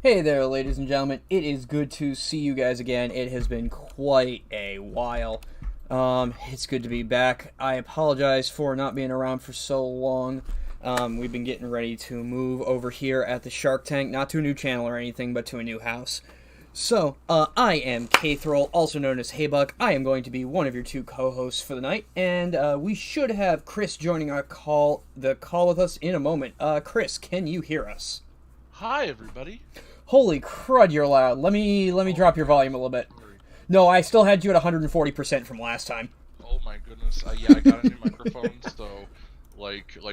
Hey there, ladies and gentlemen. It is good to see you guys again. It has been quite a while. It's good to be back. I apologize for not being around for so long. We've been getting ready to move over here at the Shark Tank, not to a new channel or anything, but to a new house. I am Kaithral, also known as Haybuck. I am going to be one of your two co-hosts for the night, and we should have Chris joining the call with us in a moment. Chris, can you hear us? Hi, everybody. Holy crud, you're loud. Let me drop your volume a little bit. Sorry. No, I still had you at 140% from last time. Oh my goodness. Yeah, I got a new microphone, so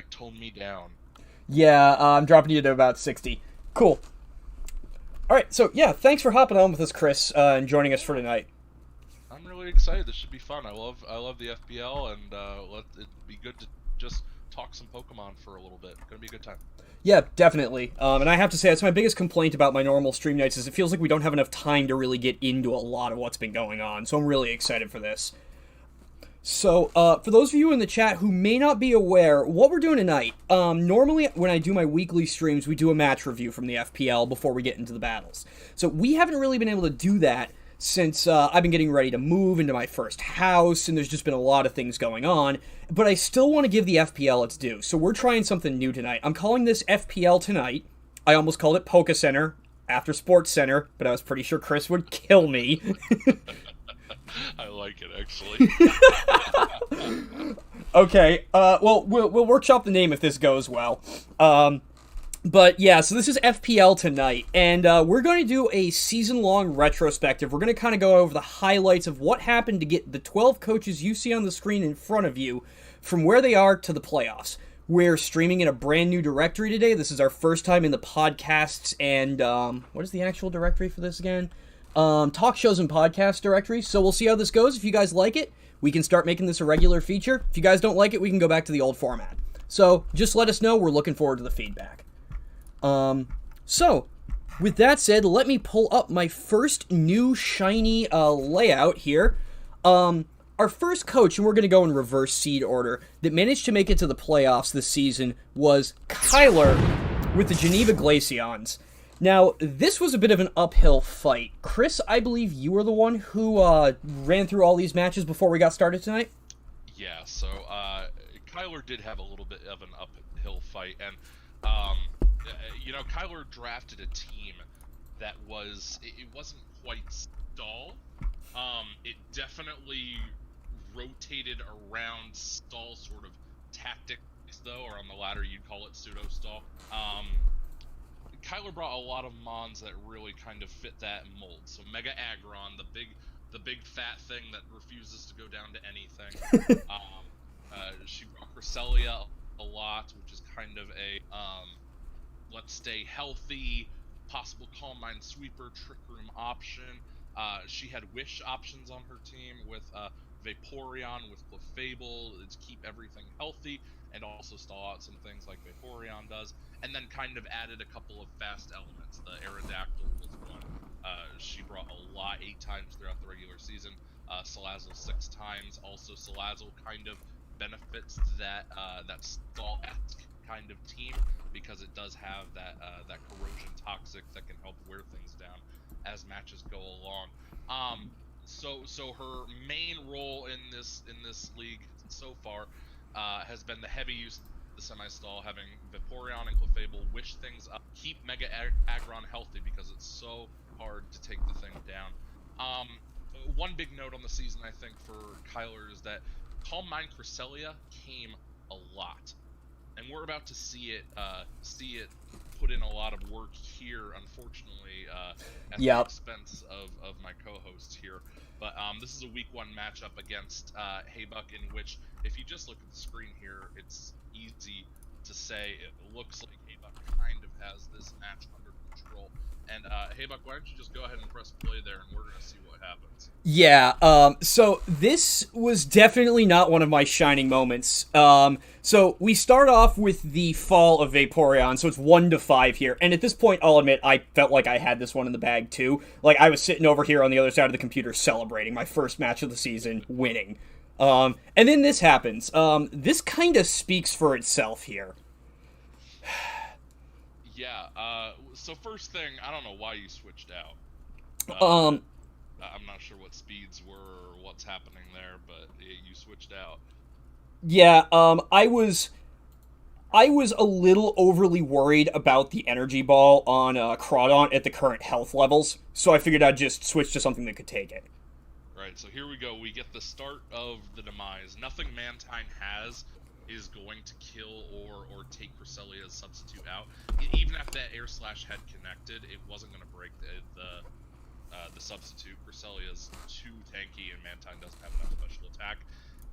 tone me down. Yeah, I'm dropping you to about 60. Cool. All right, so yeah, thanks for hopping on with us, Chris, and joining us for tonight. I'm really excited. This should be fun. I love the FBL, and it'd be good to just talk some Pokemon for a little bit. Gonna be a good time. Yeah, definitely. And I have to say, that's my biggest complaint about my normal stream nights is it feels like we don't have enough time to really get into a lot of what's been going on. So I'm really excited for this. So, for those of you in the chat who may not be aware, what we're doing tonight, normally when I do my weekly streams, we do a match review from the FPL before we get into the battles. So we haven't really been able to do that since I've been getting ready to move into my first house, and there's just been a lot of things going on, but I still want to give the FPL its due, so we're trying something new tonight. I'm calling this FPL Tonight. I almost called it Poke Center after Sports Center, but I was pretty sure Chris would kill me. I like it, actually. Okay, well, we'll workshop the name if this goes well. But yeah, so this is FPL Tonight, and we're going to do a season-long retrospective. We're going to kind of go over the highlights of what happened to get the 12 coaches you see on the screen in front of you from where they are to the playoffs. We're streaming in a brand new directory today. This is our first time in the podcasts and, what is the actual directory for this again? Talk shows and podcast directory. So we'll see how this goes. If you guys like it, we can start making this a regular feature. If you guys don't like it, we can go back to the old format. So just let us know. We're looking forward to the feedback. So, with that said, let me pull up my first new shiny layout here. Our first coach, and we're going to go in reverse seed order, that managed to make it to the playoffs this season was Kyler with the Geneva Glaceons. Now, this was a bit of an uphill fight. Chris, I believe you were the one who ran through all these matches before we got started tonight? Yeah, so Kyler did have a little bit of an uphill fight, and Kyler drafted a team that it wasn't quite stall. It definitely rotated around stall sort of tactics, though, or on the latter you'd call it pseudo stall. Kyler brought a lot of mons that really kind of fit that mold. So Mega Aggron, the big fat thing that refuses to go down to anything. She brought Cresselia a lot, which is kind of a let's stay healthy, possible Calm Mind Sweeper, Trick Room option. She had Wish options on her team with Vaporeon, with Clefable to keep everything healthy, and also stall out some things like Vaporeon does, and then kind of added a couple of fast elements. The Aerodactyl was one. She brought a lot, 8 times throughout the regular season. Salazzle 6 times. Also, Salazzle kind of benefits that stall-esque kind of team because it does have that corrosion toxic that can help wear things down as matches go along. So her main role in this league so far has been the heavy use of the semi-stall, having Vaporeon and Clefable wish things up, keep Mega Aggron healthy because it's so hard to take the thing down. One big note on the season, I think, for Kyler is that Calm Mind Cresselia came a lot, and we're about to see it put in a lot of work here, unfortunately, at the expense of my co-host here. But this is a week 1 matchup against Haybuck, in which, if you just look at the screen here, it's easy to say it looks like Haybuck kind of has this match under control. And Haybuck, why don't you just go ahead and press play there, and we're going to see what happens. Yeah, so this was definitely not one of my shining moments. So we start off with the fall of Vaporeon, so it's 1-5 here, and at this point, I'll admit, I felt like I had this one in the bag too. Like, I was sitting over here on the other side of the computer celebrating my first match of the season, winning. And then this happens. This kind of speaks for itself here. Yeah. So first thing, I don't know why you switched out. Um, I'm not sure what speeds were or what's happening there, but you switched out. yeah, I was a little overly worried about the energy ball on Crawdon at the current health levels, so I figured I'd just switch to something that could take it. Right, so here we go. We get the start of the demise. Nothing Mantine has is going to kill or take Cresselia's substitute out. Even if that air slash had connected, it wasn't going to break the substitute. Cresselia's too tanky, and Mantine doesn't have enough special attack.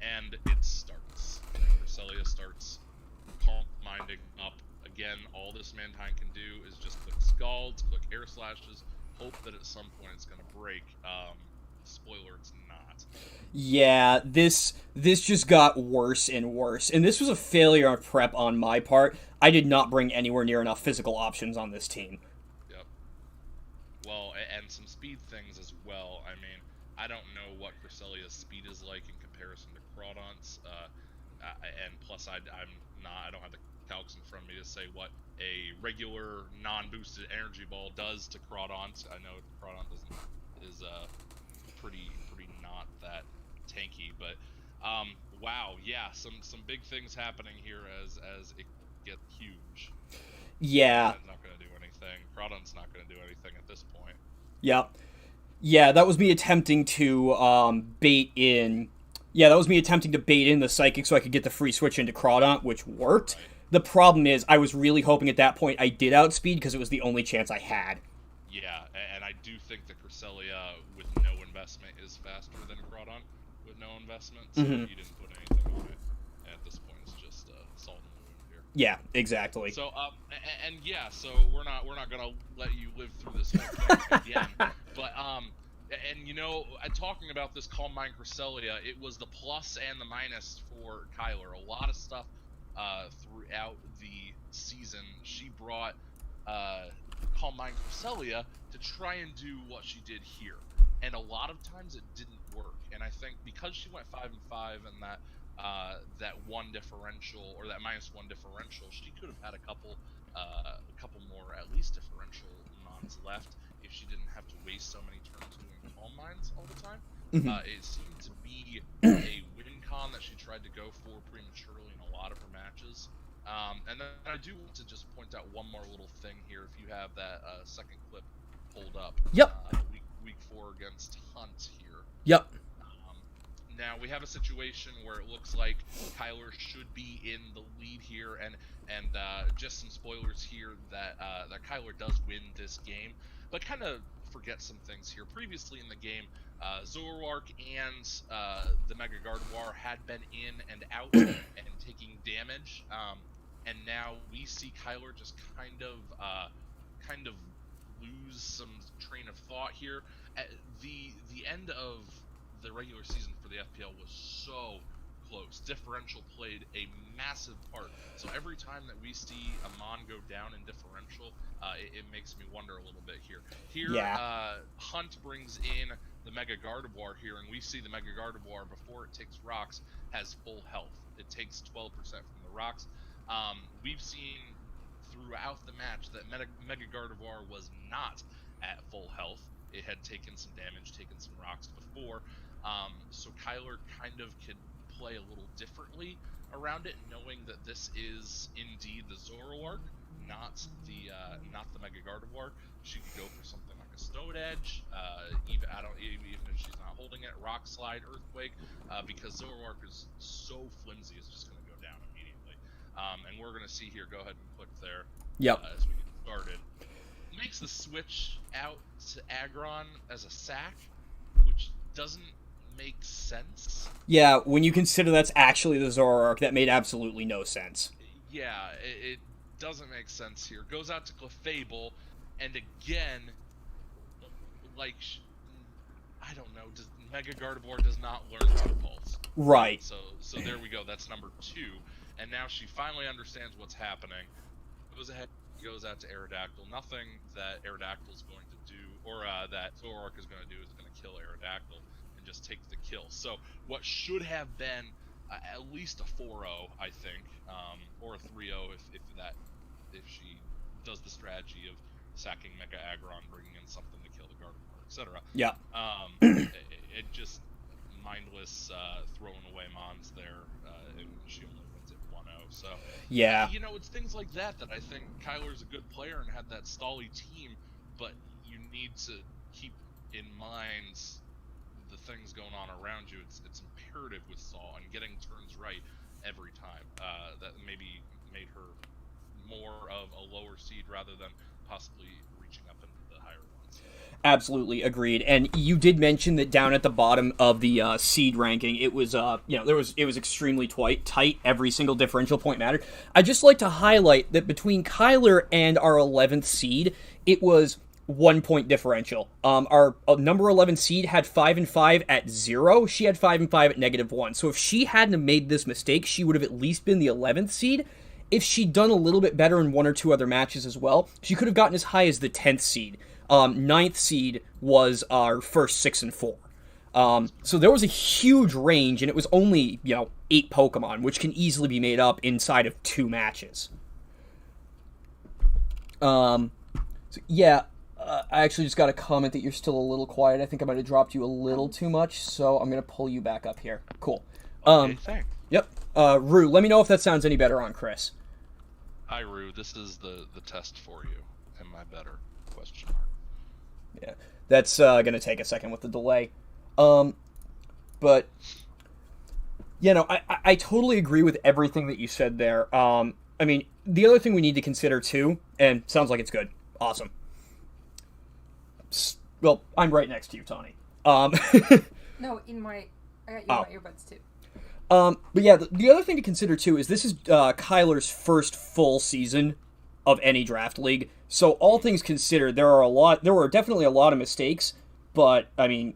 And it starts. Cresselia starts calm minding up. Again, all this Mantine can do is just click Scalds, click air slashes, hope that at some point it's going to break. Spoiler, it's not. Yeah, this just got worse and worse, and this was a failure of prep on my part. I did not bring anywhere near enough physical options on this team. Yep. Well, and some speed things as well. I mean, I don't know what Cresselia's speed is like in comparison to Crawdon's, and plus I'm not. I don't have the calcs in front of me to say what a regular non-boosted energy ball does to Crawdon's. I know Crawdon is pretty not that tanky, but wow, yeah, some big things happening here as it gets huge. Yeah, Not gonna do anything. Crawdon's not gonna do anything at this point. yeah, yeah. That was me attempting to bait in. Yeah, that was me attempting to bait in the psychic so I could get the free switch into Crawdon, which worked. Right. The problem is, I was really hoping at that point I did outspeed because it was the only chance I had. Yeah, and I do think that Cresselia with no investment is faster than Crawdon with no investment. So Mm-hmm. if you didn't put anything on it, at this point it's just salt in the wound here. Yeah, exactly. So and yeah, so we're not gonna let you live through this whole thing again. But and you know, talking about this Calm Mind Cresselia, it was the plus and the minus for Kyler. A lot of stuff throughout the season. She brought Calm Mind Cresselia to try and do what she did here, and a lot of times it didn't work. And I think because she went 5 and 5 and that one differential or that -1 differential, she could have had a couple more at least differential mons left if she didn't have to waste so many turns doing Calm Minds all the time. Mm-hmm. It seemed to be a win con that she tried to go for prematurely in a lot of her matches. And then I do want to just point out one more little thing here. If you have that second clip pulled up, Yep. week 4 against Hunt here. Yep. Now we have a situation where it looks like Kyler should be in the lead here, and just some spoilers here that Kyler does win this game, but kind of forget some things here. Previously in the game, Zoroark and the Mega Gardevoir had been in and out and taking damage, and now we see Kyler just kind of lose some train of thought here. At the end of the regular season for the FPL was so close. Differential played a massive part. So every time that we see a Mon go down in differential, it makes me wonder a little bit here. Yeah. Hunt brings in the Mega Gardevoir here, and we see the Mega Gardevoir before it takes rocks has full health. It takes 12% from the rocks. We've seen throughout the match that Mega Gardevoir was not at full health. It had taken some damage, taken some rocks before. So Kyler kind of could play a little differently around it, knowing that this is indeed the Zoroark, not the Mega Gardevoir. She could go for something like a Stone Edge, even if she's not holding it, Rock Slide, Earthquake, because Zoroark is so flimsy, it's just going to go down immediately. And we're going to see here. Go ahead and click there. Yep. As we get started, makes the switch out to Aggron as a sack, which doesn't make sense. Yeah, when you consider that's actually the Zoroark, that made absolutely no sense. Yeah, it doesn't make sense here. Goes out to Clefable, and again, like, I don't know, Mega Gardevoir does not learn how to pulse. Right. So there we go, that's number 2. And now she finally understands what's happening. Goes ahead, goes out to Aerodactyl. Nothing that Aerodactyl's going to do, or that Zoroark is going to do, is going to kill Aerodactyl and just take the kill. So what should have been at least a 4-0, I think, or a 3-0 if she does the strategy of sacking Mega Aggron, bringing in something to kill the Gardevoir, etc. Yeah. It just mindless throwing away Mons there, and she only wins it 1-0. So Yeah. it's things like that I think Kyler's a good player and had that stally team, but you need to keep in mind the things going on around you. It's imperative with Saul, and getting turns right every time. That maybe made her more of a lower seed rather than possibly reaching up into the higher ones. Absolutely agreed. And you did mention that down at the bottom of the seed ranking, it was it was extremely tight. Every single differential point mattered. I'd just like to highlight that between Kyler and our 11th seed, it was 1 point differential. Our number 11 seed had 5-5 at 0. She had 5-5 at -1. So if she hadn't have made this mistake, she would have at least been the 11th seed. If she'd done a little bit better in 1 or 2 other matches as well, she could have gotten as high as the 10th seed. 9th seed was our first 6-4. So there was a huge range, and it was only 8 Pokemon, which can easily be made up inside of 2 matches. I actually just got a comment that you're still a little quiet. I think I might have dropped you a little too much, so I'm going to pull you back up here. Cool. Okay, thanks. Yep. Rue, let me know if that sounds any better on Chris. Hi, Rue. This is the test for you. Am I better? Question mark. Yeah, that's going to take a second with the delay. But, I totally agree with everything that you said there. I mean, the other thing we need to consider, too, and sounds like it's good. Awesome. Well, I'm right next to you, Tawny. No, I got you in my earbuds, too. But yeah, the other thing to consider, too, is this is Kyler's first full season of any draft league. So all things considered, there were definitely a lot of mistakes, but I mean,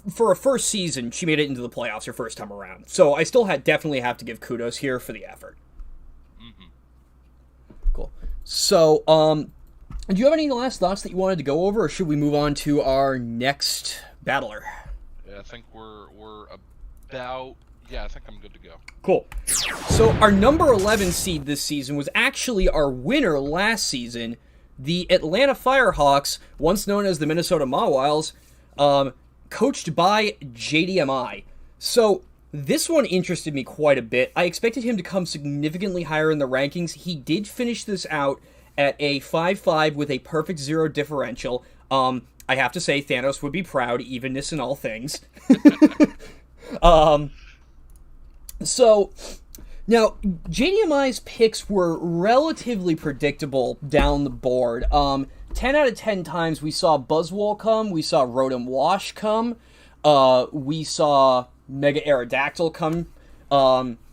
for a first season, she made it into the playoffs her first time around. So I still definitely have to give kudos here for the effort. Mm-hmm. Cool. So, do you have any last thoughts that you wanted to go over, or should we move on to our next battler? Yeah, I think we're about. Yeah, I think I'm good to go. Cool. So our number 11 seed this season was actually our winner last season, the Atlanta Firehawks, once known as the Minnesota Mawwiles, coached by JDMI. So this one interested me quite a bit. I expected him to come significantly higher in the rankings. He did finish this out at a 5-5 with a perfect 0 differential. I have to say, Thanos would be proud, evenness in all things. So, now, JDMI's picks were relatively predictable down the board. 10 out of 10 times we saw Buzzwole come, we saw Rotom Wash come, we saw Mega Aerodactyl come,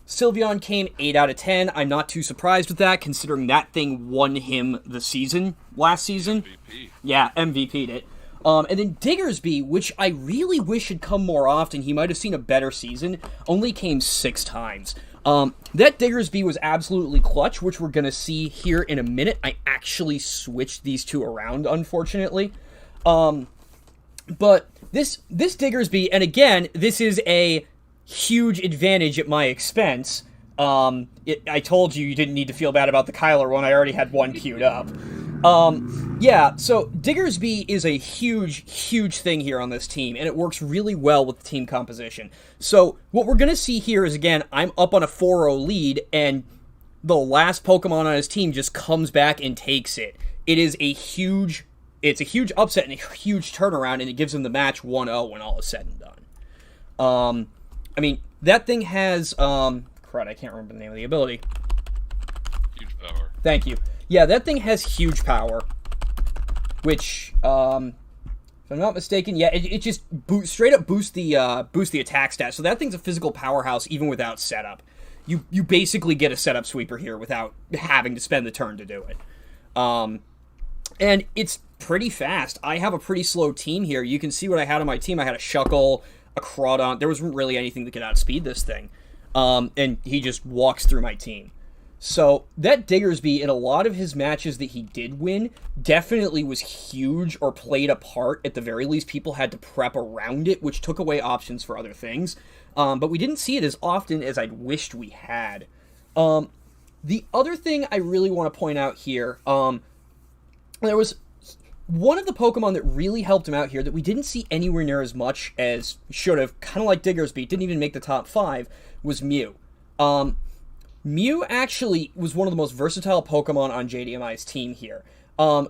Sylveon came 8 out of 10. I'm not too surprised with that, considering that thing won him the season, last season. MVP. Yeah, MVP'd it. And then Diggersby, which I really wish had come more often, he might have seen a better season, only came 6 times. That Diggersby was absolutely clutch, which we're going to see here in a minute. I actually switched these two around, unfortunately. But this Diggersby, and again, this is a huge advantage at my expense. I told you didn't need to feel bad about the Kyler one. I already had one queued up. Yeah, so Diggersby is a huge thing here on this team, and it works really well with the team composition. So what we're going to see here is, again, I'm up on a 4-0 lead, and the last Pokemon on his team just comes back and takes it. It's a huge upset and a huge turnaround, and it gives him the match 1-0 when all is said and done. I mean, that thing has, crud, I can't remember the name of the ability. Huge power. Thank you. Yeah, that thing has huge power, which, if I'm not mistaken, yeah, it just straight up boosts the attack stat. So that thing's a physical powerhouse even without setup. You basically get a setup sweeper here without having to spend the turn to do it. And it's pretty fast. I have a pretty slow team here. You can see what I had on my team. I had a Shuckle, a Crawdon. There wasn't really anything that could outspeed this thing. And he just walks through my team. So that Diggersby, in a lot of his matches that he did win, definitely was huge or played a part. At the very least, people had to prep around it, which took away options for other things. But we didn't see it as often as I'd wished we had. The other thing I really want to point out here, there was one of the Pokemon that really helped him out here that we didn't see anywhere near as much as should have, kind of like Diggersby, didn't even make the top 5, was Mew. Mew actually was one of the most versatile Pokemon on JDMI's team here.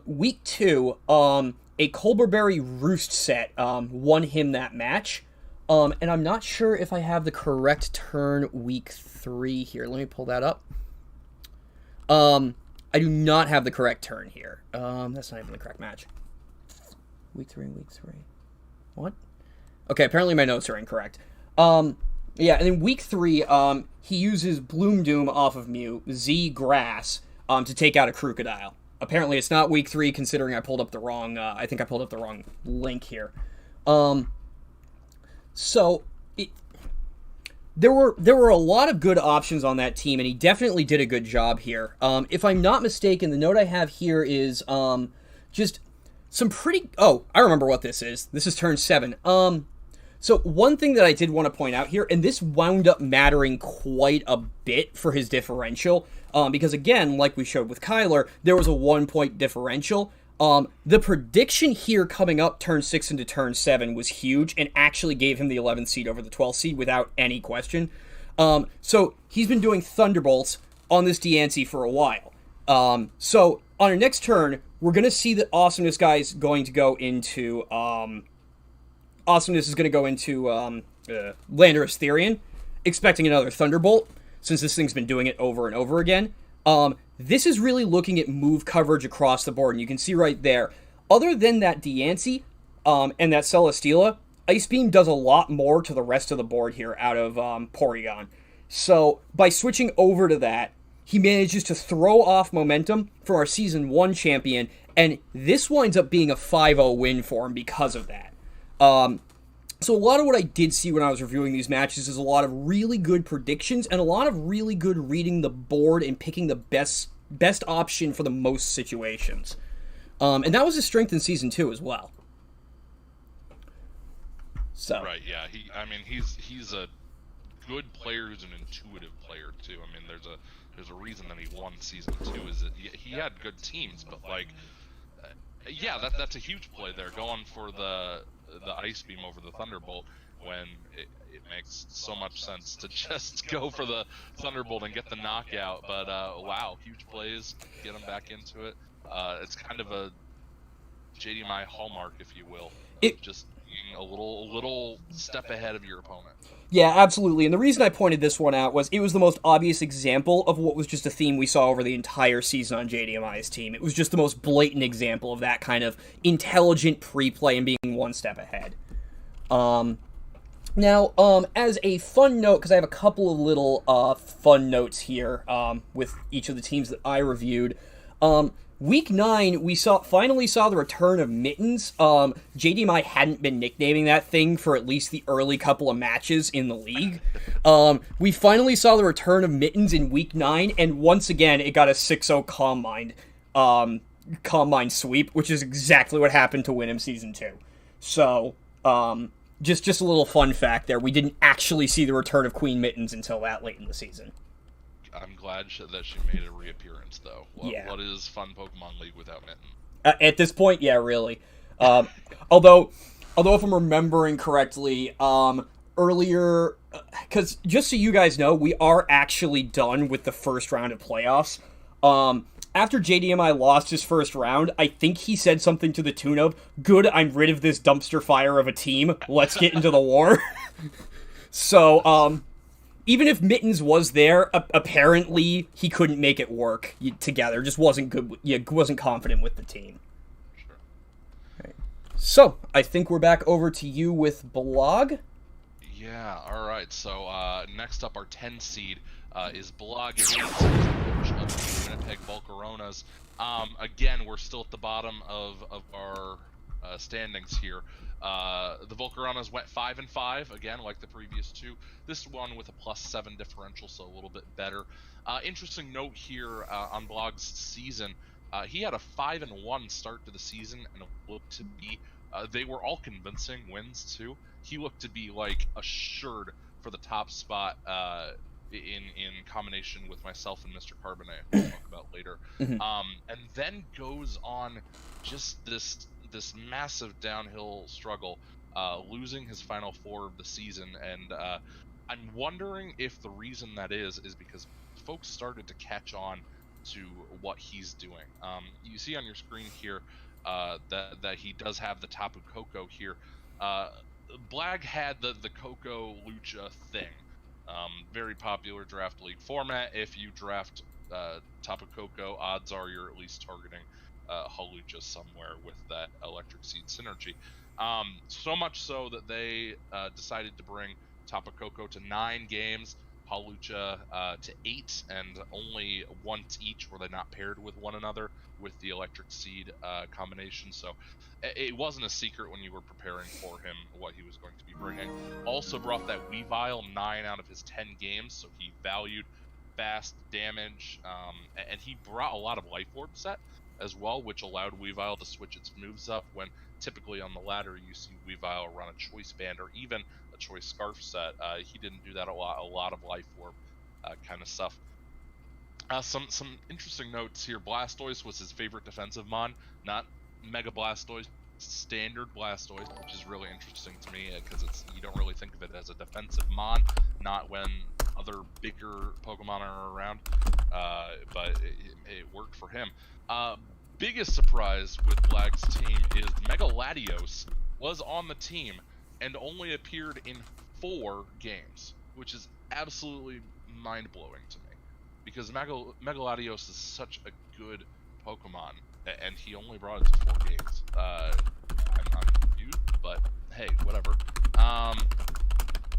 Week 2, a Colberberry Roost set won him that match. And I'm not sure if I have the correct turn week 3 here. Let me pull that up. I do not have the correct turn here. That's not even the correct match. Week 3. What? Okay, apparently my notes are incorrect. Yeah, and in week 3, he uses Bloom Doom off of Mew, Z Grass, to take out a Crocodile. Apparently it's not week 3, considering I pulled up the wrong, I think I pulled up the wrong link here. There were a lot of good options on that team, and he definitely did a good job here. If I'm not mistaken, the note I have here is just some pretty... Oh, I remember what this is. This is turn 7. So one thing that I did want to point out here, and this wound up mattering quite a bit for his differential, because again, like we showed with Kyler, there was a 1-point differential. The prediction here coming up turn 6 into turn 7 was huge and actually gave him the 11th seed over the 12th seed without any question. So he's been doing Thunderbolts on this Diancie for a while. So on our next turn, we're going to see that Awesomeness guy is going to go into... Awesomeness is going to go into Landorus Therian, expecting another Thunderbolt, since this thing's been doing it over and over again. This is really looking at move coverage across the board, and you can see right there, other than that Diancie and that Celesteela, Ice Beam does a lot more to the rest of the board here out of Porygon. So, by switching over to that, he manages to throw off momentum from our Season 1 champion, and this winds up being a 5-0 win for him because of that. So a lot of what I did see when I was reviewing these matches is a lot of really good predictions and a lot of really good reading the board and picking the best option for the most situations. And that was his strength in Season 2 as well. So. Right, yeah. He's a good player who's an intuitive player too. I mean, there's a reason that he won Season 2 is that he had good teams, but like, yeah, that's a huge play there, going for the Ice Beam over the Thunderbolt when it makes so much sense to just go for the Thunderbolt and get the knockout. But wow, huge plays, get him back into it. It's kind of a JDMI hallmark, if you will, just being a little step ahead of your opponent. Yeah, absolutely. And the reason I pointed this one out was it was the most obvious example of what was just a theme we saw over the entire season on JDMI's team. It was just the most blatant example of that kind of intelligent pre-play and being one step ahead. Now, as a fun note, because I have a couple of little fun notes here with each of the teams that I reviewed, Week 9, we finally saw the return of Mittens. JDMI hadn't been nicknaming that thing for at least the early couple of matches in the league. We finally saw the return of Mittens in Week 9, and once again, it got a 6-0 Calm Mind sweep, which is exactly what happened to win him Season 2. So, just a little fun fact there. We didn't actually see the return of Queen Mittens until that late in the season. I'm glad that she made a reappearance, though. What is Fun Pokemon League without Mitten? At this point, yeah, really. Although if I'm remembering correctly, earlier, because just so you guys know, we are actually done with the first round of playoffs. After JDMI lost his first round, I think he said something to the tune of, "Good, I'm rid of this dumpster fire of a team. Let's get into the war." So, even if Mittens was there, apparently he couldn't make it work together. Just wasn't good. Wasn't confident with the team. Sure. Right. So I think we're back over to you with Blog. Yeah. All right. So next up, our 10 seed is Blog, coach of the Winnipeg Volcaronas. Again, we're still at the bottom of our standings here. The Volcaronas went 5-5 again, like the previous two. This one with a +7 differential, so a little bit better. Interesting note here on Blog's season. He had a 5-1 start to the season, and it looked to be they were all convincing wins too. He looked to be like assured for the top spot in combination with myself and Mr. Carbonite, who we'll talk about later. And then goes on just this massive downhill struggle, losing his final 4 of the season. And I'm wondering if the reason that is because folks started to catch on to what he's doing. You see on your screen here that he does have the Tapu Koko here. Blag had the Koko Lucha thing. Very popular draft league format. If you draft Tapu Koko, odds are you're at least targeting Hawlucha somewhere with that Electric Seed synergy. So much so that they decided to bring Tapu Koko to 9 games, Hawlucha to 8, and only once each were they not paired with one another with the Electric Seed combination. So it wasn't a secret when you were preparing for him what he was going to be bringing. Also brought that Weavile 9 out of his 10 games, so he valued fast damage, and he brought a lot of Life Orb set as well, which allowed Weavile to switch its moves up when typically on the ladder you see Weavile run a Choice Band or even a Choice Scarf set. He didn't do that a lot of Life Orb kind of stuff. Some interesting notes here. Blastoise was his favorite defensive mon, not Mega Blastoise, standard Blastoise, which is really interesting to me because you don't really think of it as a defensive mon, not when other bigger Pokemon are around, but it worked for him. Biggest surprise with Blag's team is Mega Latios was on the team and only appeared in 4 games, which is absolutely mind-blowing to me. Because Mega Latios is such a good Pokemon, and he only brought it to 4 games. I'm confused, but hey, whatever.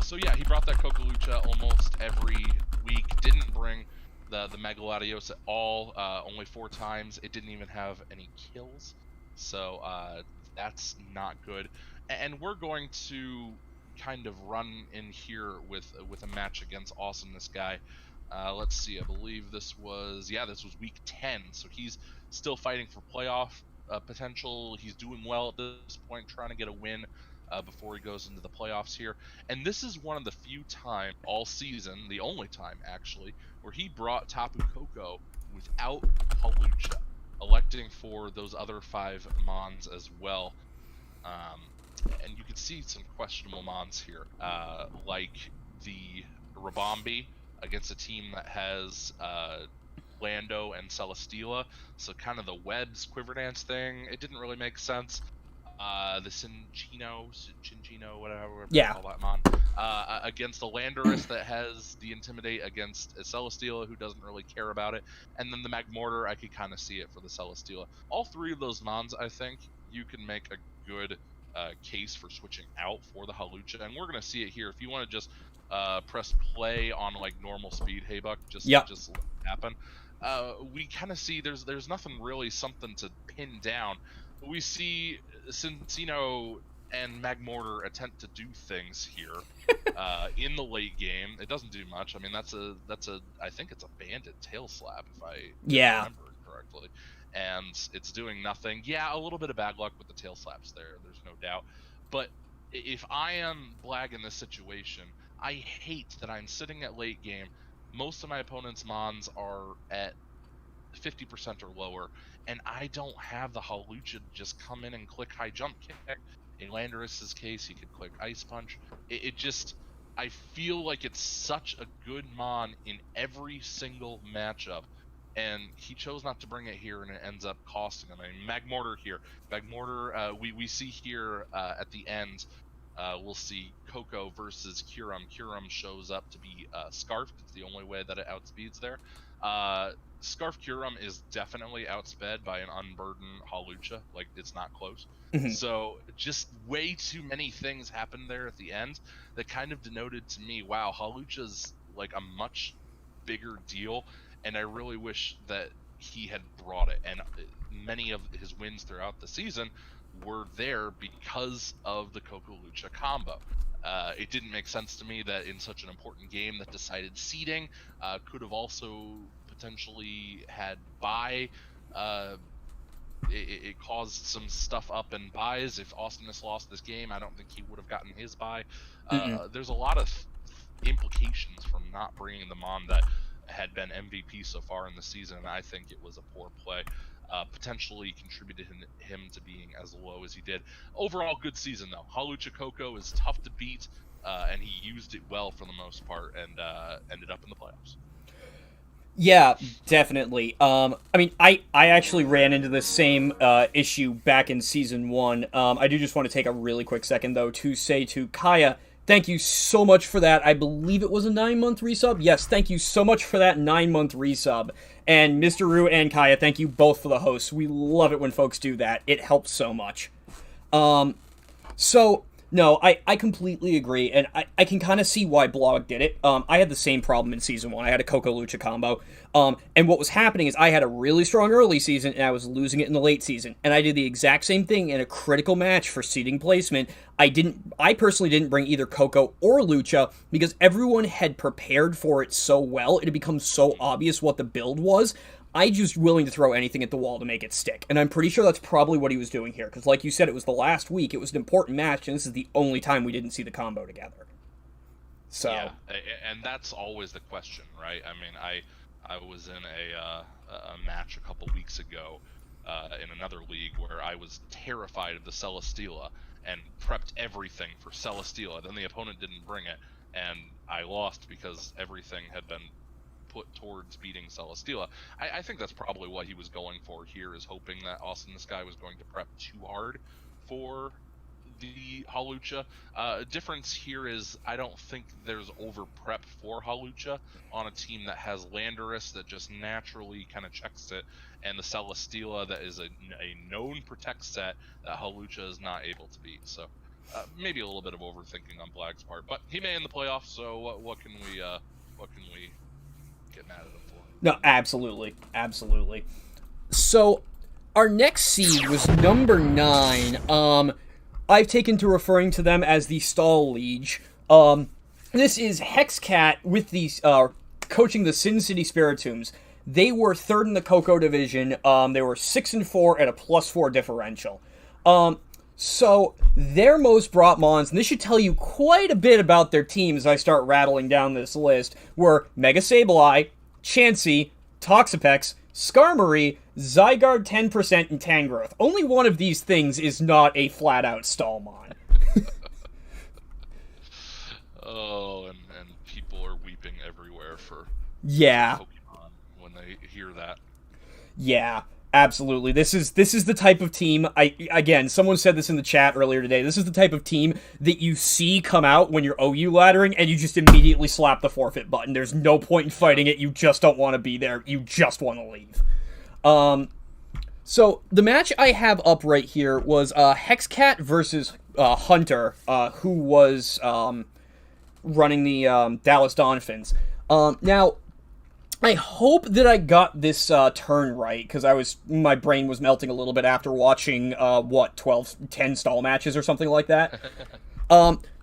So yeah, he brought that Kokolucha almost every week. Didn't bring the Mega Latios at all. Only 4 times. It didn't even have any kills, so that's not good. And we're going to kind of run in here with a match against Awesomeness Guy. Let's see, I believe this was week 10, so he's still fighting for playoff potential. He's doing well at this point, trying to get a win before he goes into the playoffs here. And this is one of the few times all season, the only time actually, where he brought Tapu Koko without Hawlucha, electing for those other 5 mons as well. And you can see some questionable mons here, like the Rabombi against a team that has Lando and Celesteela, so kind of the Webs Quiver Dance thing, it didn't really make sense. The Cinchino, whatever you call that mon, against the Landorus that has the Intimidate against Celesteela, who doesn't really care about it, and then the Magmortar, I could kind of see it for the Celesteela. All 3 of those mons, I think, you can make a good case for switching out for the Hawlucha, and we're going to see it here. If you want to just press play on like normal speed, hey Buck, just let it happen. We kind of see there's nothing really something to pin down. We see Cincino and Magmortar attempt to do things here in the late game. It doesn't do much. I mean, that's a I think it's a banded tail slap if I remember it correctly, and it's doing nothing. Yeah, a little bit of bad luck with the tail slaps there. There's no doubt. But if I am Blag in this situation, I hate that I'm sitting at late game. Most of my opponent's mons are at 50% or lower, and I don't have the Hawlucha to just come in and click high jump kick. In Landorus's case, he could click ice punch. It just, I feel like it's such a good mon in every single matchup, and he chose not to bring it here, and it ends up costing him. I mean, Magmortar here. Magmortar, we see here at the end, we'll see Koko versus Kyurem. Kyurem shows up to be Scarfed. It's the only way that it outspeeds there. Scarf Kyurem is definitely outsped by an unburdened Hawlucha. Like, it's not close. So just way too many things happened there at the end that kind of denoted to me, wow, Hawlucha's like a much bigger deal, and I really wish that he had brought it. And many of his wins throughout the season were there because of the Koko-Lucha combo. It didn't make sense to me that in such an important game that decided seeding could have also potentially had bye. It caused some stuff up in buys. If Awesomeness lost this game, I don't think he would have gotten his bye. There's a lot of implications from not bringing them on that had been MVP so far in the season. I think it was a poor play. Potentially contributed him to being as low as he did. Overall, good season though. Halucha Coco is tough to beat, and he used it well for the most part, and ended up in the playoffs. Yeah, definitely. I mean, I actually ran into the same issue back in Season 1. I do just want to take a really quick second, though, to say to Kaya, thank you so much for that. I believe it was a 9-month resub. Yes, thank you so much for that 9-month resub. And Mr. Rue and Kaya, thank you both for the hosts. We love it when folks do that. It helps so much. No, I completely agree, and I can kind of see why Blog did it. I had the same problem in Season 1. I had a Coco Lucha combo, and what was happening is I had a really strong early season, and I was losing it in the late season, and I did the exact same thing in a critical match for seeding placement. I personally didn't bring either Coco or Lucha, because everyone had prepared for it so well, it had become so obvious what the build was. I just willing to throw anything at the wall to make it stick. And I'm pretty sure that's probably what he was doing here. Because like you said, it was the last week. It was an important match. And this is the only time we didn't see the combo together. So. Yeah, and that's always the question, right? I mean, I was in a match a couple weeks ago in another league where I was terrified of the Celesteela and prepped everything for Celesteela. Then the opponent didn't bring it. And I lost because everything had been put towards beating Celesteela. I think that's probably what he was going for here, is hoping that Austin this guy was going to prep too hard for the Halucha. Difference here is I don't think there's over prep for Halucha on a team that has Landorus that just naturally kind of checks it, and the Celesteela that is a known protect set that Halucha is not able to beat. So maybe a little bit of overthinking on Black's part, but he may in the playoffs. So what can we get mad at him for? No, absolutely. So, our next seed was number 9. I've taken to referring to them as the Stall Liege. This is Hexcat with the coaching the Sin City Spiritombs. They were 3rd in the Coco division. They were 6-4 at a +4 differential. So, their most brought mons, and this should tell you quite a bit about their team as I start rattling down this list, were Mega Sableye, Chansey, Toxapex, Skarmory, Zygarde 10%, and Tangrowth. Only one of these things is not a flat-out Stallmon. Oh, and people are weeping everywhere for Pokemon when they hear that. Yeah. Absolutely. This is the type of team, again, someone said this in the chat earlier today, this is the type of team that you see come out when you're OU laddering and you just immediately slap the forfeit button. There's no point in fighting it, you just don't want to be there, you just want to leave. So, the match I have up right here was Hexcat versus Hunter, who was running the Dallas Dolphins. Now, I hope that I got this turn right, because my brain was melting a little bit after watching, 10 stall matches or something like that.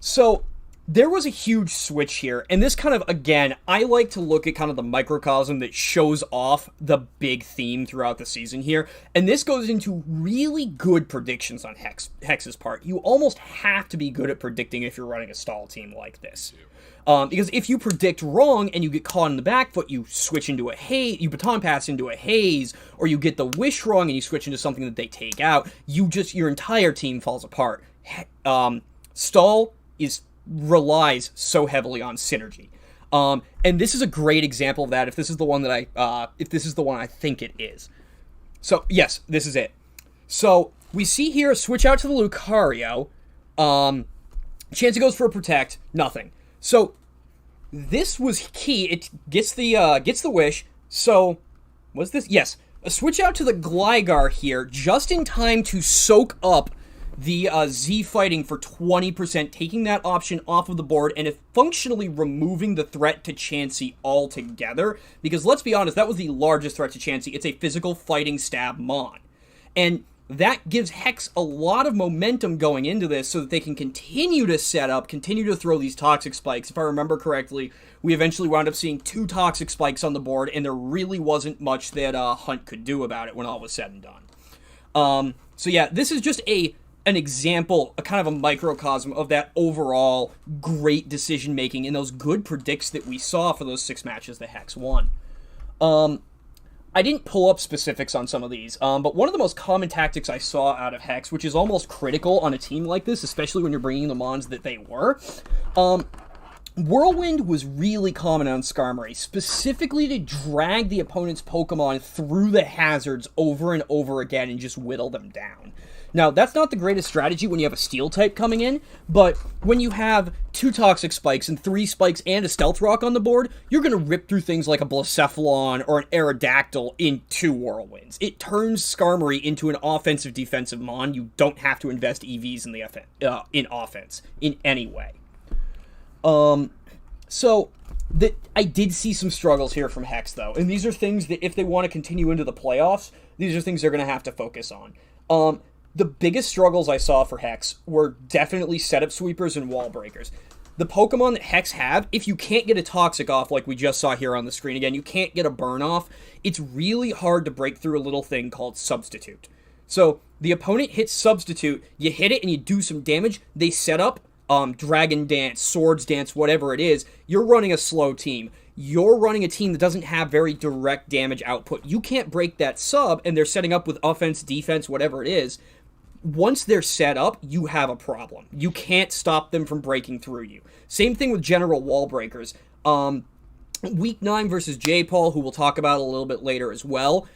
So, there was a huge switch here, and this kind of, again, I like to look at kind of the microcosm that shows off the big theme throughout the season here, and this goes into really good predictions on Hex's part. You almost have to be good at predicting if you're running a stall team like this. Because if you predict wrong and you get caught in the back foot, you switch into a haze, you baton pass into a haze, or you get the wish wrong and you switch into something that they take out, your entire team falls apart. Stall relies so heavily on synergy. And this is a great example of that if this is the one that I think it is. So, yes, this is it. So, we see here a switch out to the Lucario. Chansey goes for a protect, nothing. So, this was key. It gets the wish. So, what's this? Yes, a switch out to the Gligar here, just in time to soak up the Z fighting for 20%, taking that option off of the board, and functionally removing the threat to Chansey altogether. Because let's be honest, that was the largest threat to Chansey. It's a physical fighting stab mon. And that gives Hex a lot of momentum going into this so that they can continue to set up, continue to throw these Toxic Spikes. If I remember correctly, we eventually wound up seeing 2 Toxic Spikes on the board, and there really wasn't much that Hunt could do about it when all was said and done. So yeah, this is just a an example, a kind of a microcosm of that overall great decision making and those good predicts that we saw for those 6 matches that Hex won. I didn't pull up specifics on some of these, but one of the most common tactics I saw out of Hex, which is almost critical on a team like this, especially when you're bringing the mons that they were, Whirlwind was really common on Skarmory, specifically to drag the opponent's Pokemon through the hazards over and over again and just whittle them down. Now, that's not the greatest strategy when you have a Steel type coming in, but when you have 2 Toxic Spikes and 3 Spikes and a Stealth Rock on the board, you're going to rip through things like a Blacephalon or an Aerodactyl in 2 Whirlwinds. It turns Skarmory into an offensive-defensive mon. You don't have to invest EVs in offense in any way. So I did see some struggles here from Hex, though, and these are things that if they want to continue into the playoffs, these are things they're going to have to focus on. The biggest struggles I saw for Hex were definitely setup sweepers and wall breakers. The Pokemon that Hex have, if you can't get a Toxic off like we just saw here on the screen again, you can't get a burn off, it's really hard to break through a little thing called Substitute. So the opponent hits Substitute, you hit it and you do some damage, they set up Dragon Dance, Swords Dance, whatever it is, you're running a slow team. You're running a team that doesn't have very direct damage output. You can't break that sub, and they're setting up with offense, defense, whatever it is. Once they're set up, you have a problem. You can't stop them from breaking through you. Same thing with general wall breakers. Week 9 versus J-Paul, who we'll talk about a little bit later as well.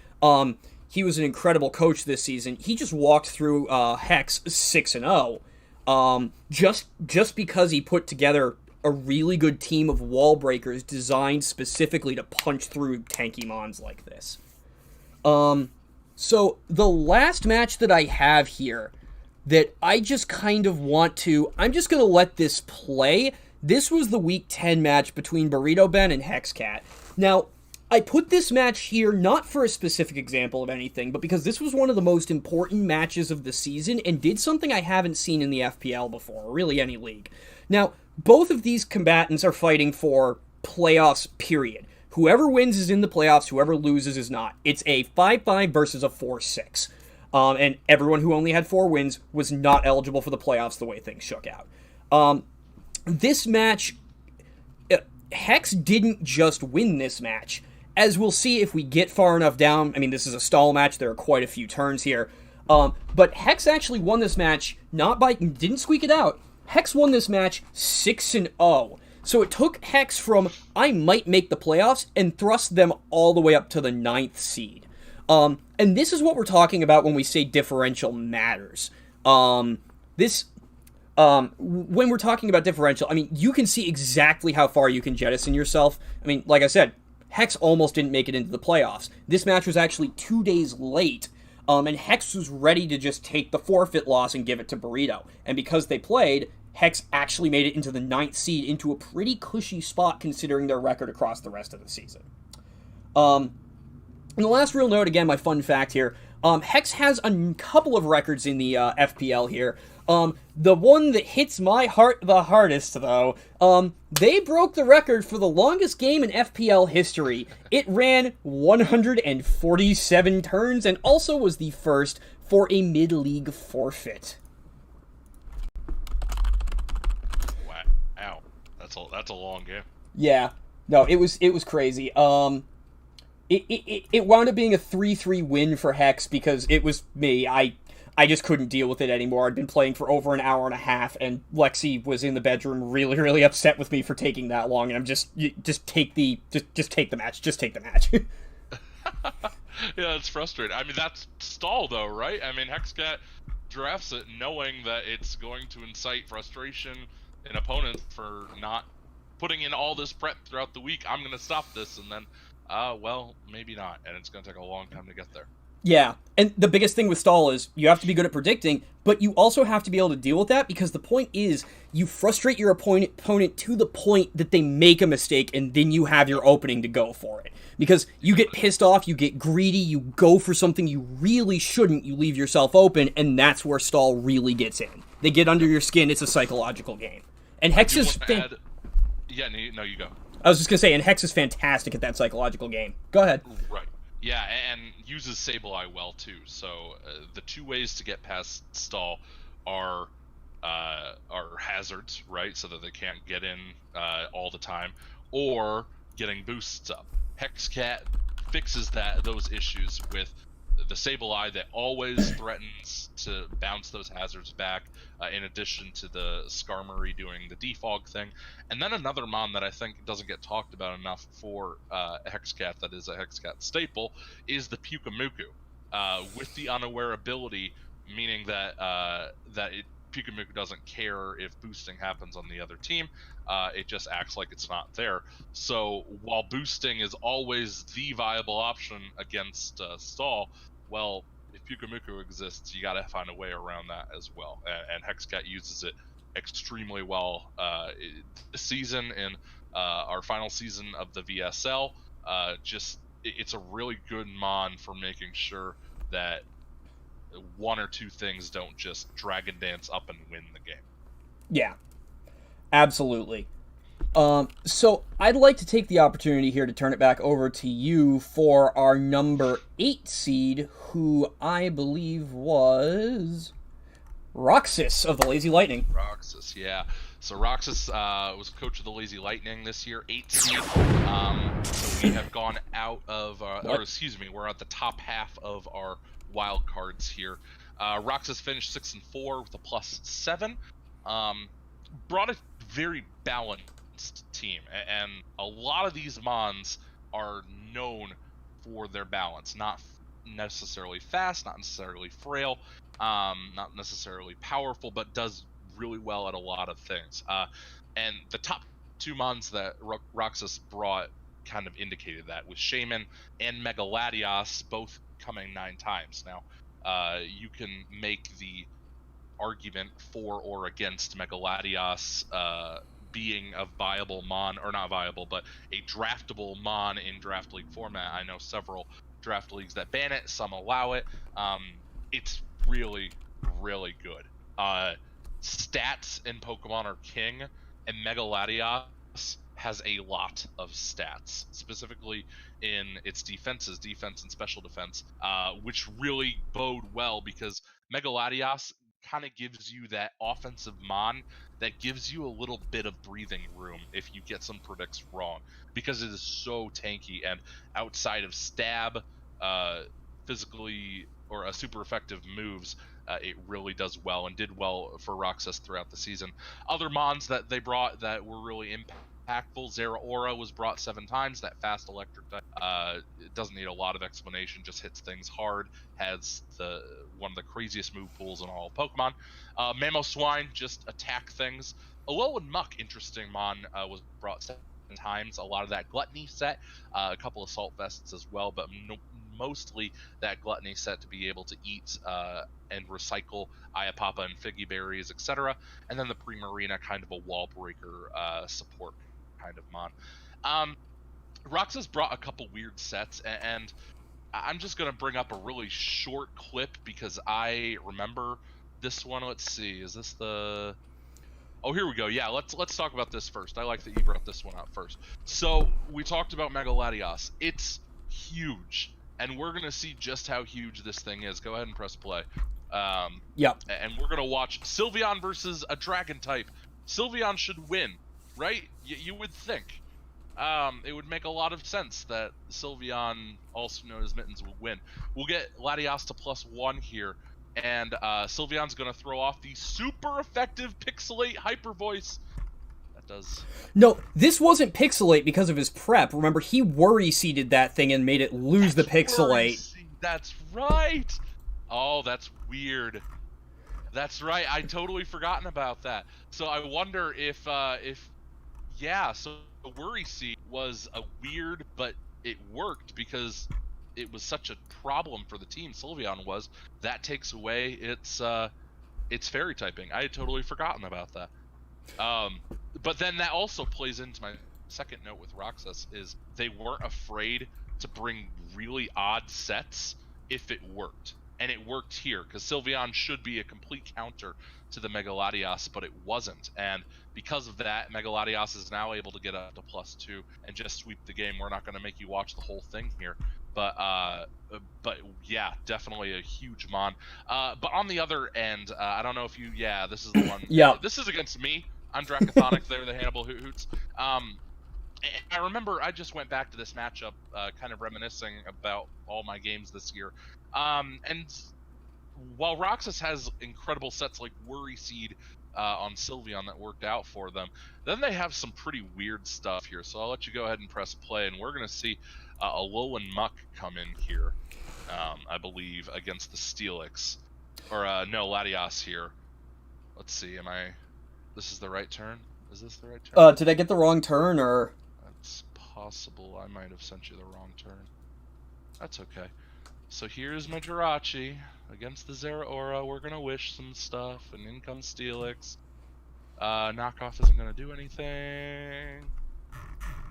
He was an incredible coach this season. He just walked through Hex 6-0. Just because he put together a really good team of wall breakers designed specifically to punch through tanky mons like this. So the last match that I have here that I just kind of want to, I'm just going to let this play. This was the Week 10 match between Burrito Ben and Hexcat. Now, I put this match here not for a specific example of anything, but because this was one of the most important matches of the season and did something I haven't seen in the FPL before, or really any league. Now, both of these combatants are fighting for playoffs, period. Whoever wins is in the playoffs, whoever loses is not. It's a 5-5 versus a 4-6. And everyone who only had 4 wins was not eligible for the playoffs the way things shook out. This match, Hex didn't just win this match. As we'll see if we get far enough down, I mean, this is a stall match, there are quite a few turns here. But Hex actually won this match, didn't squeak it out. Hex won this match 6-0. So it took Hex from, I might make the playoffs, and thrust them all the way up to the 9th seed. And this is what we're talking about when we say differential matters. When we're talking about differential, I mean, you can see exactly how far you can jettison yourself. I mean, like I said, Hex almost didn't make it into the playoffs. This match was actually 2 days late, and Hex was ready to just take the forfeit loss and give it to Burrito. And because they played, Hex actually made it into the 9th seed, into a pretty cushy spot considering their record across the rest of the season. And the last real note, again, my fun fact here, Hex has a couple of records in the FPL here. The one that hits my heart the hardest, though, they broke the record for the longest game in FPL history. It ran 147 turns and also was the first for a mid-league forfeit. Wow, that's a long game. Yeah, no, it was crazy. It wound up being a 3-3 win for Hex because it was me. I just couldn't deal with it anymore. I'd been playing for over an hour and a half, and Lexi was in the bedroom really, really upset with me for taking that long. And I'm just take the match. Just take the match. Yeah, it's frustrating. I mean, that's stall though, right? I mean, Hexcat drafts it knowing that it's going to incite frustration in opponents for not putting in all this prep throughout the week. I'm going to stop this, and then, well, maybe not, and it's going to take a long time to get there. Yeah, and the biggest thing with stall is you have to be good at predicting, but you also have to be able to deal with that, because the point is you frustrate your opponent to the point that they make a mistake, and then you have your opening to go for it. Because you get pissed off, you get greedy, you go for something you really shouldn't, you leave yourself open, and that's where stall really gets in. They get under your skin, it's a psychological game. And Hex is... Yeah, no, you go. I was just going to say, and Hex is fantastic at that psychological game. Go ahead. Right. Yeah, and uses Sableye well, too. So the two ways to get past stall are hazards, right? So that they can't get in all the time, or getting boosts up. Hexcat fixes those issues with the Sableye that always threatens to bounce those hazards back, in addition to the Skarmory doing the defog thing. And then another mon that I think doesn't get talked about enough for a Hexcat that is a Hexcat staple is the Pyukumuku, with the Unaware ability, meaning that Pyukumuku doesn't care if boosting happens on the other team. It just acts like it's not there. So while boosting is always the viable option against Stall, well, if Pyukumuku exists, you got to find a way around that as well. And Hexcat uses it extremely well this season in our final season of the VSL. It's a really good mon for making sure that one or two things don't just dragon dance up and win the game. Yeah, absolutely. So I'd like to take the opportunity here to turn it back over to you for our number 8 seed, who I believe was Roxas of the Lazy Lightning. Roxas, yeah. So Roxas was coach of the Lazy Lightning this year, 8 seed. So we have gone out of, we're at the top half of our wild cards here. Roxas finished 6-4 with a +7. Brought a very balanced team, and a lot of these mons are known for their balance. Not necessarily fast, not necessarily frail, not necessarily powerful, but does really well at a lot of things. And the top 2 mons that Roxas brought kind of indicated that, with Shaman and Megaladios both coming 9 times. Now, you can make the argument for or against Megaladios being a viable mon, or not viable, but a draftable mon in draft league format. I know several draft leagues that ban it, some allow it. It's really, really good. Stats in Pokemon are king, and Megaladios has a lot of stats, specifically in its defense and special defense, which really bode well, because Megaladios kind of gives you that offensive mon that gives you a little bit of breathing room if you get some predicts wrong, because it is so tanky, and outside of stab, physically, or a super effective moves, it really does well, and did well for Roxas throughout the season. Other mons that they brought that were really impactful: Zeraora was brought 7 times, that fast electric type. It doesn't need a lot of explanation, just hits things hard, has one of the craziest move pools in all of Pokemon. Mamoswine, just attack things. Alolan Muck, interesting mon, was brought 7 times. A lot of that Gluttony set, a couple of Salt Vests as well, but mostly that Gluttony set to be able to eat and recycle Iapapa and Figgy Berries, etc. And then the Primarina, kind of a wall breaker support kind of mon. Roxas brought a couple weird sets, and I'm just going to bring up a really short clip because I remember this one. Let's see, is this the... Oh, here we go. Yeah, let's talk about this first. I like that you brought this one up first. So we talked about Megaladios. It's huge, and we're going to see just how huge this thing is. Go ahead and press play. Yep. And we're going to watch Sylveon versus a dragon type. Sylveon should win, right? You would think. It would make a lot of sense that Sylveon, also known as Mittens, would win. We'll get Latias to +1 here, and Sylveon's going to throw off the super effective Pixelate Hyper Voice. That does... No, this wasn't Pixelate because of his prep. Remember, he Worry Seeded that thing and made it lose the Pixelate. That's right! Oh, that's weird. That's right, I totally forgotten about that. So I wonder if yeah, so the Worry Seed was a weird, but it worked because it was such a problem for the team. Sylveon was. That takes away its fairy typing. I had totally forgotten about that. But then that also plays into my second note with Roxas, is they weren't afraid to bring really odd sets if it worked. and it worked here, because Sylveon should be a complete counter to the Mega Latias, but it wasn't. And because of that, Mega Latias is now able to get up to +2 and just sweep the game. We're not going to make you watch the whole thing here. But yeah, definitely a huge mon. But on the other end, I don't know if you, this is the one. Yeah. This is against me. I'm Dracothonic. They're the Hannibal Hoots. I remember I just went back to this matchup, kind of reminiscing about all my games this year. And while Roxas has incredible sets like Worry Seed on Sylveon that worked out for them, then they have some pretty weird stuff here. So I'll let you go ahead and press play, and we're going to see Alolan Muck come in here, I believe, against the Steelix. Or, no, Latias here. Let's see, this is the right turn? Is this the right turn? Did I get the wrong turn, or? That's possible. I might have sent you the wrong turn. That's okay. So here's my Jirachi against the Zeraora. We're gonna wish some stuff, and in comes Steelix. Knockoff isn't gonna do anything.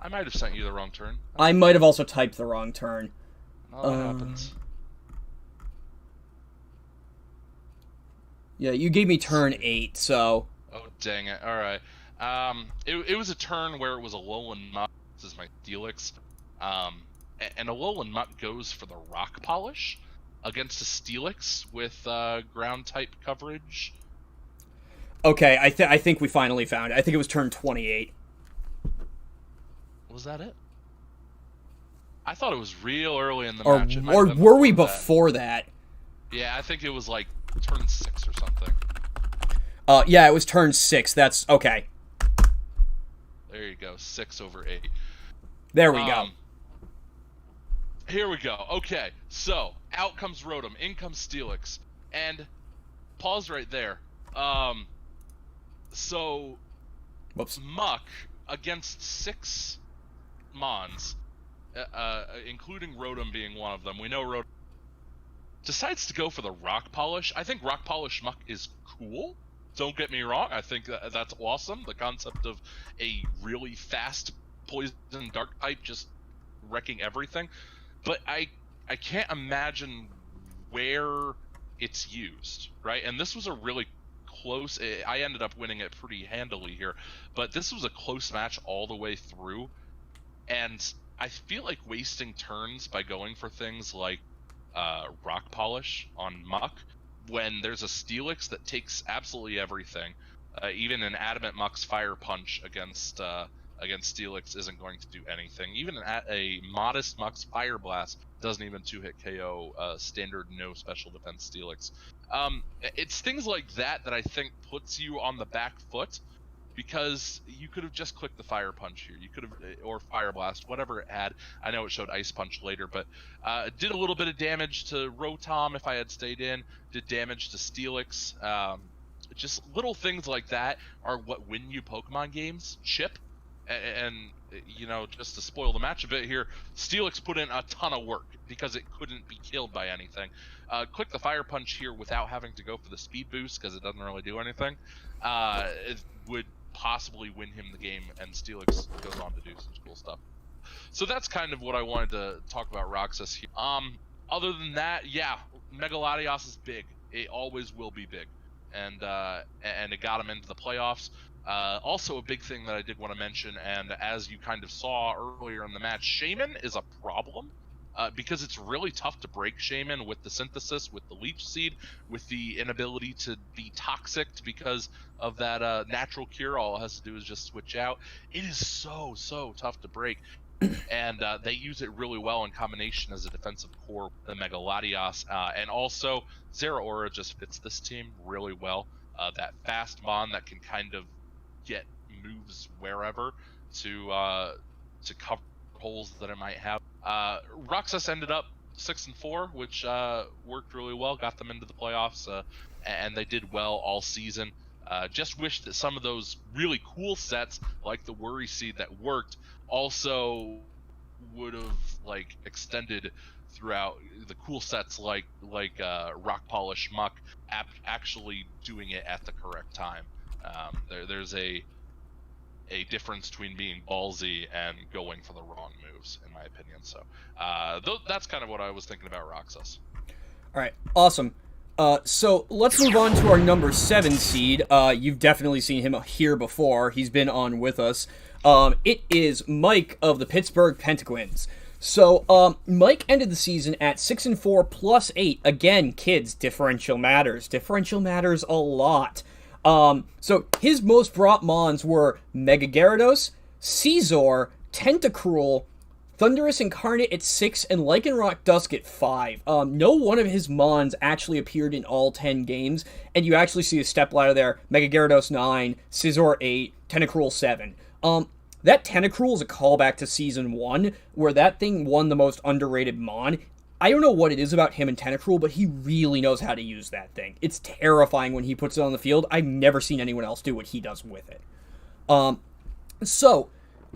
I might have sent you the wrong turn. I might have also typed the wrong turn. Oh, that happens. Yeah, you gave me turn 8, so... Oh, dang it. Alright. It was a turn where it was a Alolan Muck. This is my Steelix. And Alolan Muck goes for the Rock Polish against a Steelix with ground-type coverage. Okay, I think we finally found it. I think it was turn 28. Was that it? I thought it was real early in the or, match. Or were we before that? Yeah, I think it was like turn 6 or something. Yeah, it was turn 6. That's okay. There you go, 6/8. There we go. Here we go. Okay, so out comes Rotom, in comes Steelix, and pause right there. So Whoops. Muck against 6 Mons, including Rotom being one of them. We know Rotom decides to go for the Rock Polish. I think Rock Polish Muck is cool. Don't get me wrong. I think that's awesome. The concept of a really fast poison dark type just wrecking everything. But I can't imagine where it's used, right? And this was a really close... I ended up winning it pretty handily here. But this was a close match all the way through. And I feel like wasting turns by going for things like Rock Polish on Muck when there's a Steelix that takes absolutely everything. Even an Adamant Muck's Fire Punch against Steelix isn't going to do anything. Even a modest Muck's Fire Blast doesn't even 2-hit KO standard no special defense Steelix. It's things like that I think puts you on the back foot, because you could have just clicked the Fire Punch here. You could have, or Fire Blast, whatever it had. I know it showed Ice Punch later, but it did a little bit of damage to Rotom if I had stayed in. Did damage to Steelix. Just little things like that are what win you Pokemon games. Chip, and you know, just to spoil the match a bit here, Steelix put in a ton of work because it couldn't be killed by anything. Click the Fire Punch here without having to go for the speed boost because it doesn't really do anything. It would possibly win him the game, and Steelix goes on to do some cool stuff. So that's kind of what I wanted to talk about Roxas here. Other than that, yeah, Mega Latias is big. It always will be big, and it got him into the playoffs. Also a big thing that I did want to mention, and as you kind of saw earlier in the match, Shaman is a problem. Because it's really tough to break Shaman with the Synthesis, with the Leech Seed, with the inability to be toxic because of that natural cure. All it has to do is just switch out. It is so tough to break. And they use it really well in combination as a defensive core, the Mega Latias. And also, Zeraora just fits this team really well. That fast Mon that can kind of get moves wherever to cover holes that it might have. Roxas ended up 6-4, which worked really well, got them into the playoffs, and they did well all season. Just wish that some of those really cool sets, like the Worry Seed that worked, also would have like extended throughout the cool sets like Rock Polish Muck actually doing it at the correct time. There's a difference between being ballsy and going for the wrong moves, in my opinion. So that's kind of what I was thinking about Roxas. All right, awesome. So let's move on to our number 7 seed. You've definitely seen him here before. He's been on with us. It is Mike of the Pittsburgh Penguins. So Mike ended the season at 6-4 plus 8. Again, kids, differential matters. Differential matters a lot. So his most brought mons were Mega Gyarados, Caesar, Tentacruel, Thunderous Incarnate at 6, and Lycanroc Dusk at 5. No one of his mons actually appeared in all 10 games, and you actually see a step ladder there. Mega Gyarados 9, Scizor 8, Tentacruel 7. That Tentacruel is a callback to Season 1, where that thing won the most underrated mon. I don't know what it is about him and Tentacruel, but he really knows how to use that thing. It's terrifying when he puts it on the field. I've never seen anyone else do what he does with it. So,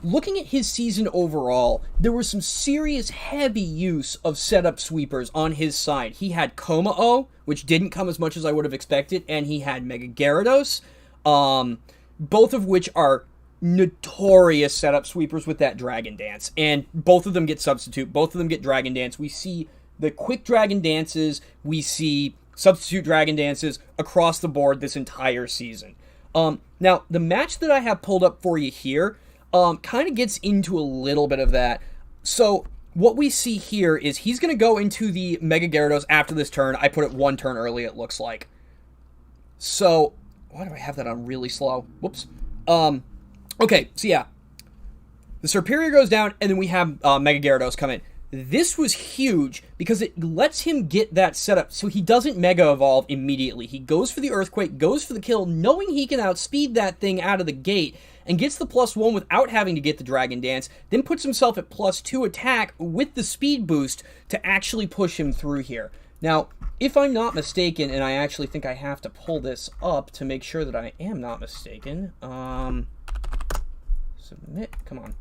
looking at his season overall, there was some serious heavy use of setup sweepers on his side. He had Komao, which didn't come as much as I would have expected, and he had Mega Gyarados, both of which are notorious setup sweepers with that Dragon Dance, and both of them get Substitute, both of them get Dragon Dance. We see the quick Dragon Dances, we see Substitute Dragon Dances across the board this entire season. Now, the match that I have pulled up for you here kind of gets into a little bit of that. So, what we see here is he's going to go into the Mega Gyarados after this turn. I put it one turn early, it looks like. So, why do I have that on really slow? Whoops. Okay, so yeah. The Serperior goes down, and then we have Mega Gyarados come in. This was huge because it lets him get that setup so he doesn't Mega Evolve immediately. He goes for the Earthquake, goes for the kill, knowing he can outspeed that thing out of the gate, and gets the +1 without having to get the Dragon Dance, then puts himself at +2 attack with the speed boost to actually push him through here. Now, if I'm not mistaken, and I actually think I have to pull this up to make sure that I am not mistaken, submit, come on.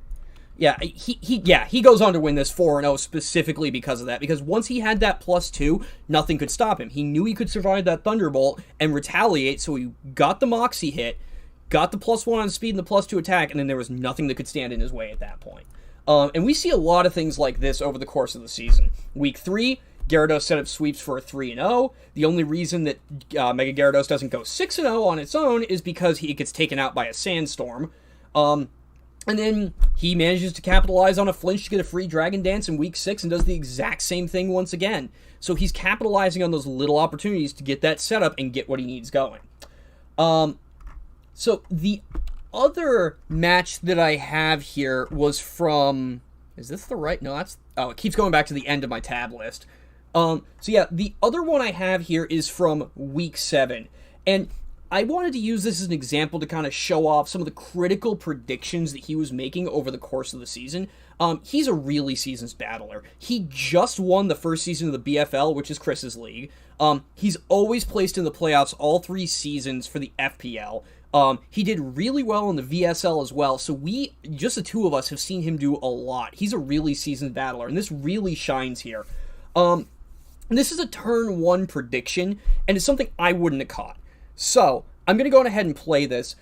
Yeah, he goes on to win this 4-0 specifically because of that. Because once he had that +2, nothing could stop him. He knew he could survive that Thunderbolt and retaliate, so he got the Moxie hit, got the +1 on speed and the +2 attack, and then there was nothing that could stand in his way at that point. And we see a lot of things like this over the course of the season. Week 3, Gyarados set up sweeps for a 3-0. The only reason that Mega Gyarados doesn't go 6-0 on its own is because he gets taken out by a Sandstorm. And then he manages to capitalize on a flinch to get a free Dragon Dance in Week 6 and does the exact same thing once again. So he's capitalizing on those little opportunities to get that setup and get what he needs going. So the other match that I have here was from... Is this the right... No, that's... Oh, it keeps going back to the end of my tab list. So yeah, the other one I have here is from Week 7. And I wanted to use this as an example to kind of show off some of the critical predictions that he was making over the course of the season. He's a really seasoned battler. He just won the first season of the BFL, which is Chris's league. He's always placed in the playoffs all 3 seasons for the FPL. He did really well in the VSL as well, so just the two of us, have seen him do a lot. He's a really seasoned battler, and this really shines here. This is a turn 1 prediction, and it's something I wouldn't have caught. So, I'm going to go ahead and play this,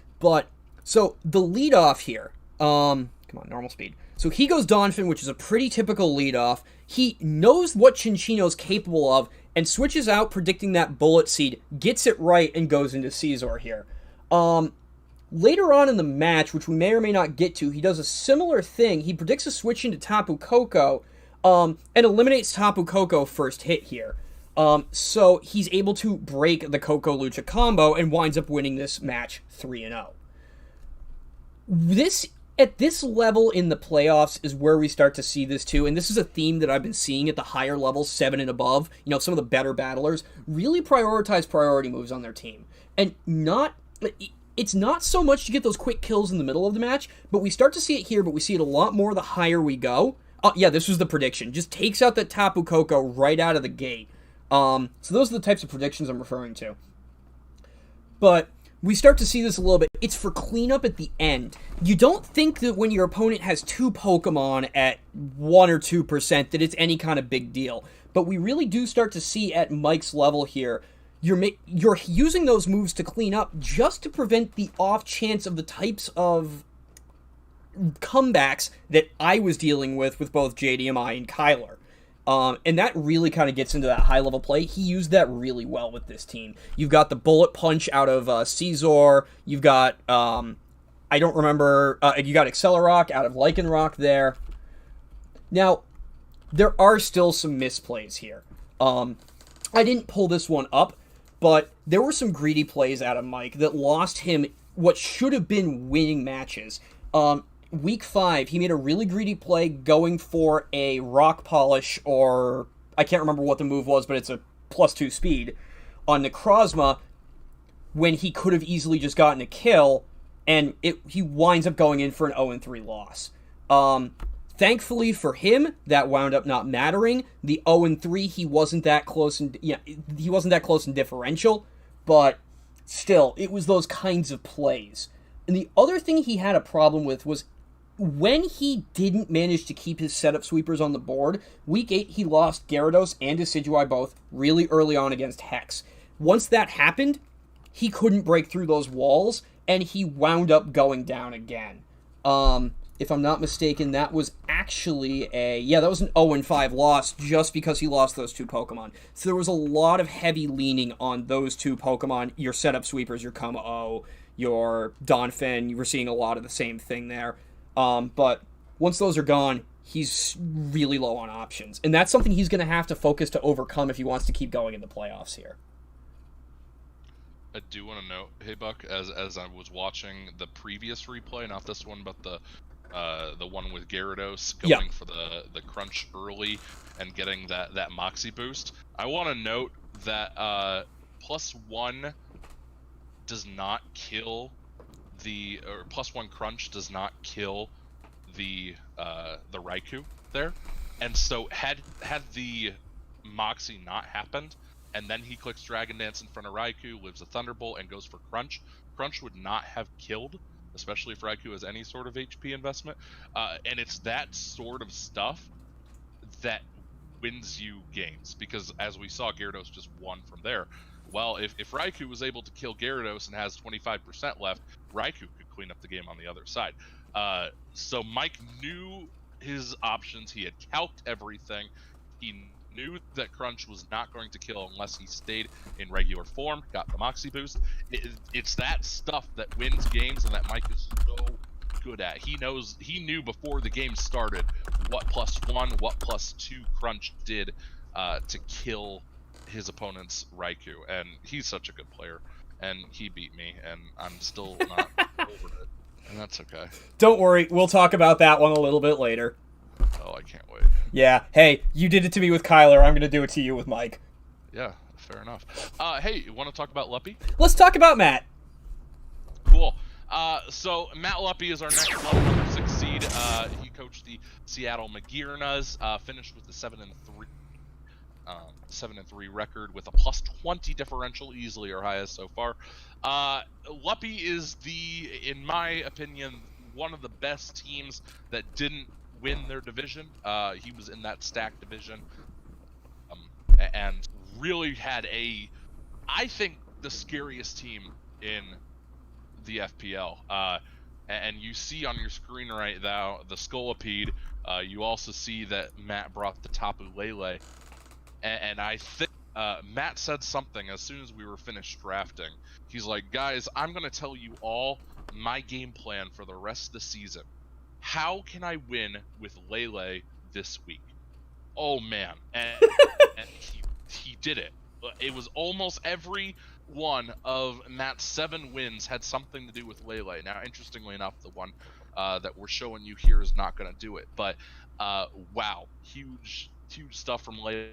so the leadoff here, come on, normal speed. So he goes Donphin, which is a pretty typical leadoff. He knows what Chinchino's capable of, and switches out predicting that Bullet Seed, gets it right, and goes into Caesar here. Later on in the match, which we may or may not get to, he does a similar thing. He predicts a switch into Tapu Koko, and eliminates Tapu Koko first hit here. So he's able to break the Koko Lucha combo and winds up winning this match 3-0. At this level in the playoffs is where we start to see this too, and this is a theme that I've been seeing at the higher levels, 7 and above. You know, some of the better battlers really prioritize priority moves on their team. And it's not so much to get those quick kills in the middle of the match, but we start to see it here, but we see it a lot more the higher we go. Oh, yeah, this was the prediction. Just takes out that Tapu Koko right out of the gate. So those are the types of predictions I'm referring to. But we start to see this a little bit. It's for cleanup at the end. You don't think that when your opponent has 2 Pokemon at 1 or 2% that it's any kind of big deal. But we really do start to see at Mike's level here, you're using those moves to clean up just to prevent the off chance of the types of comebacks that I was dealing with both JDMI and Kyler. And that really kind of gets into that high-level play. He used that really well with this team. You've got the Bullet Punch out of Caesar. You've got, I don't remember, you got Accelerock out of Lycanroc there. Now, there are still some misplays here. I didn't pull this one up, but there were some greedy plays out of Mike that lost him what should have been winning matches. Week 5, he made a really greedy play going for a Rock Polish, or I can't remember what the move was, but it's a +2 speed on Necrozma when he could have easily just gotten a kill, and he winds up going in for an 0-3 loss. Thankfully for him, that wound up not mattering. The 0-3, he wasn't that close, and he wasn't that close in differential, but still, it was those kinds of plays. And the other thing he had a problem with was when he didn't manage to keep his setup sweepers on the board. Week 8, he lost Gyarados and Decidueye both really early on against Hex. Once that happened, he couldn't break through those walls, and he wound up going down again. If I'm not mistaken, that was actually that was an 0-5 loss just because he lost those 2 Pokemon. So there was a lot of heavy leaning on those 2 Pokemon, your setup sweepers, your Kuma-O, your Donphin. You were seeing a lot of the same thing there. But once those are gone, he's really low on options. And that's something he's going to have to focus to overcome if he wants to keep going in the playoffs here. I do want to note, hey Buck, as I was watching the previous replay, not this one, but the one with Gyarados going for the crunch early and getting that Moxie boost, I want to note that +1 does not kill or +1 crunch does not kill the Raikou there, and so had the Moxie not happened, and then he clicks Dragon Dance in front of Raikou, lives a Thunderbolt, and goes for Crunch would not have killed, especially if Raikou has any sort of HP investment, and it's that sort of stuff that wins you games, because as we saw, Gyarados just won from there. Well, if Raikou was able to kill Gyarados and has 25% left, Raikou could clean up the game on the other side. So Mike knew his options. He had calced everything. He knew that Crunch was not going to kill unless he stayed in regular form, got the Moxie boost. It's that stuff that wins games, and that Mike is so good at. He knew before the game started what +1, what +2 Crunch did to kill his opponent's Raikou, and he's such a good player, and he beat me, and I'm still not over it, and that's okay. Don't worry, we'll talk about that one a little bit later. Oh, I can't wait. Yeah, hey, you did it to me with Kyler, I'm gonna do it to you with Mike. Yeah, fair enough. Hey, you want to talk about Luppy? Let's talk about Matt. Cool. So Matt Luppy is our next level number 6 seed. He coached the Seattle Magirnas, finished with the 7-3 record with a +20 differential, easily our highest so far. Luppy is in my opinion, one of the best teams that didn't win their division. He was in that stacked division, and really had I think, the scariest team in the FPL. And you see on your screen right now the Scolipede. You also see that Matt brought the Tapu Lele. And I think Matt said something as soon as we were finished drafting. He's like, guys, I'm going to tell you all my game plan for the rest of the season. How can I win with Lele this week? Oh, man. And he did it. It was almost every one of Matt's 7 wins had something to do with Lele. Now, interestingly enough, the one that we're showing you here is not going to do it. But, wow, huge stuff from Lele.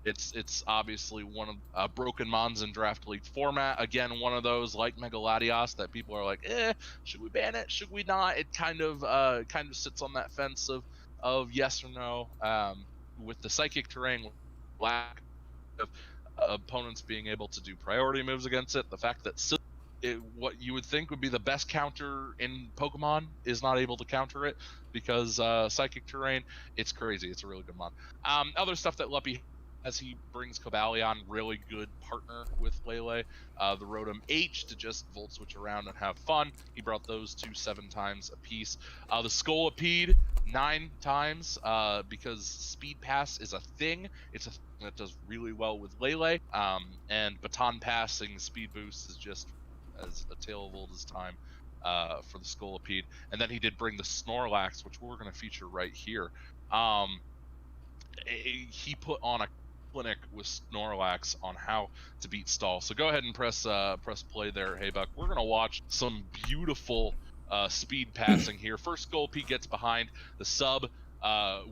It's obviously one of Broken Mons in Draft League format. Again, one of those like Megaladios that people are like, should we ban it? Should we not? It kind of sits on that fence of yes or no. With the Psychic Terrain, lack of opponents being able to do priority moves against it, the fact that what you would think would be the best counter in Pokemon is not able to counter it because Psychic Terrain, it's crazy. It's a really good mon. Other stuff that Luppy as he brings Cobalion, really good partner with Lele. The Rotom H to just Volt Switch around and have fun. He brought those two 7 times apiece. The Scolipede 9 times because Speed Pass is a thing. It's a thing that does really well with Lele. And Baton Passing Speed Boost is just as a tale of old as time for the Scolipede. And then he did bring the Snorlax, which we're going to feature right here. He put on a clinic with Snorlax on how to beat Stall. So go ahead and press play there, Hey Buck. We're gonna watch some beautiful speed passing here. First Scolipede gets behind the sub.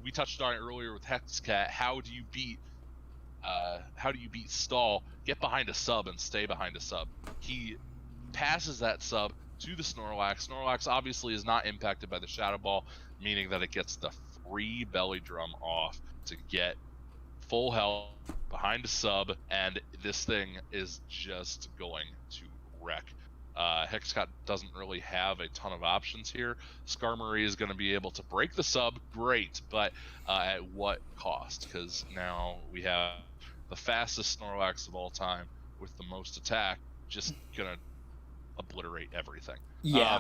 We touched on it earlier with Hexcat. How do you beat Stall? Get behind a sub and stay behind a sub. He passes that sub to the Snorlax. Snorlax obviously is not impacted by the Shadow Ball, meaning that it gets the free Belly Drum off to get full health behind a sub, and this thing is just going to wreck. Hexcat doesn't really have a ton of options here. Skarmory is going to be able to break the sub, great, but at what cost? Because now we have the fastest Snorlax of all time with the most attack, just going to obliterate everything. Yeah.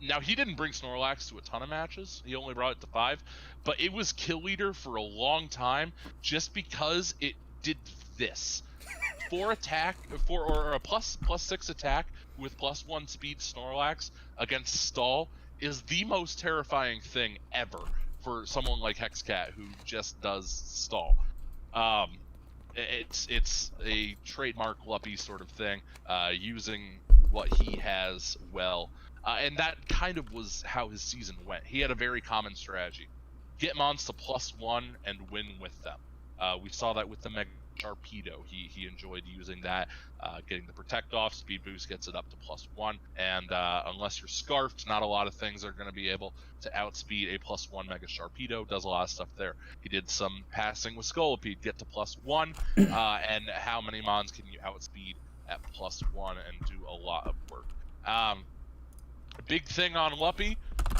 Now, he didn't bring Snorlax to a ton of matches. He only brought it to 5. But it was kill leader for a long time just because it did this. 4 attack, or a plus 6 attack with +1 speed Snorlax against Stall is the most terrifying thing ever for someone like Hexcat who just does Stall. It's a trademark Luppy sort of thing, using what he has well. And that kind of was how his season went. He had a very common strategy. Get mons to +1 and win with them. We saw that with the Mega Sharpedo. He enjoyed using that, getting the Protect off. Speed Boost gets it up to +1. And unless you're Scarfed, not a lot of things are going to be able to outspeed a +1 Mega Sharpedo. Does a lot of stuff there. He did some passing with Scolipede, get to +1. And how many mons can you outspeed at +1 and do a lot of work? Big thing on Luppy,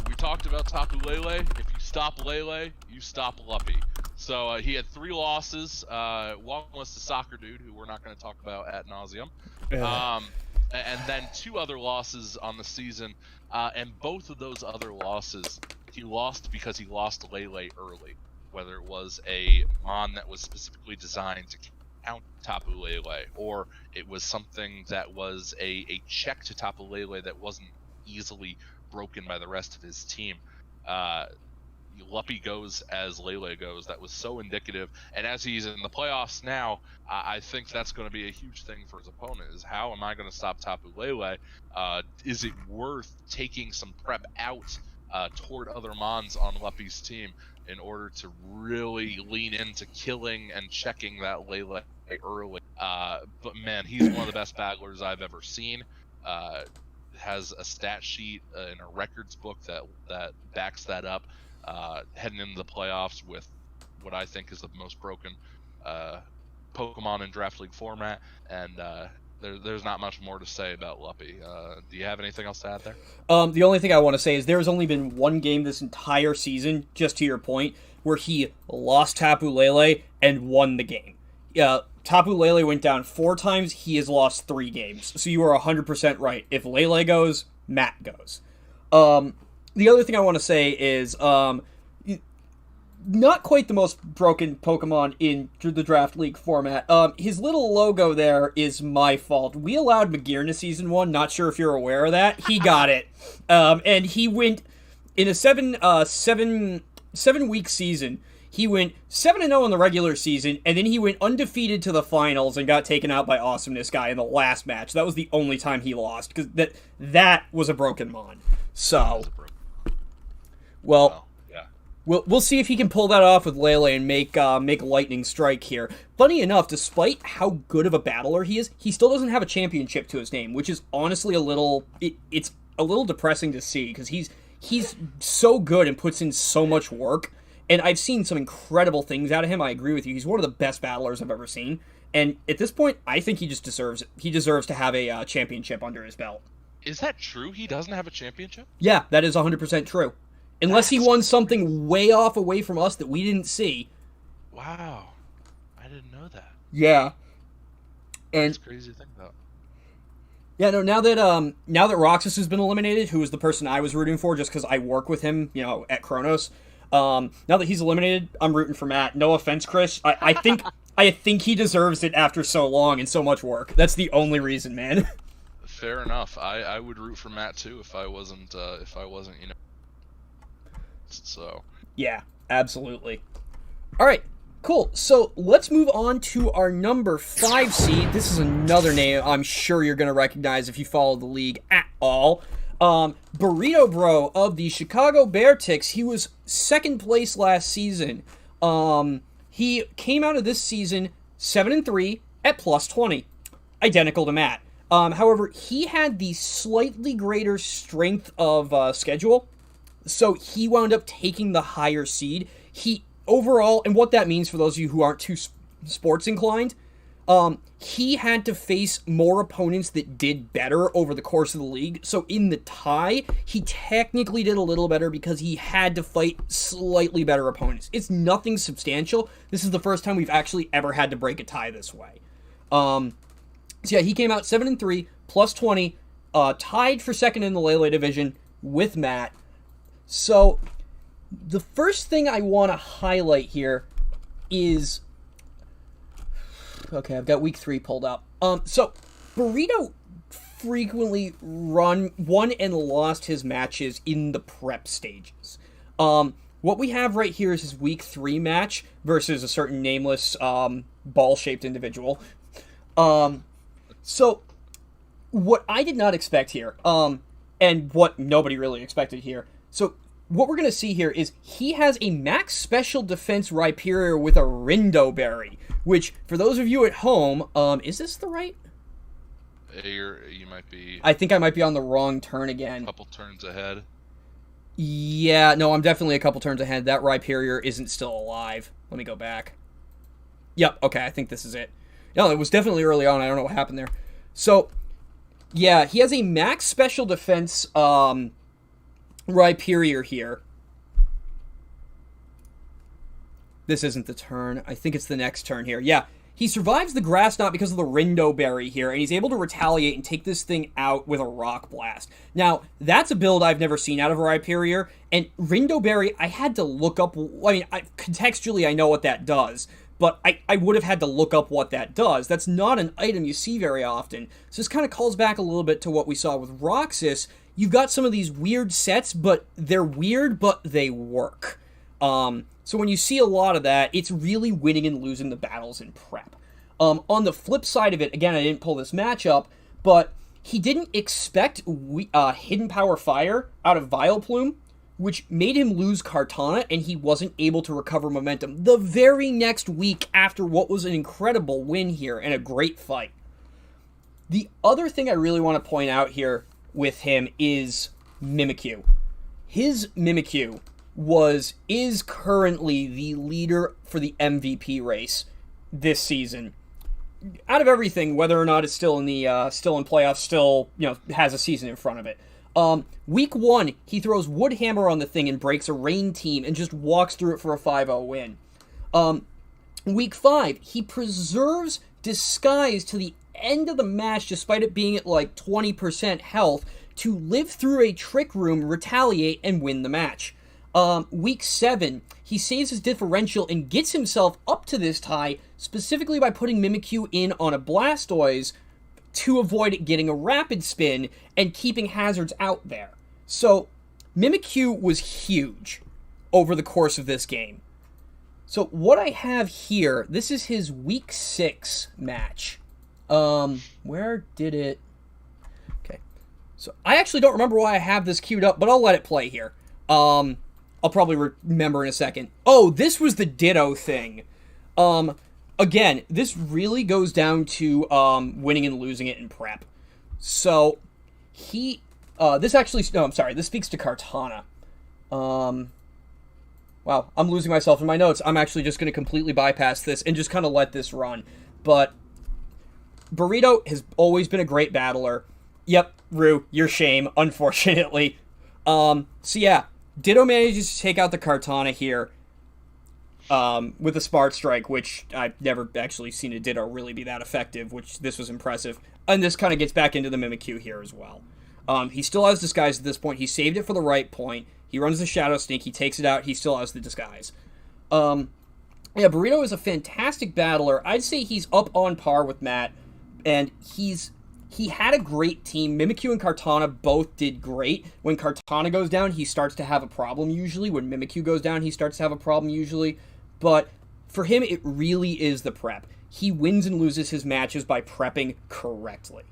we talked about Tapu Lele. If you stop Lele, you stop Luppy. So he had 3 losses. One was to Soccer Dude, who we're not going to talk about ad nauseum. And then 2 other losses on the season. And both of those other losses, he lost because he lost Lele early. Whether it was a mon that was specifically designed to count Tapu Lele, or it was something that was a check to Tapu Lele that wasn't easily broken by the rest of his team. Luppy goes as Lele goes. That was so indicative. And as he's in the playoffs now, I think that's going to be a huge thing for his opponent, is how am I going to stop Tapu Lele? Is it worth taking some prep out toward other mons on Luppy's team in order to really lean into killing and checking that Lele early? But man, he's one of the best battlers I've ever seen. Has a stat sheet in a records book that backs that up, heading into the playoffs with what I think is the most broken Pokemon in Draft League format, and there's not much more to say about Luppy. Do you have anything else to add there? The only thing I want to say is there's only been one game this entire season, just to your point, where he lost Tapu Lele and won the game. Tapu Lele went down 4 times. He has lost 3 games. So you are 100% right. If Lele goes, Matt goes. The other thing I want to say is not quite the most broken Pokemon in the Draft League format. His little logo there is my fault. We allowed Magearna Season 1. Not sure if you're aware of that. He got it. And he went in a 7-week season. He went 7-0 in the regular season, and then he went undefeated to the finals and got taken out by Awesomeness Guy in the last match. That was the only time he lost, because that was a broken mon. So, well, yeah. We'll see if he can pull that off with Lele and make lightning strike here. Funny enough, despite how good of a battler he is, he still doesn't have a championship to his name, which is honestly it's a little depressing to see, because he's so good and puts in so much work. And I've seen some incredible things out of him. I agree with you. He's one of the best battlers I've ever seen. And at this point, I think he just deserves it. He deserves to have a championship under his belt. Is that true? He doesn't have a championship? Yeah, that is 100% true. Unless he won something way off away from us that we didn't see. Wow. I didn't know that. Yeah. And It's crazy to think about. yeah, no, now that Roxas has been eliminated, who was the person I was rooting for just because I work with him, at Kronos, now that he's eliminated, I'm rooting for Matt. No offense, Chris. I think he deserves it after so long and so much work. That's the only reason, man. Fair enough. I would root for Matt too if I wasn't so. Yeah, absolutely. All right, cool. So let's move on to our number 5 seed. This is another name I'm sure you're going to recognize if you follow the league at all. Burrito Bro of the Chicago Bear Ticks. He was second place last season. He came out of this season 7-3 at +20, identical to Matt. However, he had the slightly greater strength of schedule, so he wound up taking the higher seed. He overall, and what that means for those of you who aren't too sports inclined, he had to face more opponents that did better over the course of the league. So in the tie, he technically did a little better because he had to fight slightly better opponents. It's nothing substantial. This is the first time we've actually ever had to break a tie this way. So yeah, he came out 7-3, +20, tied for second in the Lele division with Matt. So the first thing I want to highlight here is... Okay, I've got week 3 pulled up. So Burrito frequently won and lost his matches in the prep stages. What we have right here is his week 3 match versus a certain nameless ball-shaped individual. So what I did not expect here, and what nobody really expected here, so what we're going to see here is he has a max special defense Rhyperior with a Rindo Berry, which, for those of you at home, is this the right? You might be... I think I might be on the wrong turn again. A couple turns ahead. Yeah, no, I'm definitely a couple turns ahead. That Rhyperior isn't still alive. Let me go back. Yep, okay, I think this is it. No, it was definitely early on. I don't know what happened there. So, yeah, he has a max special defense Rhyperior here. This isn't the turn. I think it's the next turn here. Yeah, he survives the Grass Knot because of the Rindo Berry here, and he's able to retaliate and take this thing out with a Rock Blast. Now, that's a build I've never seen out of a Rhyperior, and Rindo Berry, I had to look up... I mean, contextually, I know what that does, but I would have had to look up what that does. That's not an item you see very often. So this kind of calls back a little bit to what we saw with Roxas. You've got some of these weird sets, but they're weird, but they work. So when you see a lot of that, it's really winning and losing the battles in prep. On the flip side of it, again, I didn't pull this matchup, but he didn't expect Hidden Power Fire out of Vileplume, which made him lose Kartana, and he wasn't able to recover momentum the very next week after what was an incredible win here and a great fight. The other thing I really want to point out here with him is Mimikyu. His Mimikyu is currently the leader for the MVP race this season. Out of everything, whether or not it's still in playoffs, still has a season in front of it. Week 1, he throws Woodhammer on the thing and breaks a Rain Team and just walks through it for a 5-0 win. Week 5, he preserves Disguise to the end of the match despite it being at like 20% health to live through a Trick Room, retaliate, and win the match. Week 7, he saves his differential and gets himself up to this tie specifically by putting Mimikyu in on a Blastoise to avoid it getting a Rapid Spin and keeping hazards out there. So, Mimikyu was huge over the course of this game. So, what I have here, this is his Week 6 match. Where did it... Okay. So, I actually don't remember why I have this queued up, but I'll let it play here. I'll probably remember in a second. Oh, this was the Ditto thing. Again, this really goes down to winning and losing it in prep. So, this speaks to Kartana. Wow, I'm losing myself in my notes. I'm actually just going to completely bypass this and just kind of let this run. But Burrito has always been a great battler. Yep, Rue, your shame, unfortunately. So yeah, Ditto manages to take out the Kartana here. with the Smart Strike, which I've never actually seen a Ditto really be that effective, which this was impressive. And this kind of gets back into the Mimikyu here as well. He still has Disguise at this point. He saved it for the right point. He runs the Shadow Sneak. He takes it out. He still has the Disguise. Yeah, Burrito is a fantastic battler. I'd say he's up on par with Matt, and he had a great team. Mimikyu and Kartana both did great. When Kartana goes down, he starts to have a problem usually. When Mimikyu goes down, he starts to have a problem usually. But for him, it really is the prep. He wins and loses his matches by prepping correctly.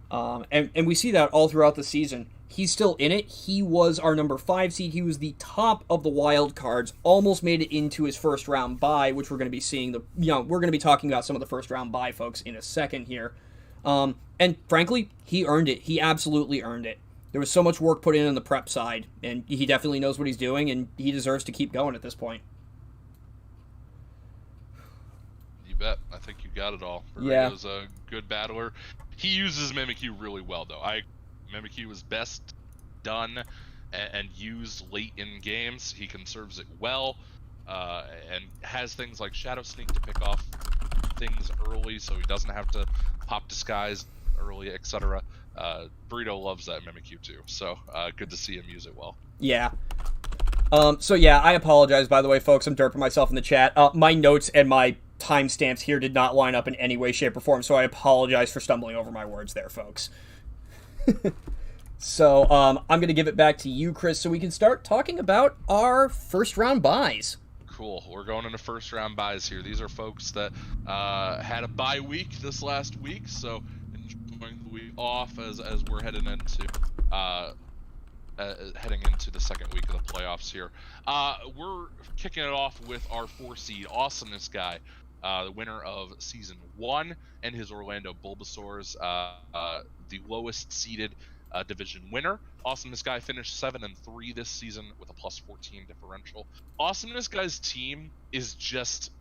And we see that all throughout the season. He's still in it. He was our number 5 seed. He was the top of the wild cards. Almost made it into his first round bye, which we're going to be seeing. We're going to be talking about some of the first round bye folks in a second here. And frankly, he earned it. He absolutely earned it. There was so much work put in on the prep side, and he definitely knows what he's doing, and he deserves to keep going at this point. You bet. I think you got it all. Burrito's a good battler. He uses Mimikyu really well, though. Mimikyu is best done and used late in games. He conserves it well, and has things like Shadow Sneak to pick off things early, so he doesn't have to pop Disguise early, etc. Burrito loves that Mimikyu too, so good to see him use it well. Yeah. So yeah, I apologize, by the way, folks. I'm derping myself in the chat. My notes and my timestamps here did not line up in any way, shape, or form, so I apologize for stumbling over my words there, folks. So I'm going to give it back to you, Chris, so we can start talking about our first round buys. Cool. We're going into first round buys here. These are folks that had a bye week this last week, so enjoying the week off as we're heading into the second week of the playoffs here. We're kicking it off with our 4 seed Awesomeness guy, the winner of season 1, and his Orlando Bulbasaurs, the lowest seeded division winner. Awesomeness guy finished 7-3 this season with a +14 differential. Awesomeness guy's team is just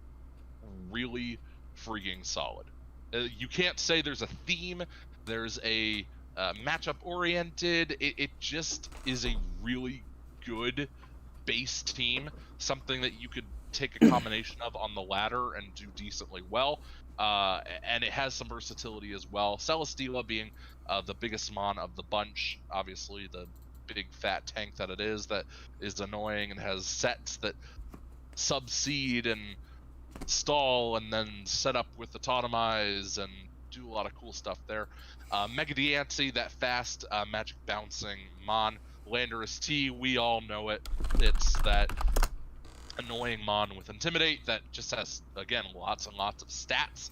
really freaking solid. You can't say there's a theme. There's a matchup oriented. It just is a really good base team. Something that you could take a combination of on the ladder and do decently well. And it has some versatility as well. Celesteela being the biggest mon of the bunch, obviously the big fat tank that it is, that is annoying and has sets that subseed and stall and then set up with the Totemize and do a lot of cool stuff there. Mega Diancie, that fast magic bouncing mon. Landorus T, we all know it. It's that annoying mon with Intimidate that just has, again, lots and lots of stats,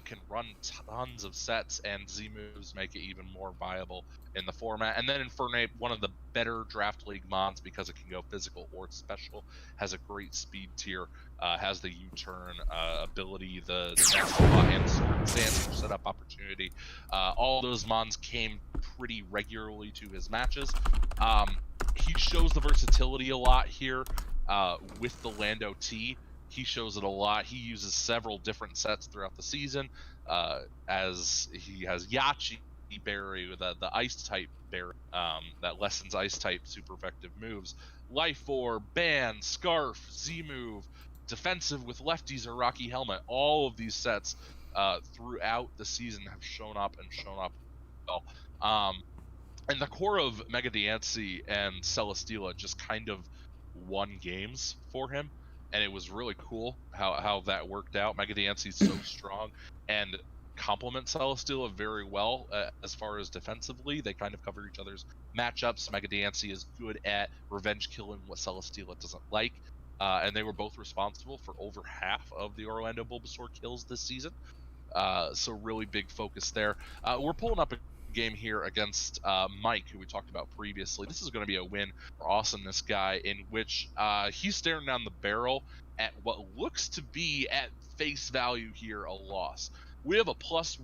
can run tons of sets, and Z moves make it even more viable in the format. And then Infernape, one of the better draft league mons because it can go physical or special, has a great speed tier, has the U-turn ability, the next and stance for setup opportunity. All those mons came pretty regularly to his matches. He shows the versatility a lot here. With the Lando T, he shows it a lot. He uses several different sets throughout the season, as he has Yachi Berry with the Ice type Berry that lessens Ice type super effective moves. Life Orb, Ban, Scarf, Z move, defensive with lefties or Rocky Helmet. All of these sets throughout the season have shown up well. And the core of Mega Diancie and Celesteela just kind of won games for him, and it was really cool how that worked out. Mega Diancie's so strong and complements Celesteela very well as far as defensively. They kind of cover each other's matchups. Mega Diancie is good at revenge killing what Celesteela doesn't like, and they were both responsible for over half of the Orlando Bulbasaur kills this season. So really big focus there. We're pulling up a game here against Mike, who we talked about previously. This is going to be a win for Awesomeness guy, in which he's staring down the barrel at what looks to be, at face value here, a loss. We have a +1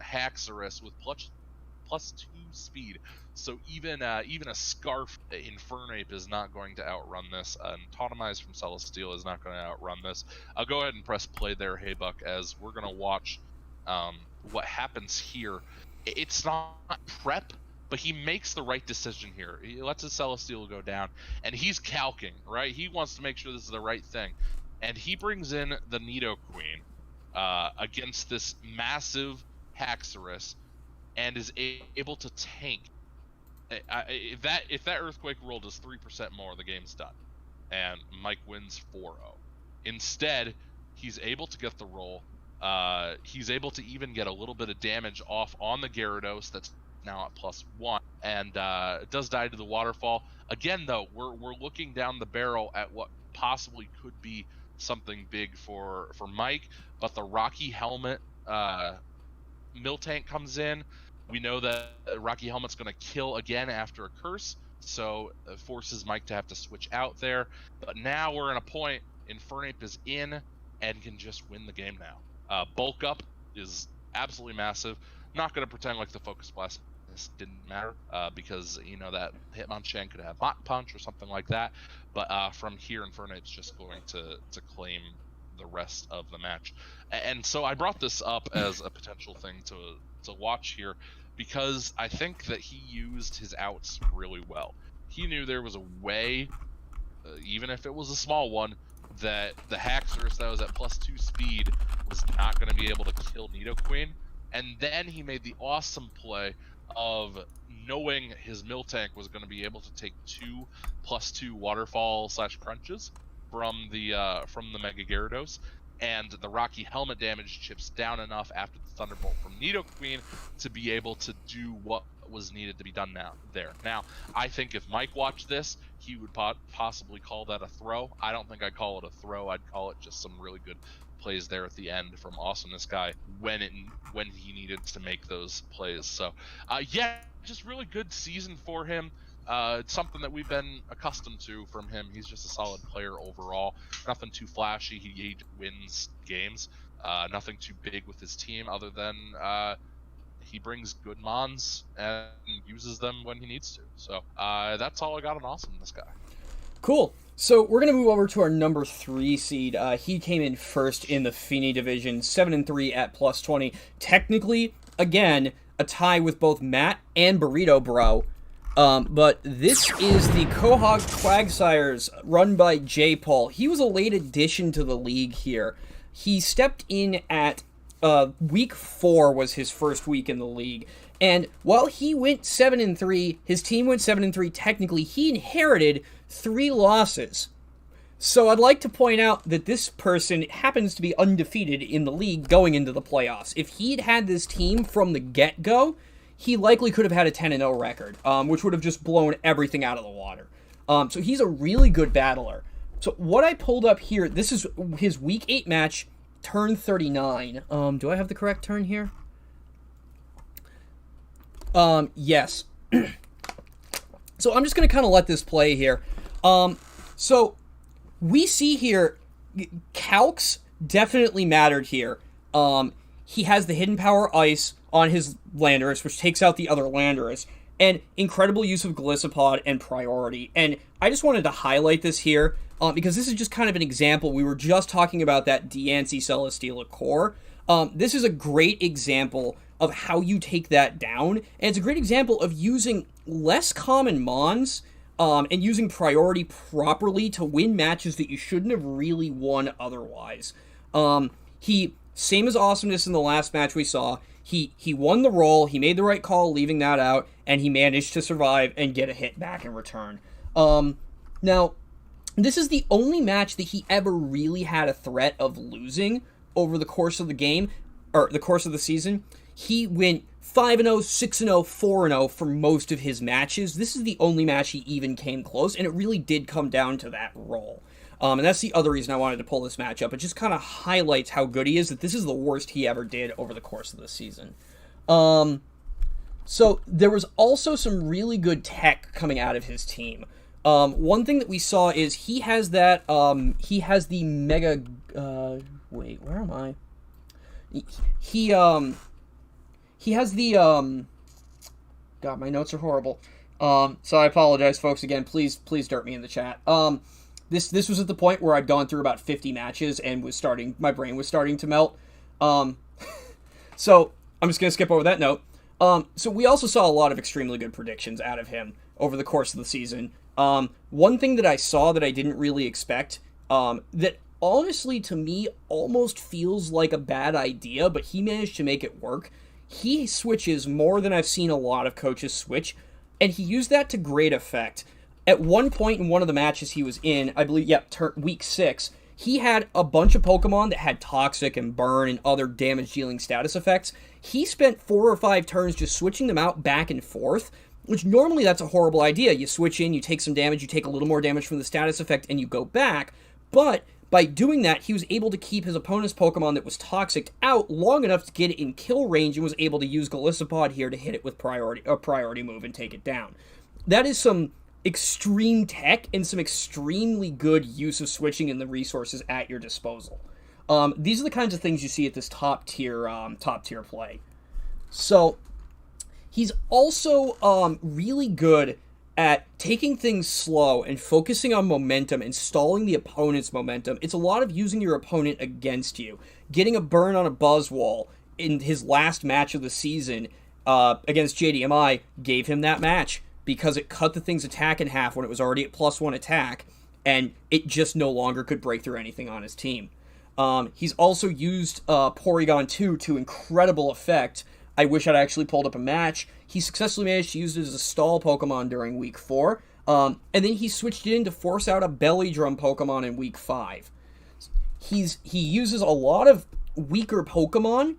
Haxorus with +2 speed, so even a Scarf Infernape is not going to outrun this, and Totemize from Celesteela is not going to outrun this. I'll go ahead and press play there, Hey Buck, as we're going to watch what happens here. It's not prep, but he makes the right decision here. He lets his Celesteela go down, and he's calking, right? He wants to make sure this is the right thing. and he brings in the Nidoqueen against this massive Haxorus, and is able to tank. If that Earthquake roll does 3% more, the game's done, and Mike wins 4-0. Instead, he's able to get the roll. He's able to even get a little bit of damage off on the Gyarados that's now at +1, and it does die to the waterfall. Again, though, we're looking down the barrel at what possibly could be something big for Mike, but the Rocky Helmet Miltank comes in. We know that Rocky Helmet's going to kill again after a curse, so it forces Mike to have to switch out there. But now we're in a point, Infernape is in and can just win the game now. Bulk up is absolutely massive. Not going to pretend like the Focus Blast didn't matter, because that Hitmonchan could have Mach Punch or something like that. But from here, Infernape's just going to claim the rest of the match. And so I brought this up as a potential thing to watch here, because I think that he used his outs really well. He knew there was a way, even if it was a small one, that the Haxorus that was at +2 speed was not going to be able to kill Nidoqueen. And then he made the awesome play of knowing his Miltank was going to be able to take 2 +2 waterfall / crunches from the Mega Gyarados, and the Rocky Helmet damage chips down enough after the Thunderbolt from Nidoqueen to be able to do what was needed to be done there. Now, I think if Mike watched this, he would possibly call that a throw. I don't think I'd call it a throw. I'd call it just some really good plays there at the end from Awesomeness Guy when he needed to make those plays. So, just really good season for him. It's something that we've been accustomed to from him. He's just a solid player overall. Nothing too flashy. He wins games. Nothing too big with his team, other than he brings good mons and uses them when he needs to. So that's all I got on Awesomeness Guy. Cool. So we're going to move over to our number 3 seed. He came in first in the Fini division, 7-3 at +20. Technically, again, a tie with both Matt and Burrito Bro. But this is the Quahog Quagsires, run by J. Paul. He was a late addition to the league here. He stepped in at week 4 was his first week in the league. And while he went 7-3, his team went 7-3 technically, he inherited 3 losses. So I'd like to point out that this person happens to be undefeated in the league going into the playoffs. If he'd had this team from the get-go, he likely could have had a 10-0 record, which would have just blown everything out of the water. So he's a really good battler. So what I pulled up here, this is his Week 8 match, turn 39. Do I have the correct turn here? Yes. So I'm just going to kind of let this play here. So we see here, Calcs definitely mattered here. He has the Hidden Power Ice on his Landorus, which takes out the other Landorus, and incredible use of Golisopod and Priority. And I just wanted to highlight this here, because this is just kind of an example. We were just talking about that Diancie Celesteela core. This is a great example of how you take that down, and it's a great example of using less common mons, and using Priority properly to win matches that you shouldn't have really won otherwise. Same as Awesomeness in the last match we saw, he won the roll, he made the right call leaving that out, and he managed to survive and get a hit back in return. Now, this is the only match that he ever really had a threat of losing over the course of the game, or the course of the season. He went 5-0, 6-0, 4-0 for most of his matches. This is the only match he even came close, and it really did come down to that roll. And that's the other reason I wanted to pull this match up. It just kind of highlights how good he is, that this is the worst he ever did over the course of the season. So there was also some really good tech coming out of his team. One thing that we saw is he has that, he has the Mega, wait, where am I? He has the, God, my notes are horrible. So I apologize, folks, again, please dirt me in the chat. This was at the point where I'd gone through about 50 matches and my brain was starting to melt. So I'm just going to skip over that note. So we also saw a lot of extremely good predictions out of him over the course of the season. One thing that I saw that I didn't really expect, that honestly, to me, almost feels like a bad idea, but he managed to make it work. He switches more than I've seen a lot of coaches switch, and he used that to great effect. At one point in one of the matches he was in, I believe, week 6, he had a bunch of Pokemon that had Toxic and Burn and other damage-dealing status effects. He spent 4 or 5 turns just switching them out back and forth, which normally that's a horrible idea. You switch in, you take some damage, you take a little more damage from the status effect, and you go back. But by doing that, he was able to keep his opponent's Pokemon that was Toxic out long enough to get it in kill range and was able to use Golisopod here to hit it with a priority move and take it down. That is some extreme tech and some extremely good use of switching and the resources at your disposal. These are the kinds of things you see at this top tier play. So he's also really good at taking things slow and focusing on momentum and stalling the opponent's momentum. It's a lot of using your opponent against you. Getting a burn on a Buzzwole in his last match of the season against JDMI gave him that match because it cut the thing's attack in half when it was already at +1 attack, and it just no longer could break through anything on his team. He's also used Porygon 2 to incredible effect. I wish I'd actually pulled up a match. He successfully managed to use it as a stall Pokemon during Week 4, and then he switched it in to force out a Belly Drum Pokemon in Week 5. He uses a lot of weaker Pokemon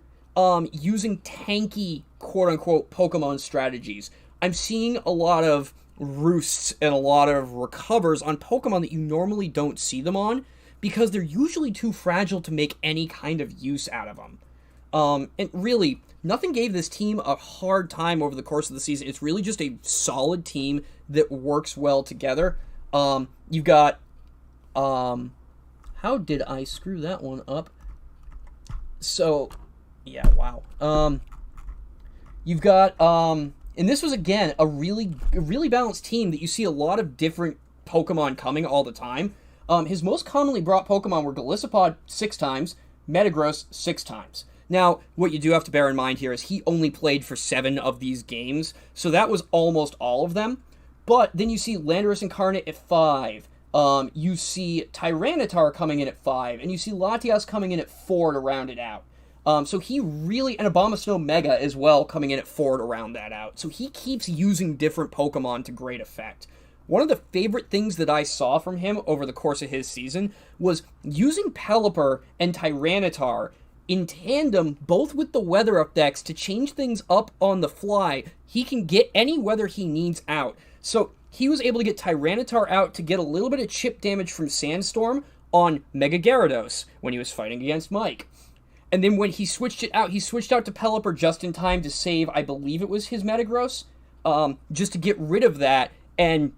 using tanky, quote-unquote, Pokemon strategies. I'm seeing a lot of roosts and a lot of recovers on Pokemon that you normally don't see them on because they're usually too fragile to make any kind of use out of them. And really, nothing gave this team a hard time over the course of the season. It's really just a solid team that works well together. You've got... how did I screw that one up? So, yeah, wow. You've got... and this was, again, a really balanced team that you see a lot of different Pokemon coming all the time. His most commonly brought Pokemon were Golisopod 6 times, Metagross 6 times. Now, what you do have to bear in mind here is he only played for 7 of these games, so that was almost all of them. But then you see Landorus Incarnate at 5, you see Tyranitar coming in at 5, and you see Latias coming in at 4 to round it out. So he really, and Abomasnow Mega as well coming in at 4 to round that out. So he keeps using different Pokemon to great effect. One of the favorite things that I saw from him over the course of his season was using Pelipper and Tyranitar in tandem, both with the weather effects, to change things up on the fly. He can get any weather he needs out. So he was able to get Tyranitar out to get a little bit of chip damage from Sandstorm on Mega Gyarados when he was fighting against Mike. And then when he switched it out, he switched out to Pelipper just in time to save, I believe it was his Metagross, just to get rid of that, and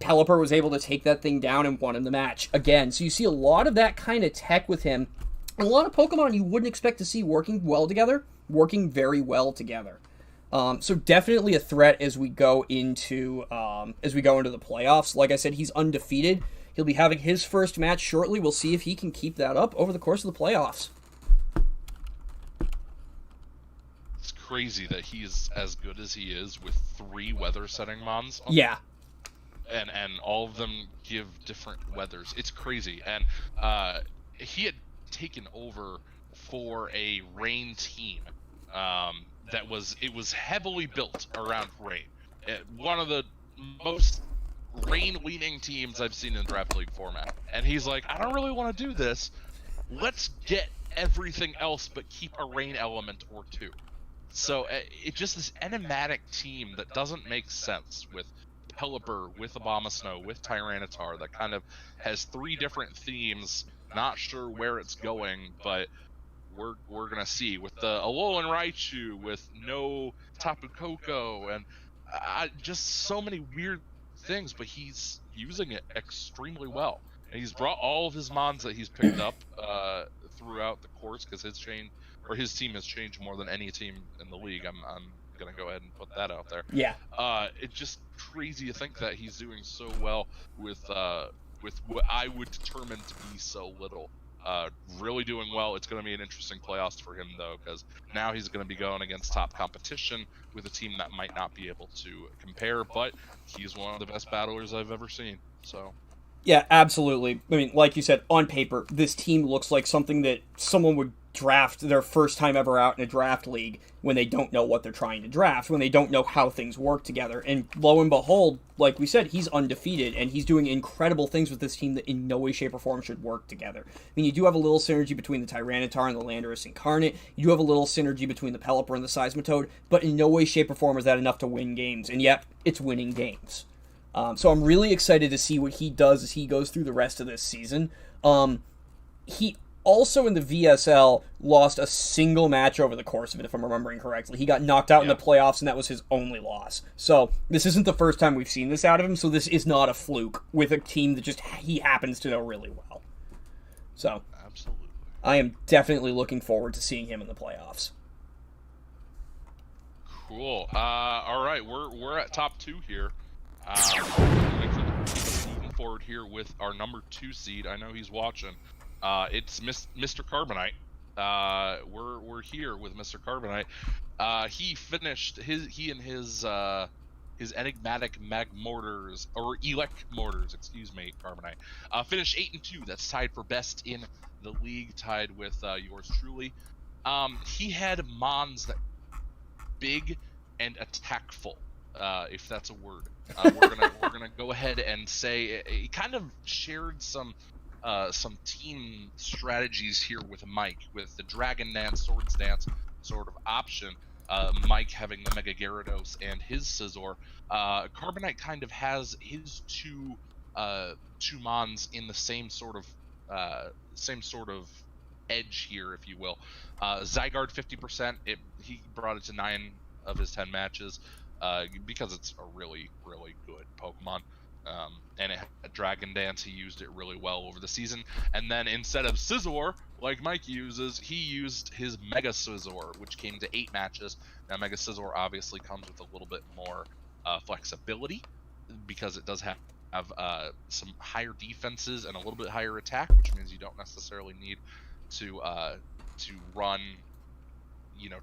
Pelipper was able to take that thing down and won him the match again. So you see a lot of that kind of tech with him. A lot of Pokemon you wouldn't expect to see working well together, working very well together. So definitely a threat as we go into the playoffs. Like I said, he's undefeated. He'll be having his first match shortly. We'll see if he can keep that up over the course of the playoffs. It's crazy that he's as good as he is with 3 weather setting mons. Yeah. And all of them give different weathers. It's crazy. And he had taken over for a rain team that was heavily built around rain. One of the most rain-leaning teams I've seen in Draft League format. And he's like, I don't really want to do this. Let's get everything else but keep a rain element or 2. So it's just this enigmatic team that doesn't make sense with Pelipper, with Abomasnow, with Tyranitar, that kind of has 3 different themes. Not sure where it's going, but we're gonna see with the Alolan Raichu, with no Tapu Koko, and just so many weird things. But he's using it extremely well, and he's brought all of his mons that he's picked up throughout the course, because his team has changed more than any team in the league. I'm gonna go ahead and put that out there. Yeah. It's just crazy to think that he's doing so well with what I would determine to be so little. Really doing well. It's going to be an interesting playoffs for him, though, because now he's going to be going against top competition with a team that might not be able to compare, but he's one of the best battlers I've ever seen. So Yeah, absolutely. I mean, like you said, on paper, this team looks like something that someone would draft their first time ever out in a draft league when they don't know what they're trying to draft, when they don't know how things work together. And lo and behold, like we said, he's undefeated and he's doing incredible things with this team that in no way, shape, or form should work together. I mean, you do have a little synergy between the Tyranitar and the Landorus Incarnate. You do have a little synergy between the Pelipper and the Seismitoad, but in no way, shape, or form is that enough to win games. And yet, it's winning games. So I'm really excited to see what he does as he goes through the rest of this season. He also in the VSL lost a single match over the course of it, if I'm remembering correctly. He got knocked out in the playoffs, and that was his only loss. So this isn't the first time we've seen this out of him, so this is not a fluke with a team that just he happens to know really well. So Absolutely. I am definitely looking forward to seeing him in the playoffs. Cool. All right, we're at top 2 here. Moving forward here with our number 2 seed. I know he's watching. It's Mr. Carbonite. We're here with Mr. Carbonite. He finished his enigmatic mag mortars or elect mortars, excuse me, Carbonite. Finished 8-2. That's tied for best in the league, tied with yours truly. He had mons that big and attackful, if that's a word. We're gonna go ahead and say he kind of shared some team strategies here with Mike, with the Dragon Dance, Swords Dance sort of option. Mike having the Mega Gyarados and his Scizor. Carbonite kind of has his two mons in the same sort of edge here, if you will. Zygarde 50%. He brought it to 9 of his 10 matches. Because it's a really, really good Pokemon. And it had Dragon Dance, he used it really well over the season. And then instead of Scizor, like Mike uses, he used his Mega Scizor, which came to 8 matches. Now, Mega Scizor obviously comes with a little bit more flexibility, because it does have some higher defenses and a little bit higher attack, which means you don't necessarily need to run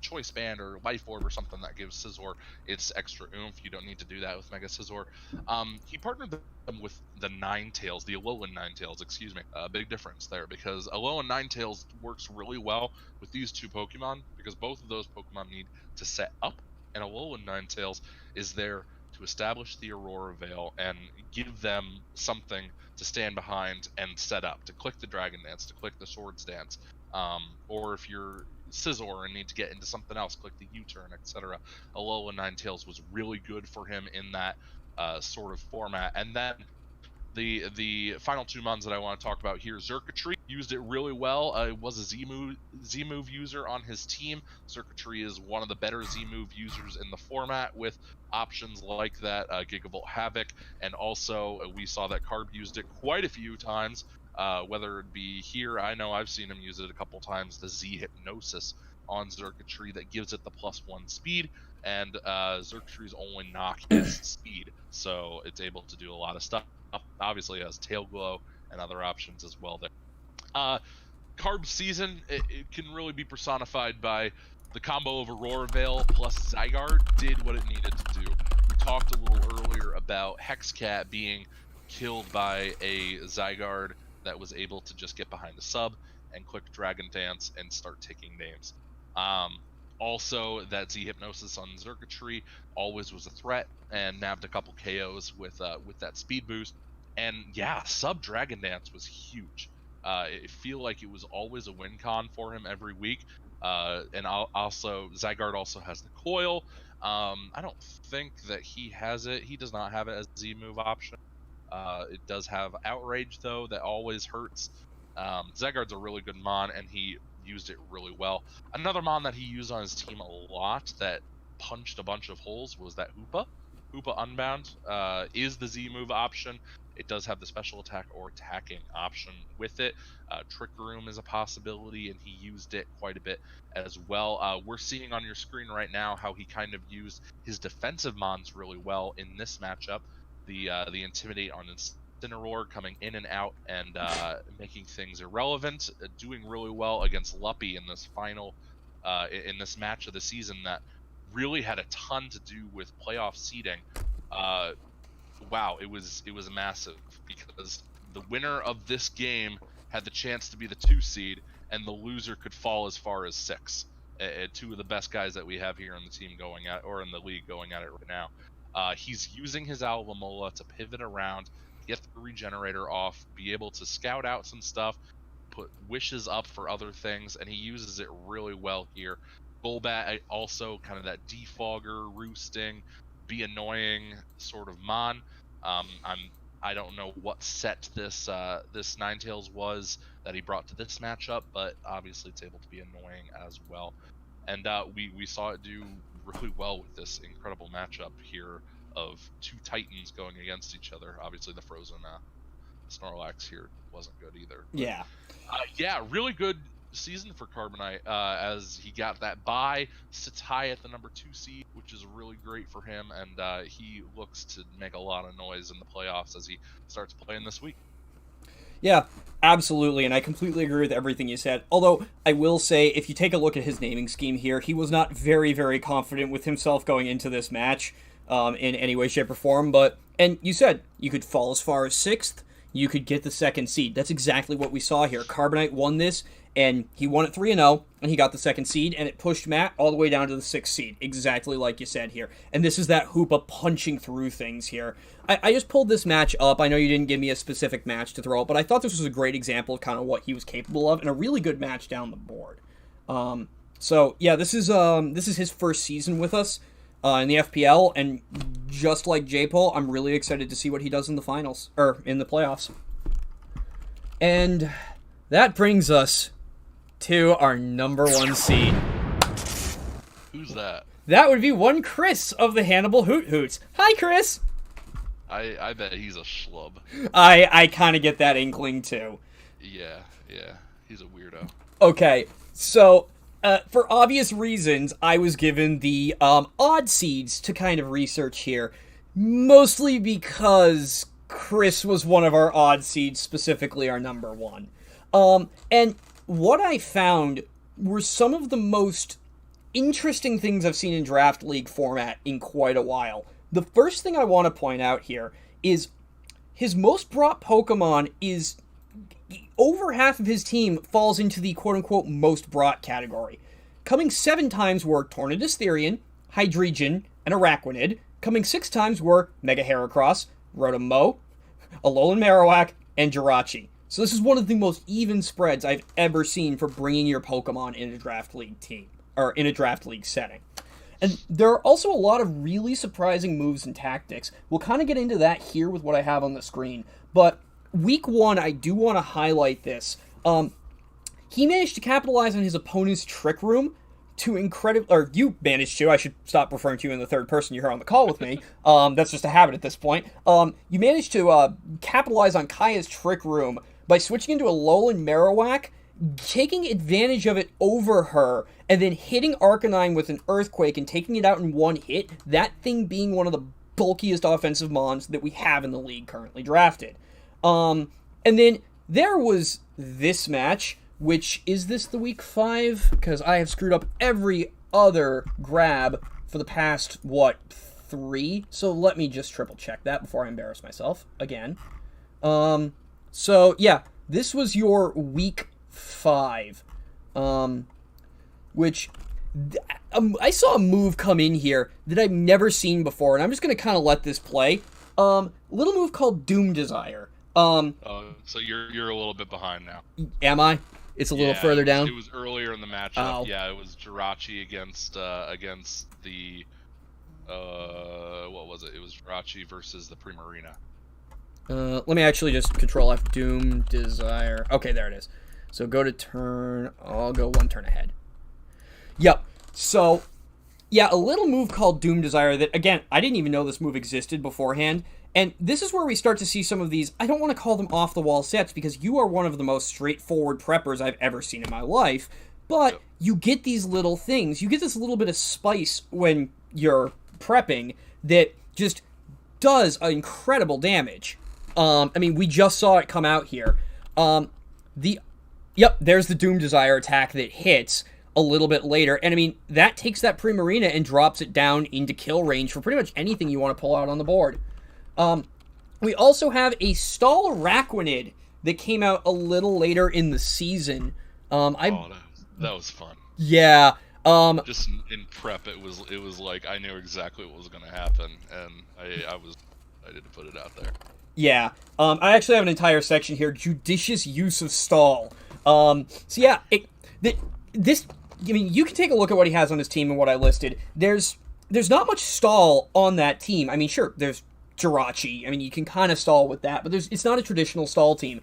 Choice Band or Life Orb or something that gives Scizor its extra oomph. You don't need to do that with Mega Scizor. He partnered them with the Ninetales, the Alolan Ninetales, excuse me. Big difference there, because Alolan Ninetales works really well with these 2 Pokemon, because both of those Pokemon need to set up, and Alolan Ninetales is there to establish the Aurora Veil and give them something to stand behind and set up, to click the Dragon Dance, to click the Swords Dance, or if you're Scizor and need to get into something else, click the U-turn, etc. Alolan Ninetales was really good for him in that sort of format. And then the final 2 mons that I want to talk about here, Xurkitree used it really well. It was a Z-move user on his team. Xurkitree is one of the better Z-move users in the format, with options like that, Gigavolt Havoc, and also we saw that Carb used it quite a few times. Whether it be here, I know I've seen him use it a couple times, the Z Hypnosis on Xurkitree that gives it the +1 speed, and Xurkitree's only knock is speed, so it's able to do a lot of stuff. Obviously it has Tail Glow and other options as well there. Carb season, it can really be personified by the combo of Aurora Veil plus Zygarde did what it needed to do. We talked a little earlier about Hexcat being killed by a Zygarde that was able to just get behind the sub and click Dragon Dance and start taking names. Also, that Z Hypnosis on Xurkitree always was a threat and nabbed a couple KOs with that speed boost. And yeah, sub Dragon Dance was huge. It feel like it was always a win con for him every week. And also Zygarde also has the coil. I don't think that he has it. He does not have it as a Z move option. It does have Outrage though, that always hurts. Zygarde's a really good mon, and he used it really well. Another mon that he used on his team a lot that punched a bunch of holes was that Hoopa. Hoopa Unbound is the Z move option. It does have the special attack or attacking option with it. Trick Room is a possibility, and he used it quite a bit as well. We're seeing on your screen right now how he kind of used his defensive mons really well in this matchup. The Intimidate on Incineroar coming in and out and making things irrelevant, doing really well against Luppy in this in this match of the season that really had a ton to do with playoff seeding. Wow, it was massive, because the winner of this game had the chance to be the 2 seed, and the loser could fall as far as 6. Two of the best guys that we have here in the team going at, or in the league going at it right now. He's using his Alamola to pivot around, get the regenerator off, be able to scout out some stuff, put wishes up for other things, and he uses it really well here. Golbat also kind of that defogger, roosting, be annoying sort of mon. I don't know what set this Ninetales was that he brought to this matchup, but obviously it's able to be annoying as well. And we saw it do really well with this incredible matchup here of 2 Titans going against each other. Obviously the frozen Snorlax here wasn't good either. But, yeah, really good season for Carbonite as he got that bye, sits high at the number 2 seed, which is really great for him, and he looks to make a lot of noise in the playoffs as he starts playing this week. Yeah, absolutely, and I completely agree with everything you said. Although, I will say, if you take a look at his naming scheme here, he was not very, very confident with himself going into this match in any way, shape, or form. And you said, you could fall as far as 6th, you could get the 2nd seed. That's exactly what we saw here. Carbonite won this, and he won it 3-0, and he got the 2nd seed, and it pushed Matt all the way down to the 6th seed, exactly like you said here. And this is that Hoopa punching through things here. I just pulled this match up. I know you didn't give me a specific match to throw up, but I thought this was a great example of kind of what he was capable of, and a really good match down the board. So yeah, this is his first season with us in the FPL, and just like J-Pole, I'm really excited to see what he does in the finals, or in the playoffs. And that brings us to our number 1 seed. Who's that? That would be one Chris of the Hannibal Hoot Hoots. Hi, Chris! I bet he's a schlub. I kind of get that inkling, too. Yeah, he's a weirdo. Okay, so, for obvious reasons, I was given the odd seeds to kind of research here. Mostly because Chris was one of our odd seeds, specifically our number 1. And what I found were some of the most interesting things I've seen in Draft League format in quite a while. The first thing I want to point out here is his most brought Pokemon is over half of his team falls into the quote-unquote most brought category. Coming 7 times were Tornadus Therian, Hydreigon, and Araquanid. Coming 6 times were Mega Heracross, Rotom-Mow, Alolan Marowak, and Jirachi. So this is one of the most even spreads I've ever seen for bringing your Pokemon in a Draft League team, or in a Draft League setting. And there are also a lot of really surprising moves and tactics. We'll kind of get into that here with what I have on the screen. But week 1, I do want to highlight this. He managed to capitalize on his opponent's Trick Room to or you managed to, I should stop referring to you in the third person, you're here on the call with me. That's just a habit at this point. You managed to capitalize on Kaya's Trick Room by switching into a Alolan Marowak, taking advantage of it over her, and then hitting Arcanine with an Earthquake and taking it out in one hit, that thing being one of the bulkiest offensive mons that we have in the league currently drafted. And then there was this match, which, is this the week 5? Because I have screwed up every other grab for the past, 3? So let me just triple check that before I embarrass myself again. So yeah, this was your week 5, which I saw a move come in here that I've never seen before, and I'm just going to kind of let this play. Little move called Doom Desire. So you're a little bit behind now. Am I? It's a little further down. It was earlier in the matchup. Oh. Yeah, it was Jirachi against the what was it? It was Jirachi versus the Primarina. Let me actually just Control F, Doom Desire. Okay, there it is. So go to turn. I'll go 1 turn ahead. Yep. So, yeah, a little move called Doom Desire that, again, I didn't even know this move existed beforehand. And this is where we start to see some of these, I don't want to call them off-the-wall sets, because you are one of the most straightforward preppers I've ever seen in my life. But you get these little things. You get this little bit of spice when you're prepping that just does incredible damage. I mean, we just saw it come out here. Yep, there's the Doom Desire attack that hits a little bit later. And I mean, that takes that Primarina and drops it down into kill range for pretty much anything you want to pull out on the board. We also have a Stall Araquanid that came out a little later in the season. That was fun. Yeah. Just in prep, it was like I knew exactly what was going to happen, and I was excited to put it out there. Yeah. I actually have an entire section here: judicious use of Stall. So yeah, this. I mean, you can take a look at what he has on his team and what I listed. There's not much Stall on that team. I mean, sure, there's Jirachi. I mean, you can kind of stall with that, but it's not a traditional stall team.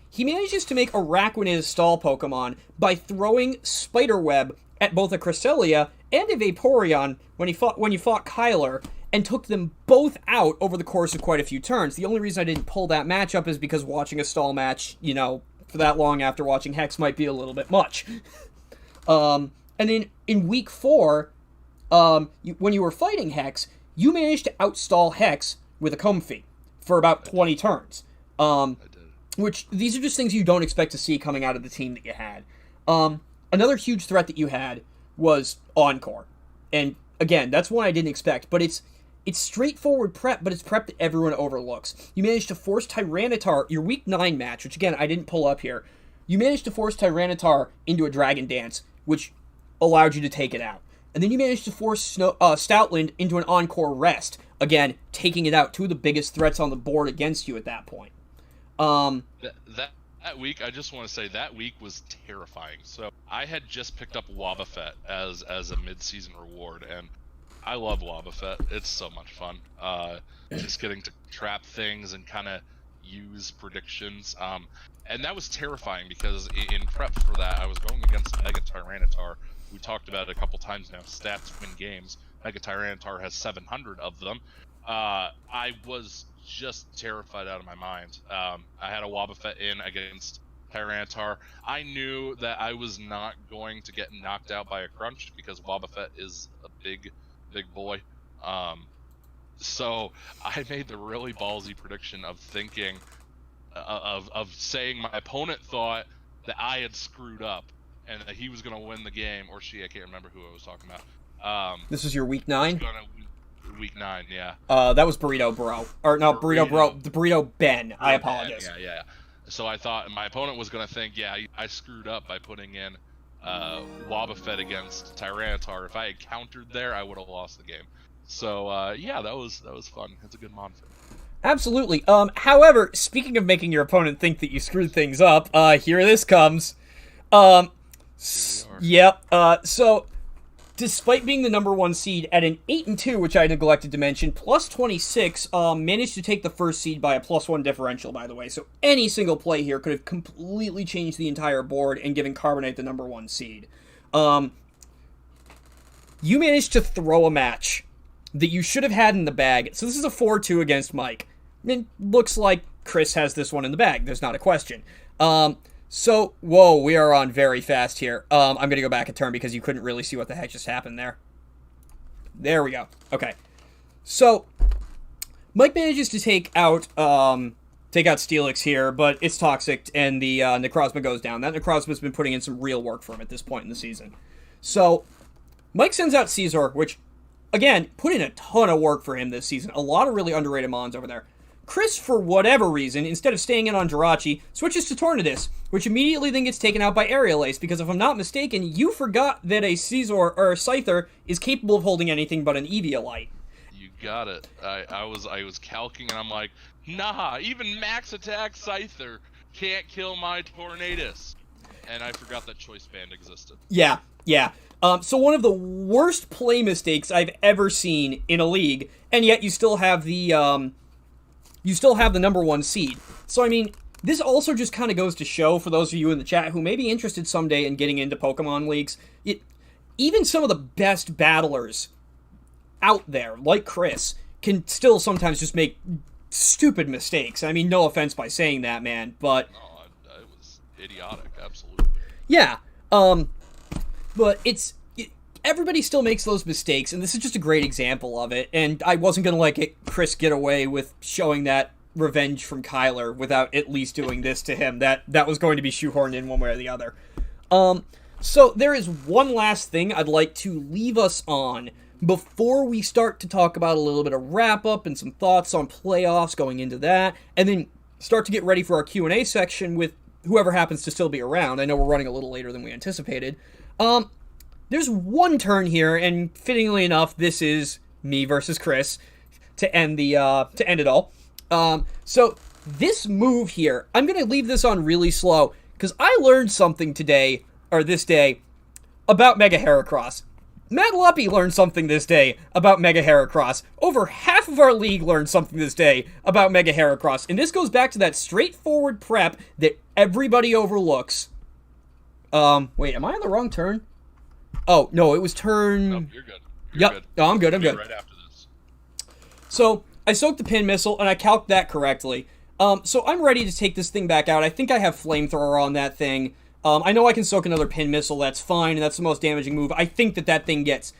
He manages to make Araquanid a stall Pokemon by throwing Spiderweb at both a Cresselia and a Vaporeon when you fought Kyler, and took them both out over the course of quite a few turns. The only reason I didn't pull that matchup is because watching a stall match, for that long after watching Hex might be a little bit much. And then in week 4, when you were fighting Hex, you managed to outstall Hex with a Comfey for about 20 turns. Which, these are just things you don't expect to see coming out of the team that you had. Another huge threat that you had was Encore. And, again, that's one I didn't expect, but it's straightforward prep, but it's prep that everyone overlooks. You managed to force Tyranitar, your week 9 match, which, again, I didn't pull up here. You managed to force Tyranitar into a Dragon Dance, which allowed you to take it out. And then you managed to force Stoutland into an Encore Rest, again, taking it out. Two of the biggest threats on the board against you at that point. That week, I just want to say that week was terrifying. So I had just picked up Wobbuffet as a mid-season reward, and I love Wobbuffet. It's so much fun. Just getting to trap things and kind of use predictions. And that was terrifying because in prep for that, I was going against Mega Tyranitar. We talked about it a couple times now. Stats win games. Mega Tyranitar has 700 of them. I was just terrified out of my mind. I had a Wobbuffet in against Tyranitar. I knew that I was not going to get knocked out by a crunch because Wobbuffet is a big boy. So I made the really ballsy prediction of thinking, of saying my opponent thought that I had screwed up and that he was going to win the game, or she, I can't remember who I was talking about. This was your week 9? Week 9, yeah. That was Burrito Bro. Or not Burrito Bro, the Burrito Ben. I apologize. Yeah. So I thought my opponent was going to think, yeah, I screwed up by putting in Wobbuffet against Tyranitar. If I had countered there, I would have lost the game. So, yeah, that was fun. It's a good mod for me. Absolutely. However, speaking of making your opponent think that you screwed things up, here this comes. Yep. So, despite being the number 1 seed at an 8-2, which I neglected to mention, plus 26, managed to take the first seed by a +1 differential, by the way. So any single play here could have completely changed the entire board and given Carbonite the number 1 seed. You managed to throw a match that you should have had in the bag. So this is a 4-2 against Mike. It looks like Chris has this one in the bag. There's not a question. So, whoa, we are on very fast here. I'm going to go back a turn because you couldn't really see what the heck just happened there. There we go. Okay. So, Mike manages to take out Steelix here, but it's toxic, and the Necrozma goes down. That Necrozma's been putting in some real work for him at this point in the season. So, Mike sends out Caesar, which, again, put in a ton of work for him this season. A lot of really underrated mons over there. Chris, for whatever reason, instead of staying in on Jirachi, switches to Tornadus, which immediately then gets taken out by Aerial Ace, because if I'm not mistaken, you forgot that a Caesar or a Scyther is capable of holding anything but an Eviolite. You got it. I was calcing, and I'm like, nah, even max attack Scyther can't kill my Tornadus. And I forgot that Choice Band existed. Yeah. So one of the worst play mistakes I've ever seen in a league, and yet you still have the number 1 seed. So, I mean, this also just kind of goes to show, for those of you in the chat who may be interested someday in getting into Pokemon leagues, even some of the best battlers out there, like Chris, can still sometimes just make stupid mistakes. I mean, no offense by saying that, man, but... No, it was idiotic, absolutely. Yeah, but everybody still makes those mistakes, and this is just a great example of it, and I wasn't going to let Chris get away with showing that revenge from Kyler without at least doing this to him. That was going to be shoehorned in one way or the other. So there is one last thing I'd like to leave us on. before we start to talk about a little bit of wrap-up and some thoughts on playoffs going into that, and then start to get ready for our Q&A section with whoever happens to still be around. I know we're running a little later than we anticipated. There's one turn here, and fittingly enough, this is me versus Chris to end it all. So this move here, I'm going to leave this on really slow, because I learned something this day, about Mega Heracross. Matt Luppy learned something this day about Mega Heracross. Over half of our league learned something this day about Mega Heracross. And this goes back to that straightforward prep that everybody overlooks. Wait, am I on the wrong turn? Oh, no, it was turn... No, you're good. Yep. Good. Oh, I'm good. Right after this. So, I soaked the pin missile, and I calced that correctly. So I'm ready to take this thing back out. I think I have Flamethrower on that thing. I know I can soak another pin missile, that's fine, and that's the most damaging move. I think that thing gets...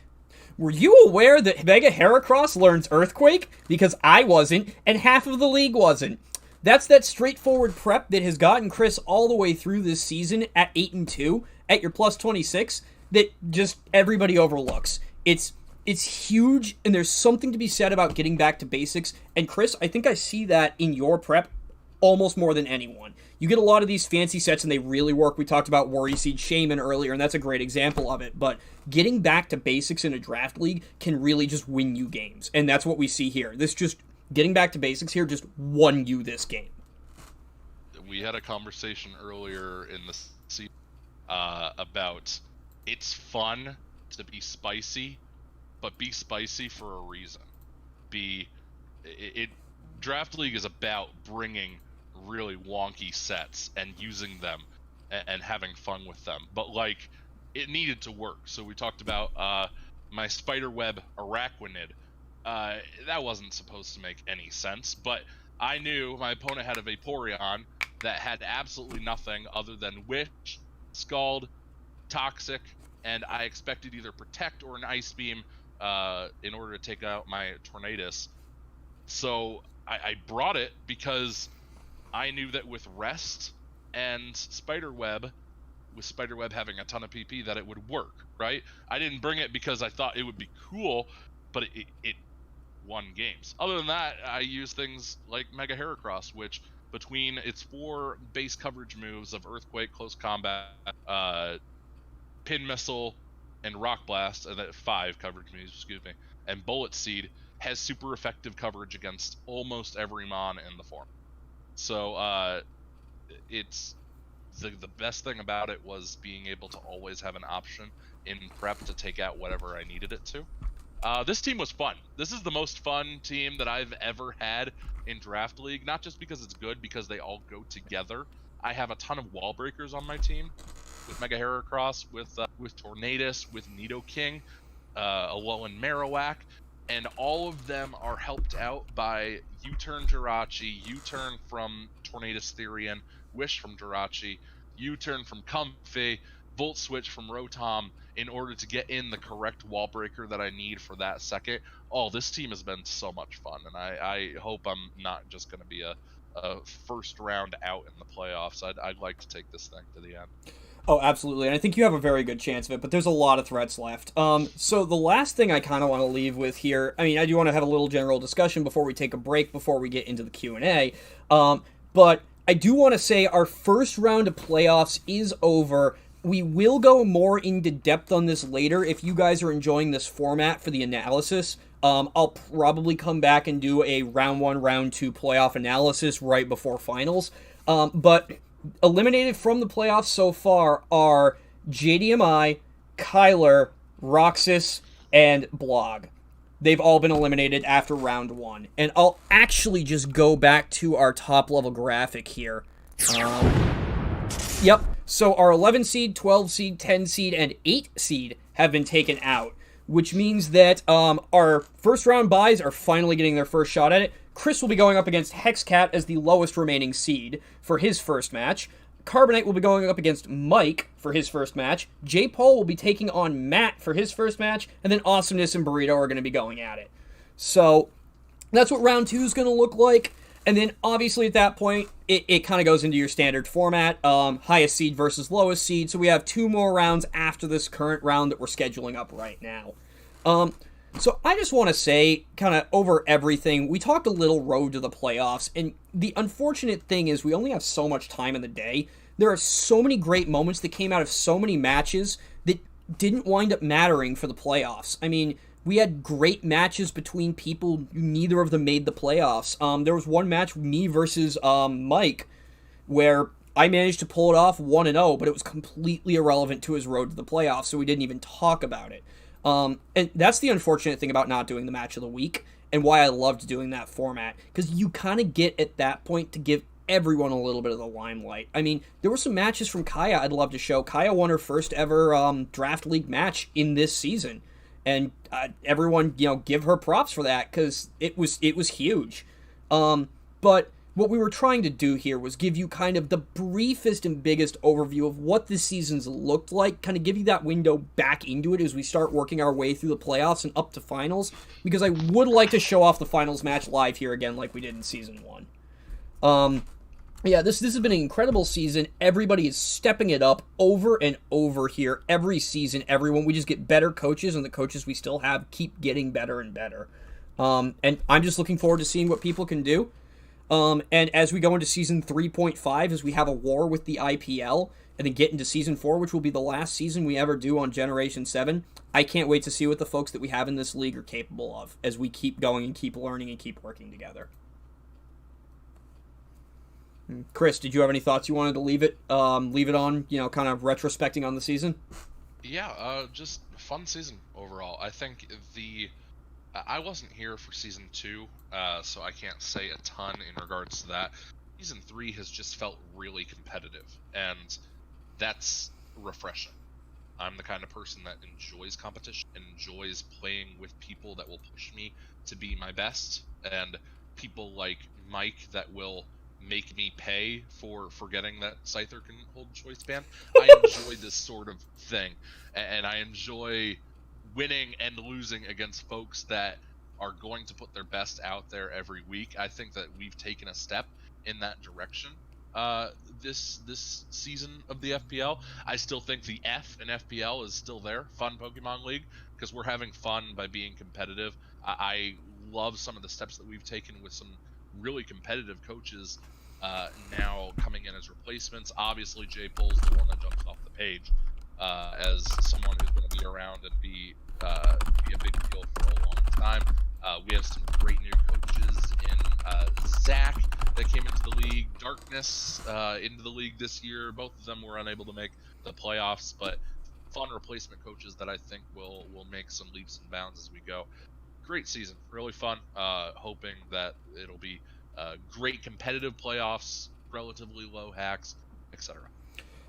Were you aware that Mega Heracross learns Earthquake? Because I wasn't, and half of the league wasn't. That's that straightforward prep that has gotten Chris all the way through this season at 8-2, at your plus 26, that just everybody overlooks. It's huge, and there's something to be said about getting back to basics, and Chris, I think I see that in your prep almost more than anyone. You get a lot of these fancy sets and they really work. We talked about Worry Seed Shaman earlier, and that's a great example of it. But getting back to basics in a draft league can really just win you games. And that's what we see here. Getting back to basics here just won you this game. We had a conversation earlier in the season about it's fun to be spicy, but be spicy for a reason. Draft League is about bringing really wonky sets and using them and having fun with them, but like it needed to work. So we talked about my Spiderweb Araquanid. That wasn't supposed to make any sense, but I knew my opponent had a Vaporeon that had absolutely nothing other than Wish, Scald, Toxic, and I expected either Protect or an Ice Beam in order to take out my Tornadus. So I brought it because I knew that with Rest and Spiderweb, with Spiderweb having a ton of PP, that it would work, right? I didn't bring it because I thought it would be cool, but it won games. Other than that, I use things like Mega Heracross, which between its 4 base coverage moves of Earthquake, Close Combat, Pin Missile, and Rock Blast, and 5 coverage moves, and Bullet Seed, has super effective coverage against almost every mon in the form. So it's the best thing about it was being able to always have an option in prep to take out whatever I needed it to. This team was fun. This is the most fun team that I've ever had in Draft League, not just because it's good, because they all go together. I have a ton of wall breakers on my team, with Mega Heracross, with Tornadus, with Nidoking, Alolan Marowak, and all of them are helped out by U-Turn Jirachi, U-Turn from Tornadus Therian, Wish from Jirachi, U-Turn from Comfey, Volt Switch from Rotom, in order to get in the correct wall breaker that I need for that second. Oh, this team has been so much fun, and I hope I'm not just going to be a first round out in the playoffs. I'd like to take this thing to the end. Oh, absolutely, and I think you have a very good chance of it, but there's a lot of threats left. So the last thing I kind of want to leave with here, I mean, I do want to have a little general discussion before we take a break, before we get into the Q&A, but I do want to say our first round of playoffs is over. We will go more into depth on this later. If you guys are enjoying this format for the analysis, I'll probably come back and do a round 1, round 2 playoff analysis right before finals, but eliminated from the playoffs so far are JDMI, Kyler, Roxas, and Blog. They've all been eliminated after round 1. And I'll actually just go back to our top-level graphic here. Yep, so our 11 seed, 12 seed, 10 seed, and 8 seed have been taken out, which means that our first-round buys are finally getting their first shot at it. Chris will be going up against Hexcat as the lowest remaining seed for his first match. Carbonite will be going up against Mike for his first match. J. Paul will be taking on Matt for his first match. And then Awesomeness and Burrito are going to be going at it. So that's what round 2 is going to look like. And then obviously at that point, it kind of goes into your standard format. Highest seed versus lowest seed. So we have 2 more rounds after this current round that we're scheduling up right now. So I just want to say, kind of over everything, we talked a little road to the playoffs, and the unfortunate thing is we only have so much time in the day. There are so many great moments that came out of so many matches that didn't wind up mattering for the playoffs. I mean, we had great matches between people, neither of them made the playoffs. There was one match, me versus Mike, where I managed to pull it off 1-0, but it was completely irrelevant to his road to the playoffs, so we didn't even talk about it. And that's the unfortunate thing about not doing the match of the week, and why I loved doing that format, because you kind of get at that point to give everyone a little bit of the limelight. I mean, there were some matches from Kaya I'd love to show. Kaya won her first ever draft league match in this season, and everyone, give her props for that, because it was huge. But what we were trying to do here was give you kind of the briefest and biggest overview of what this season's looked like, kind of give you that window back into it as we start working our way through the playoffs and up to finals, because I would like to show off the finals match live here again like we did in Season 1. Yeah, this has been an incredible season. Everybody is stepping it up over and over here. Every season, everyone, we just get better coaches, and the coaches we still have keep getting better and better. And I'm just looking forward to seeing what people can do. And as we go into Season 3.5, as we have a war with the IPL, and then get into Season 4, which will be the last season we ever do on Generation 7, I can't wait to see what the folks that we have in this league are capable of as we keep going and keep learning and keep working together. Chris, did you have any thoughts you wanted to leave it on, kind of retrospecting on the season? Yeah, just fun season overall. I think I wasn't here for Season 2, so I can't say a ton in regards to that. Season 3 has just felt really competitive, and that's refreshing. I'm the kind of person that enjoys competition, and enjoys playing with people that will push me to be my best, and people like Mike that will make me pay for forgetting that Scyther can hold choice band. I enjoy this sort of thing, and I enjoy winning and losing against folks that are going to put their best out there every week. I think that we've taken a step in that direction this season of the FPL. I still think the F in FPL is still there, Fun Pokemon League, because we're having fun by being competitive. I love some of the steps that we've taken with some really competitive coaches now coming in as replacements. Obviously, Jay Pole's the one that jumps off the page as someone who's going to be around and be a big deal for a long time. We have some great new coaches in Zach that came into the league, Darkness into the league this year. Both of them were unable to make the playoffs, but fun replacement coaches that I think will make some leaps and bounds as we go. Great season, really fun. Hoping that it'll be great competitive playoffs, relatively low hacks, etc.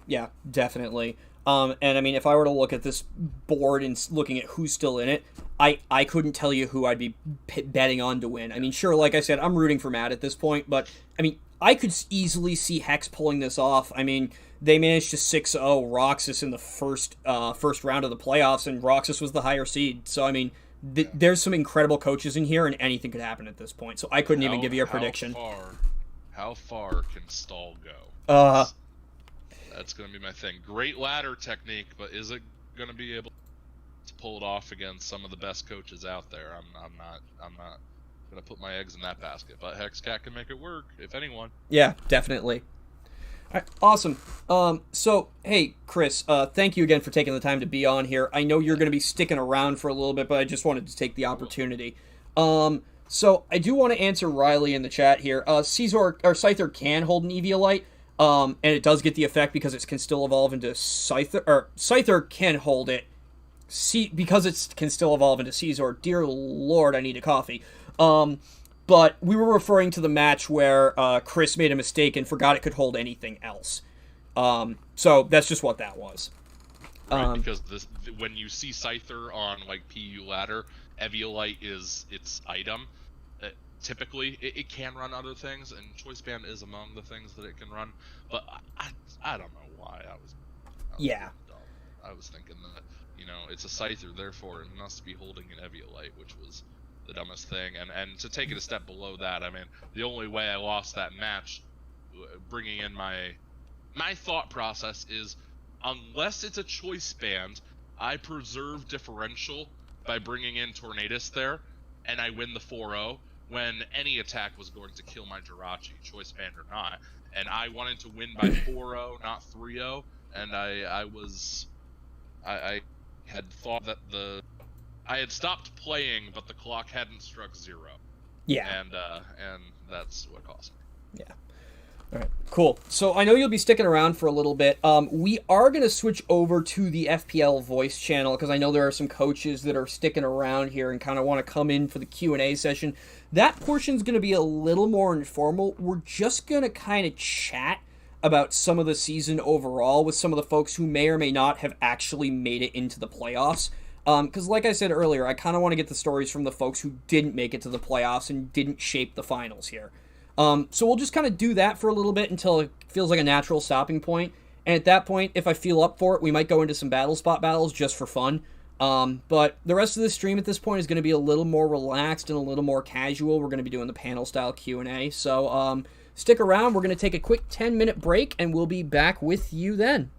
Yeah, definitely. And I mean, if I were to look at this board and looking at who's still in it, I couldn't tell you who I'd be betting on to win. I mean, sure, like I said, I'm rooting for Matt at this point, but I mean, I could easily see Hex pulling this off. I mean, they managed to 6-0 Roxas in the first round of the playoffs, and Roxas was the higher seed. So I mean, there's some incredible coaches in here, and anything could happen at this point. So I couldn't even give you a prediction. How far can Stall go? That's going to be my thing. Great ladder technique, but is it going to be able to pull it off against some of the best coaches out there? I'm not going to put my eggs in that basket. But Hexcat can make it work, if anyone. Yeah, definitely. All right, awesome. So, hey, Chris, thank you again for taking the time to be on here. I know you're going to be sticking around for a little bit, but I just wanted to take the opportunity. So I do want to answer Riley in the chat here. Scyther can hold an Eviolite. And it does get the effect because it can still evolve into Scyther, or Scyther can hold it, because it can still evolve into Caesar. Dear Lord, I need a coffee. But we were referring to the match where Chris made a mistake and forgot it could hold anything else. So that's just what that was. Right, because when you see Scyther on like PU ladder, Eviolite is its item. Typically, it can run other things, and Choice Band is among the things that it can run. But I don't know why I was yeah. Dumb. I was thinking that it's a Scyther, therefore it must be holding an Eviolite, which was the dumbest thing. And to take it a step below that, I mean, the only way I lost that match, bringing in my thought process is, unless it's a Choice Band, I preserve differential by bringing in Tornadus there, and I win the 4-0 when any attack was going to kill my Jirachi, choice band or not. And I wanted to win by 4-0, not 3-0, and I had thought that I had stopped playing, but the clock hadn't struck 0. Yeah. And that's what cost me. Yeah. All right, cool. So I know you'll be sticking around for a little bit. We are going to switch over to the FPL voice channel because I know there are some coaches that are sticking around here and kind of want to come in for the Q&A session. That portion's going to be a little more informal. We're just going to kind of chat about some of the season overall with some of the folks who may or may not have actually made it into the playoffs. Because like I said earlier, I kind of want to get the stories from the folks who didn't make it to the playoffs and didn't shape the finals here. So we'll just kind of do that for a little bit until it feels like a natural stopping point. And at that point, if I feel up for it, we might go into some battle spot battles just for fun. But the rest of the stream at this point is going to be a little more relaxed and a little more casual. We're going to be doing the panel style Q&A. So stick around. We're going to take a quick 10-minute break and we'll be back with you then.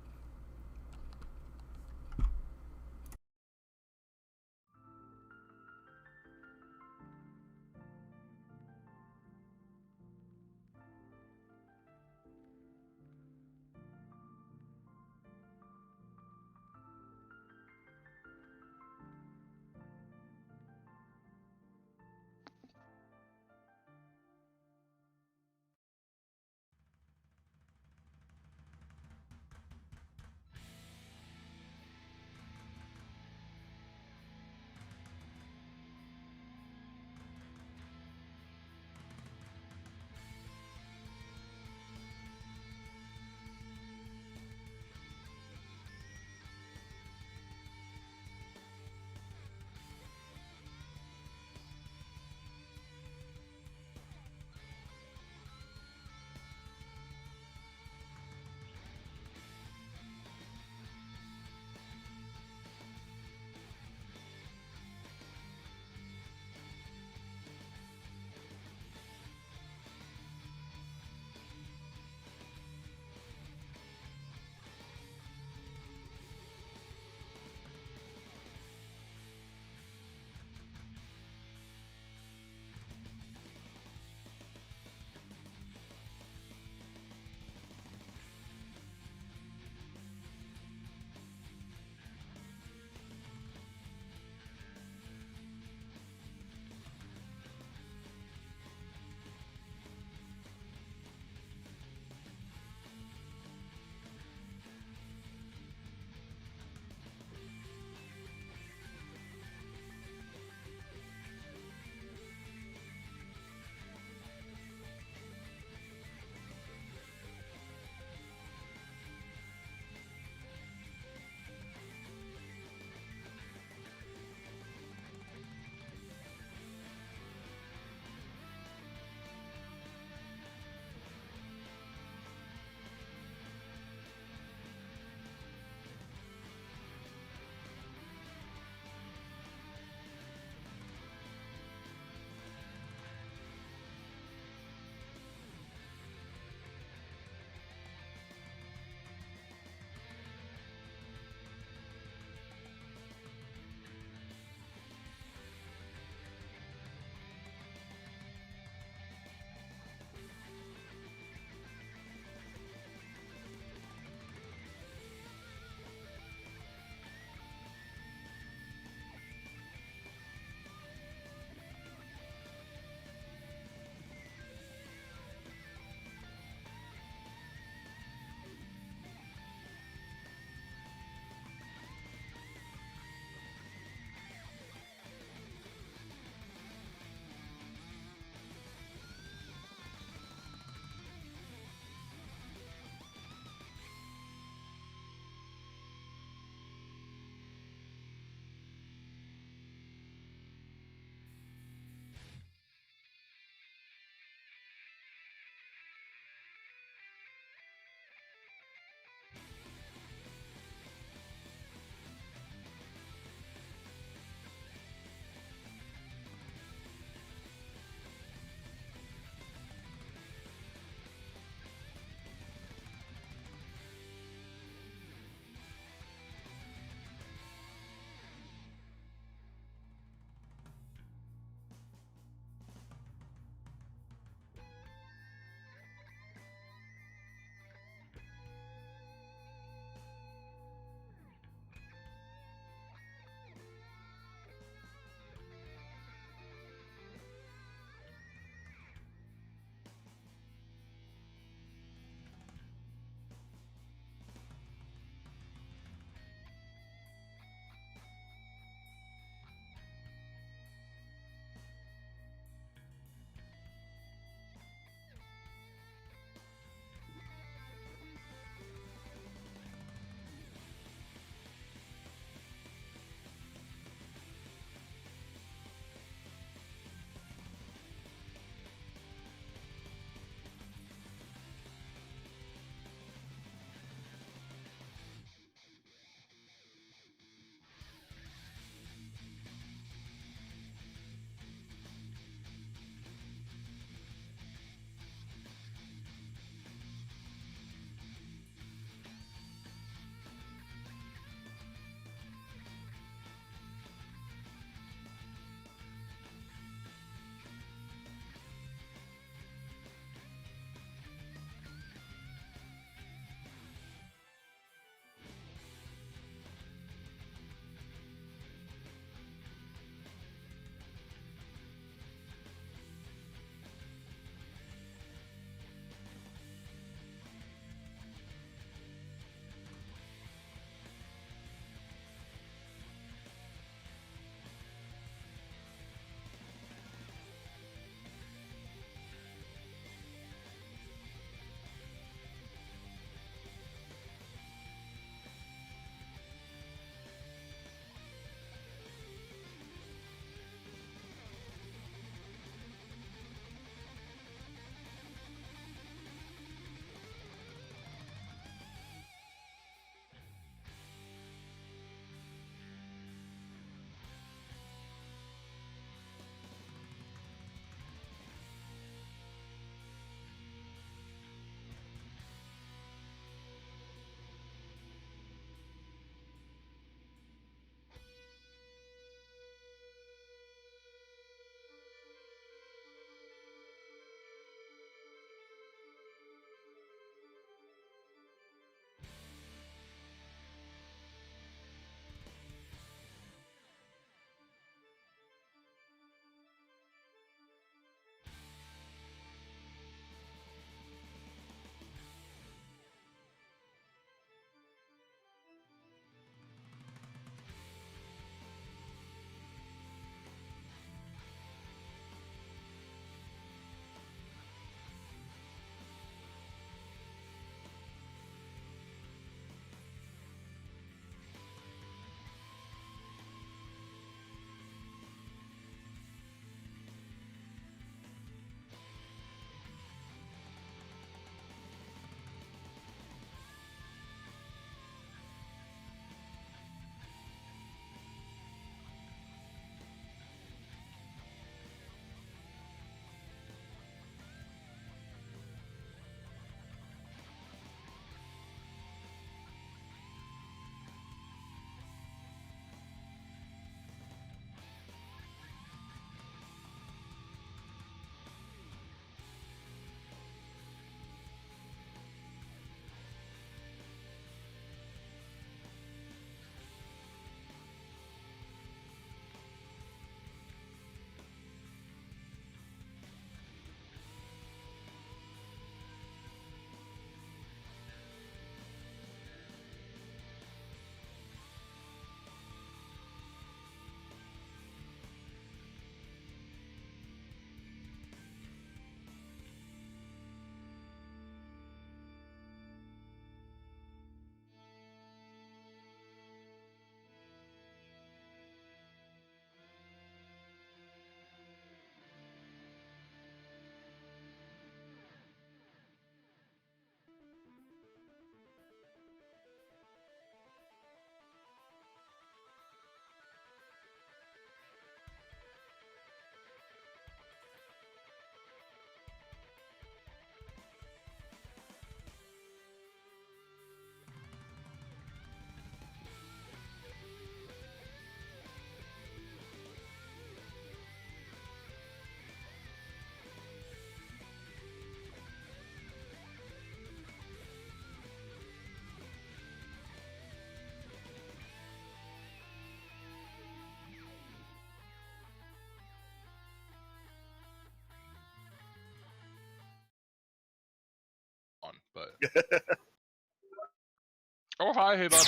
Oh, hi, hey, bud.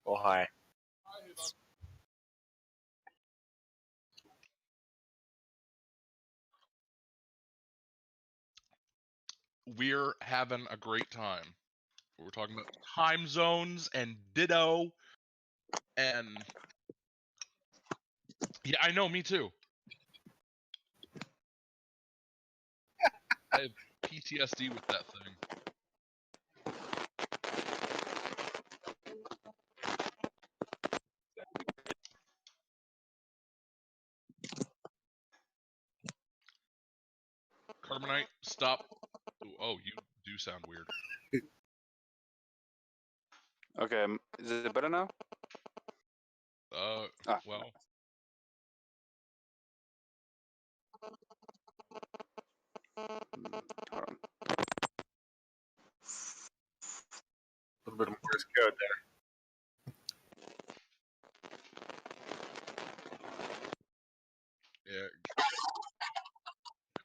Oh, hi. We're having a great time. We're talking about time zones and ditto, and yeah, I know, me too. I have PTSD with that thing. Carbonite, stop. Oh, you do sound weird. Okay, is it better now? Well. Hold on. A little bit of Morse code there. Yeah.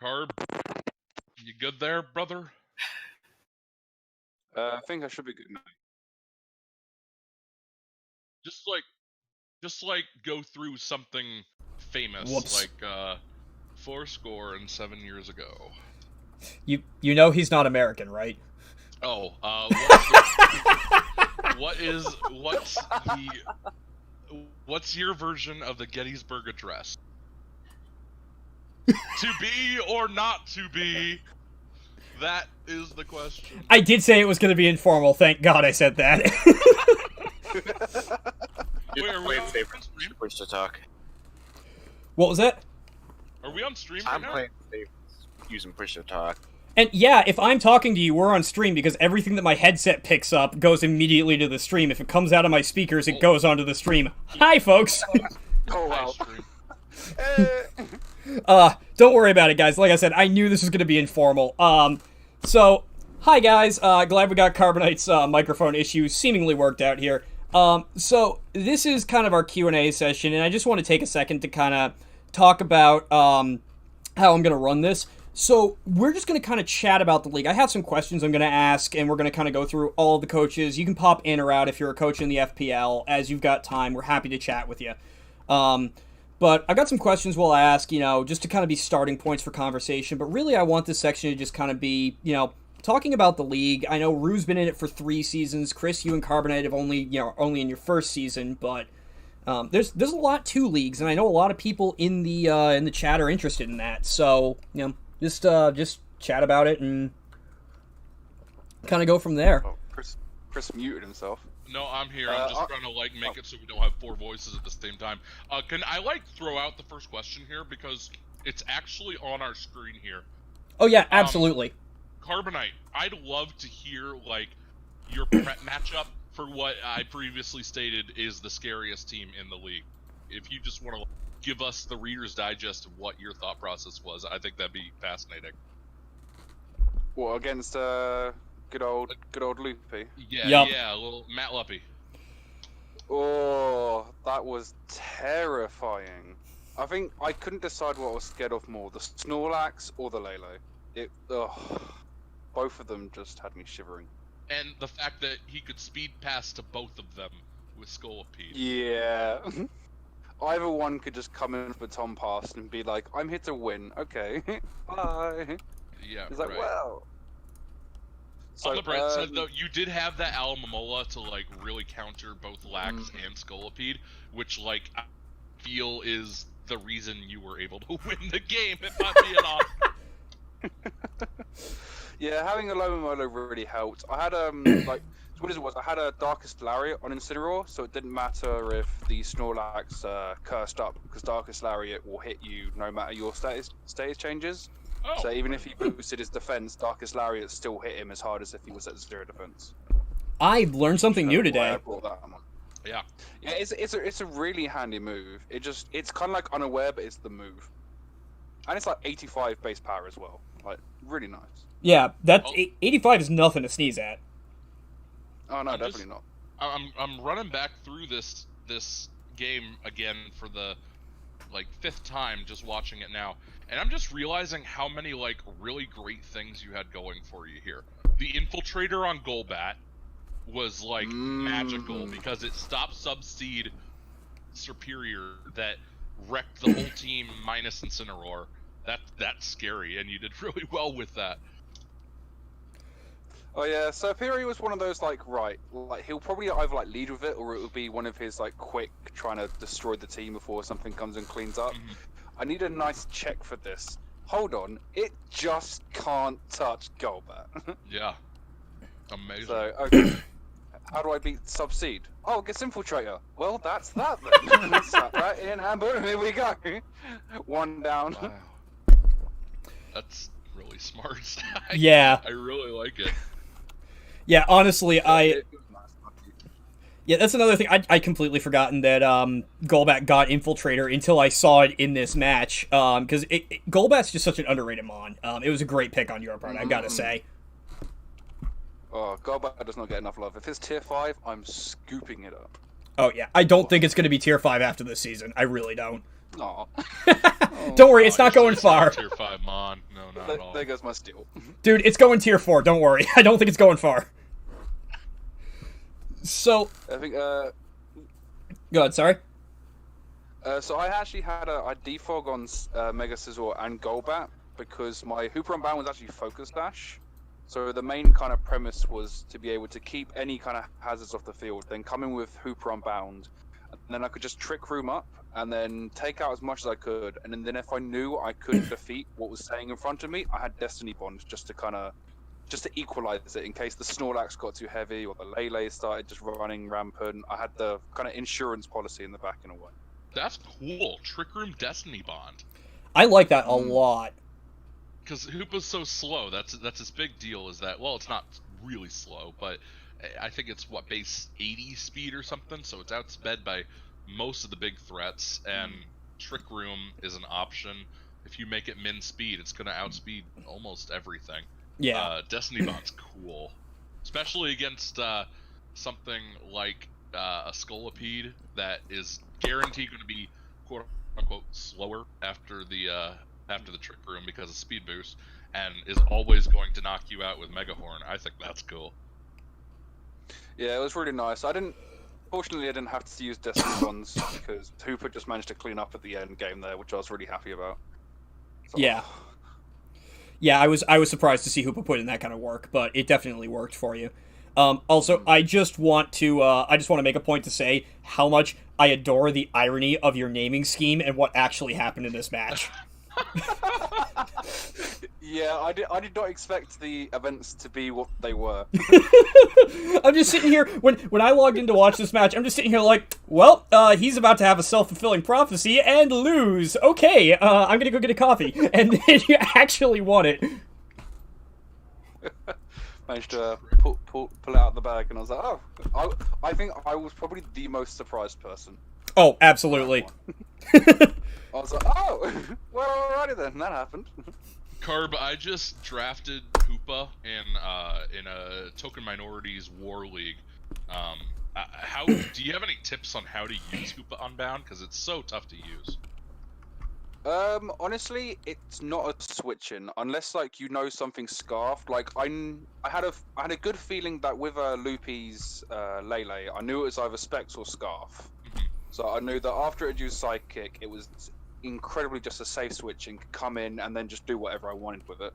Carb, you good there, brother? I think I should be good now. Just like go through something famous, Whoops. like 407 years ago. You know he's not American, right? Oh, what's your version of the Gettysburg Address? To be or not to be? That is the question. I did say it was going to be informal. Thank God I said that. Wait, are we on stream? Push to talk. What was that? Are we on stream right I'm now? playing using push to talk. And yeah, if I'm talking to you, we're on stream because everything that my headset picks up goes immediately to the stream. If it comes out of my speakers, it goes onto the stream. Hi, folks! Oh, Hi, wow. stream. Don't worry about it, guys. Like I said, I knew this was going to be informal. So, hi, guys. Glad we got Carbonite's microphone issue seemingly worked out here. So, this is kind of our Q&A session, and I just want to take a second to kind of talk about how I'm going to run this. So, we're just going to kind of chat about the league. I have some questions I'm going to ask, and we're going to kind of go through all of the coaches. You can pop in or out if you're a coach in the FPL. As you've got time, we're happy to chat with you. But I've got some questions we'll ask, just to kind of be starting points for conversation. But really, I want this section to just kind of be, talking about the league. I know Rue's been in it for 3 seasons. Chris, you and Carbonite have only in your first season. But there's a lot to leagues, and I know a lot of people in the chat are interested in that. So just chat about it and kind of go from there. Oh, Chris muted himself. No, I'm here. I'm just trying to make it so we don't have 4 voices at the same time. Can I throw out the first question here because it's actually on our screen here? Oh yeah, absolutely. Carbonite, I'd love to hear your prep matchup for what I previously stated is the scariest team in the league. If you just want to give us the Reader's Digest of what your thought process was, I think that'd be fascinating. Well, against good old Loopy. Yeah, little Matt Luppy. Oh, that was terrifying. I think I couldn't decide what I was scared of more, the Snorlax or the Lalo. Both of them just had me shivering. And the fact that he could speed pass to both of them with Scolipede. Yeah. Either one could just come in for Tom Pass and be like, I'm here to win. Okay, bye. Yeah, He's like, right. well. So, on the bright side, though, you did have that Alamomola to really counter both Lax and Scolipede, which I feel is the reason you were able to win the game. If I'm being honest. Yeah, having a Lomomolo really helped. I had what it was, I had a Darkest Lariat on Incineroar, so it didn't matter if the Snorlax cursed up, because Darkest Lariat will hit you no matter your status changes. Oh. So even if he boosted his defense, Darkest Lariat still hit him as hard as if he was at 0 defense. I learned something new today. I brought that one. Yeah. Yeah, it's a really handy move. It's kind of like Unaware, but it's the move. And it's 85 base power as well. Really nice. Yeah, 85 is nothing to sneeze at. Oh no, definitely not. I'm running back through this game again for the like 5th time just watching it now, and I'm just realizing how many like really great things you had going for you here. The Infiltrator on Golbat was like magical because it stopped Subseed Superior that wrecked the whole team minus Incineroar. That's scary, and you did really well with that. Oh yeah, Superior was one of those like he'll probably either like lead with it or it will be one of his like quick trying to destroy the team before something comes and cleans up. I need a nice check for this. Hold on, it just can't touch Golbat. Yeah, amazing. So okay, how do I beat Subseed? Oh, it gets Infiltrator. Well, that's that then. Slap that in and boom, here we go. One down. Wow. That's really smart. Yeah. I really like it. Yeah, honestly, yeah, that's another thing. I completely forgotten that Golbat got Infiltrator until I saw it in this match. Because Golbat's just such an underrated mon. It was a great pick on your part, I gotta say. Oh, Golbat does not get enough love. If it's tier 5, I'm scooping it up. Oh yeah, I don't think it's gonna be tier 5 after this season. I really don't. Aw. Don't worry, it's not going far. Tier 5 mon. No, not at all. There goes my steal. Dude, it's going tier 4, don't worry. I don't think it's going far. So... I think, Go ahead, sorry. So I actually had a defog on Mega Scizor and Golbat because my Hooper Unbound was actually Focus Dash. So the main kind of premise was to be able to keep any kind of hazards off the field, then come in with Hooper Unbound, and then I could just Trick Room up, and then take out as much as I could, and then if I knew I couldn't defeat what was staying in front of me, I had Destiny Bond just to equalize it in case the Snorlax got too heavy or the Lele started just running rampant. I had the kind of insurance policy in the back in a way. That's cool. Trick Room Destiny Bond. I like that a lot. Because Hoopa's so slow. That's his big deal. Is that, well, it's not really slow, but I think it's base 80 speed or something. So it's outsped by most of the big threats, and Trick Room is an option. If you make it min speed, it's going to outspeed almost everything. Yeah. Destiny Bond's cool, especially against something like a Scolipede that is guaranteed going to be quote unquote slower after the Trick Room because of speed boost, and is always going to knock you out with Mega Horn. I think that's cool. Yeah, it was really nice. Fortunately, I didn't have to use Destiny Bonds because Hooper just managed to clean up at the end game there, which I was really happy about. So, yeah. Yeah, I was surprised to see Hoopa put in that kind of work, but it definitely worked for you. Also, I just want to make a point to say how much I adore the irony of your naming scheme and what actually happened in this match. Yeah, I did not expect the events to be what they were. I'm just sitting here, when I logged in to watch this match, I'm just sitting here like, well, he's about to have a self-fulfilling prophecy and lose. Okay, I'm gonna go get a coffee. And then you actually won it. Managed to pull it out of the bag, and I was like, oh, I think I was probably the most surprised person. Oh, absolutely. I was like, oh, well, alrighty then, that happened. Carb, I just drafted Hoopa in a Token Minorities War League. How do you have any tips on how to use Hoopa Unbound? Because it's so tough to use. Honestly, it's not a switch-in unless like you know something scarfed. Like I had a good feeling that with Loopy's Lele, I knew it was either Specs or Scarf. So I knew that after it used Sidekick, it was incredibly just a safe switch and could come in and then just do whatever I wanted with it.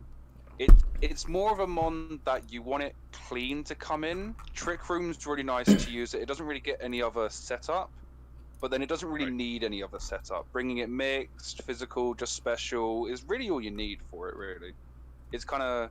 It's more of a mon that you want it clean to come in. Trick Room's really nice to use it. It doesn't really get any other setup, but then it doesn't really need any other setup. Bringing it mixed, physical, just special is really all you need for it, really. It's kind of...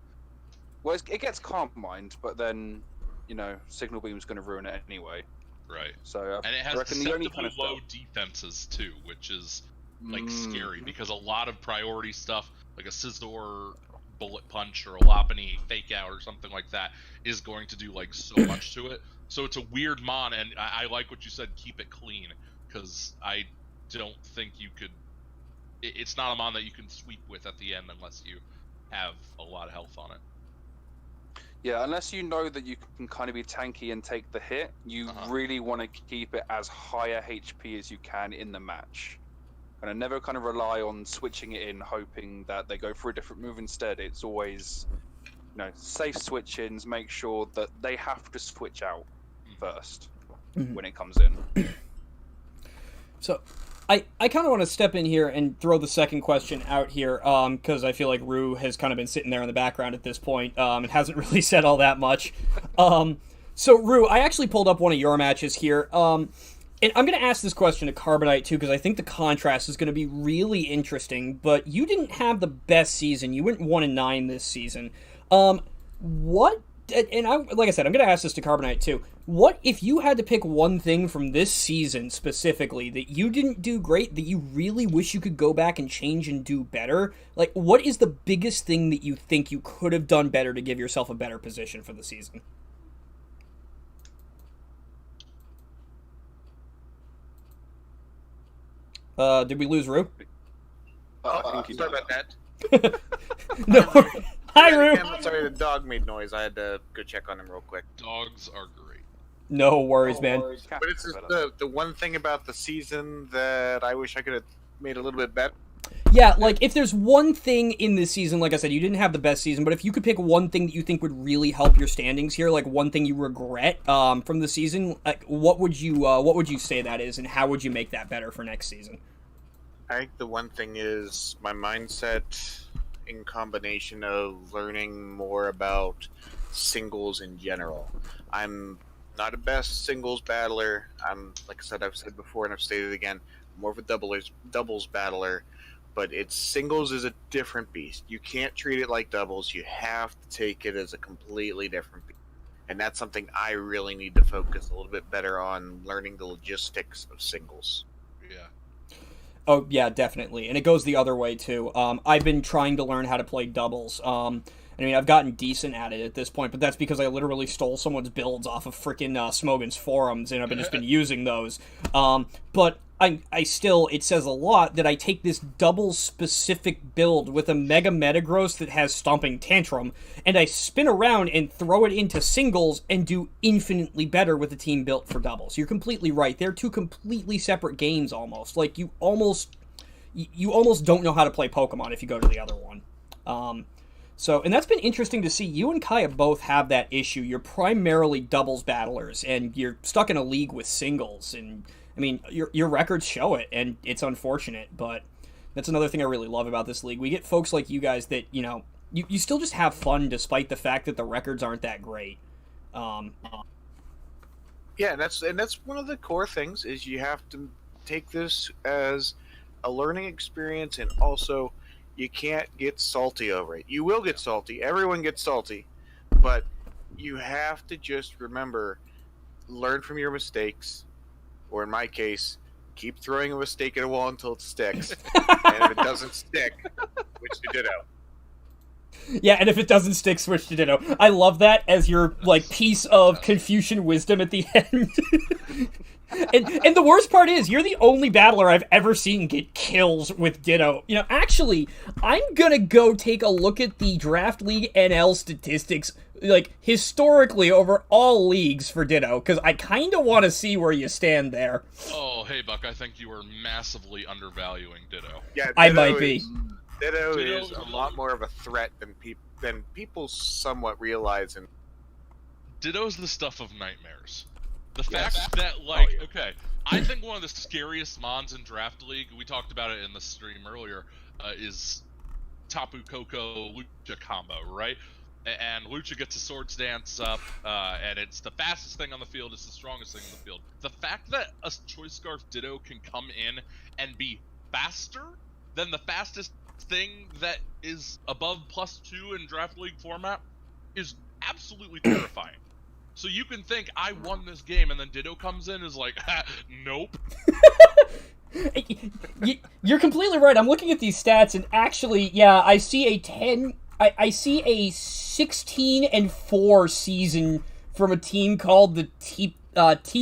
Well, it gets Calm Mind, but then, you know, Signal Beam's going to ruin it anyway. Right. So and it has deceptively low defenses, too, which is... like scary because a lot of priority stuff like a Scizor Bullet Punch or a Lopunny Fake Out or something like that is going to do like so much to it. So it's a weird mon, and I like what you said, keep it clean, because I don't think you could it's not a mon that you can sweep with at the end unless you have a lot of health on it. Yeah, unless you know that you can kind of be tanky and take the hit, you really want to keep it as high a HP as you can in the match. and I never kind of rely on switching it in, hoping that they go for a different move instead. It's always, safe switch-ins. Make sure that they have to switch out first when it comes in. So, I kind of want to step in here and throw the second question out here, because I feel like Rue has kind of been sitting there in the background at this point, and hasn't really said all that much. So, Rue, I actually pulled up one of your matches here, and I'm going to ask this question to Carbonite, too, because I think the contrast is going to be really interesting, but you didn't have the best season. You went 1-9 this season. What, and like I said, I'm going to ask this to Carbonite, too. What, if you had to pick one thing from this season specifically that you didn't do great, that you really wish you could go back and change and do better? Like, what is the biggest thing that you think you could have done better to give yourself a better position for the season? Did we lose Rue? I think he's sorry about that. No. Hi, Rue. I'm sorry, the dog made noise. I had to go check on him real quick. Dogs are great. No worries, man. But it's just the one thing about the season that I wish I could have made a little bit better. Yeah, like, if there's one thing in this season, like I said, you didn't have the best season, but if you could pick one thing that you think would really help your standings here, like one thing you regret from the season, like, what would you say that is, and how would you make that better for next season? I think the one thing is my mindset in combination of learning more about singles in general. I'm not a best singles battler. Like I said, I've said before and I've stated again, more of a doubles battler. But singles is a different beast. You can't treat it like doubles. You have to take it as a completely different beast. And that's something I really need to focus a little bit better on, learning the logistics of singles. Yeah. Oh, yeah, definitely. And it goes the other way, too. I've been trying to learn how to play doubles. I mean, I've gotten decent at it at this point, but that's because I literally stole someone's builds off of frickin' Smogan's forums, and I've just been using those. But I still, it says a lot that I take this double-specific build with a Mega Metagross that has Stomping Tantrum, and I spin around and throw it into singles and do infinitely better with a team built for doubles. You're completely right. They're two completely separate games, almost. Like, you almost don't know how to play Pokemon if you go to the other one. And that's been interesting to see. You and Kaya both have that issue. You're primarily doubles battlers, and you're stuck in a league with singles, and I mean, your records show it, and it's unfortunate, but that's another thing I really love about this league. We get folks like you guys that, you still just have fun despite the fact that the records aren't that great. Yeah, and that's one of the core things, is you have to take this as a learning experience, and also you can't get salty over it. You will get salty. Everyone gets salty, but you have to just remember, learn from your mistakes. Or in my case, keep throwing a mistake at a wall until it sticks. And if it doesn't stick, switch to Ditto. Yeah, and if it doesn't stick, switch to Ditto. I love that as your, piece of Confucian wisdom at the end. And the worst part is, you're the only battler I've ever seen get kills with Ditto. Actually, I'm gonna go take a look at the Draft League NL statistics, historically over all leagues for Ditto, because I kind of want to see where you stand there. Oh, hey, Buck, I think you are massively undervaluing Ditto. Yeah, I might be. Ditto is a lot more of a threat than people somewhat realize. And Ditto's the stuff of nightmares. The fact that, okay, I think one of the scariest mons in Draft League, we talked about it in the stream earlier, is Tapu Koko Lucha combo, right? And Lucha gets a Swords Dance up, and it's the fastest thing on the field, it's the strongest thing on the field. The fact that a Choice Scarf Ditto can come in and be faster than the fastest thing that is above +2 in Draft League format is absolutely terrifying. So you can think, I won this game, and then Ditto comes in and is like, nope. You're completely right. I'm looking at these stats, and actually, yeah, I see a 10... I see a 16-4 season from a team called the T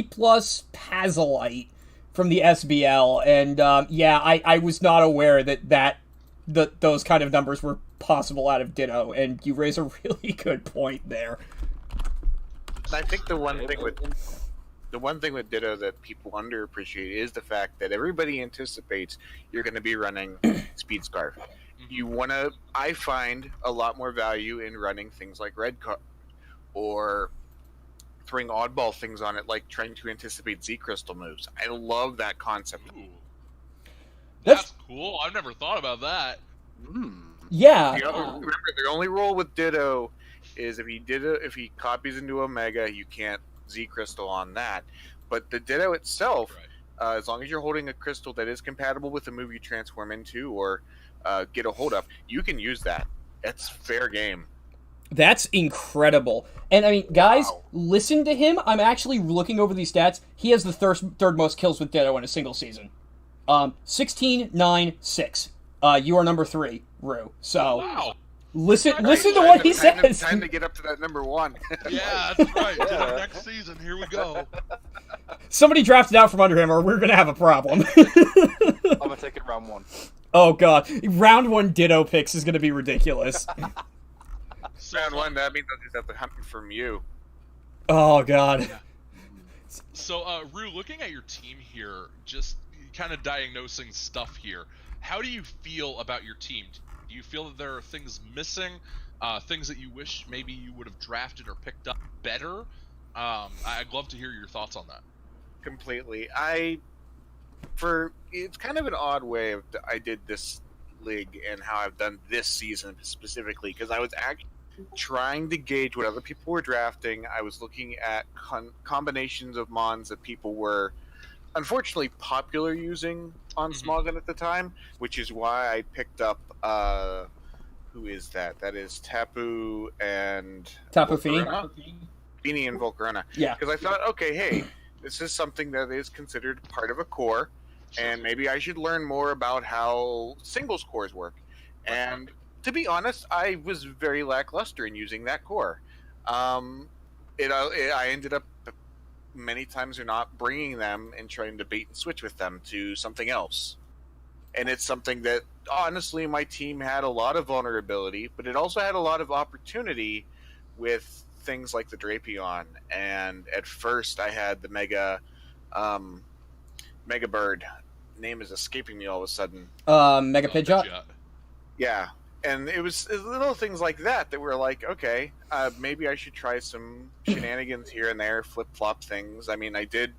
Plus Pazolite from the SBL, and I was not aware that those kind of numbers were possible out of Ditto, and you raise a really good point there. I think the one thing with the one thing with Ditto that people underappreciate is the fact that everybody anticipates you're going to be running Speed Scarf. You want to, I find a lot more value in running things like Red Card or throwing oddball things on it, like trying to anticipate Z Crystal moves. I love that concept. Ooh. That's cool. I've never thought about that. Yeah. Remember, the only rule with Ditto is if he copies into Omega, you can't Z Crystal on that. But the Ditto itself, as long as you're holding a crystal that is compatible with the move you transform into or get a hold of, you can use that. That's fair game. That's incredible. And I mean, guys, listen to him. I'm actually looking over these stats. He has the third most kills with Ditto in a single season. 16, 9, 6. You are number 3, Rue. So listen to what he says. Time to get up to that number 1. Yeah, that's right. Yeah. Next season, here we go. Somebody drafted out from under him, or we're gonna have a problem. I'm gonna take it round 1. Oh god, round 1 Ditto picks is gonna be ridiculous. Round 1, that means I'll just have to hunt from you. Oh god. Yeah. So, Rue, looking at your team here, just kind of diagnosing stuff here. How do you feel about your team? Do you feel that there are things missing, things that you wish maybe you would have drafted or picked up better? I'd love to hear your thoughts on that. Completely. It's kind of an odd way I did this league and how I've done this season specifically, because I was actually trying to gauge what other people were drafting. I was looking at combinations of mons that people were unfortunately popular using on small gun at the time, which is why I picked up who is that? That is Tapu and Fini and Volcarona. Yeah. Because I thought, okay, hey, this is something that is considered part of a core, and maybe I should learn more about how singles cores work. And to be honest, I was very lackluster in using that core. I ended up many times or not bringing them and trying to bait and switch with them to something else. And it's something that, honestly, my team had a lot of vulnerability, but it also had a lot of opportunity with things like the Drapion. And at first, I had the Mega Bird. Name is escaping me all of a sudden. Mega Pidgeot? Yeah. And it was little things like that were like, okay, maybe I should try some shenanigans here and there, flip-flop things. I mean, I did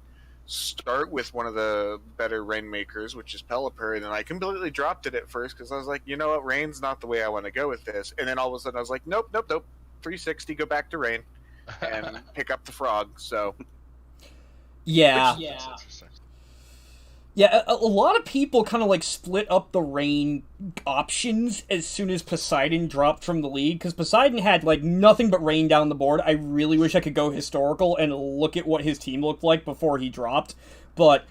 start with one of the better Rainmakers, which is Pelipper, and then I completely dropped it at first because I was like, you know what, Rain's not the way I want to go with this. And then all of a sudden I was like, nope, 360, go back to Rain, and pick up the Frog, so... Yeah. Yeah, a lot of people kind of, like, split up the Rain options as soon as Poseidon dropped from the league, because Poseidon had, like, nothing but Rain down the board. I really wish I could go historical and look at what his team looked like before he dropped, but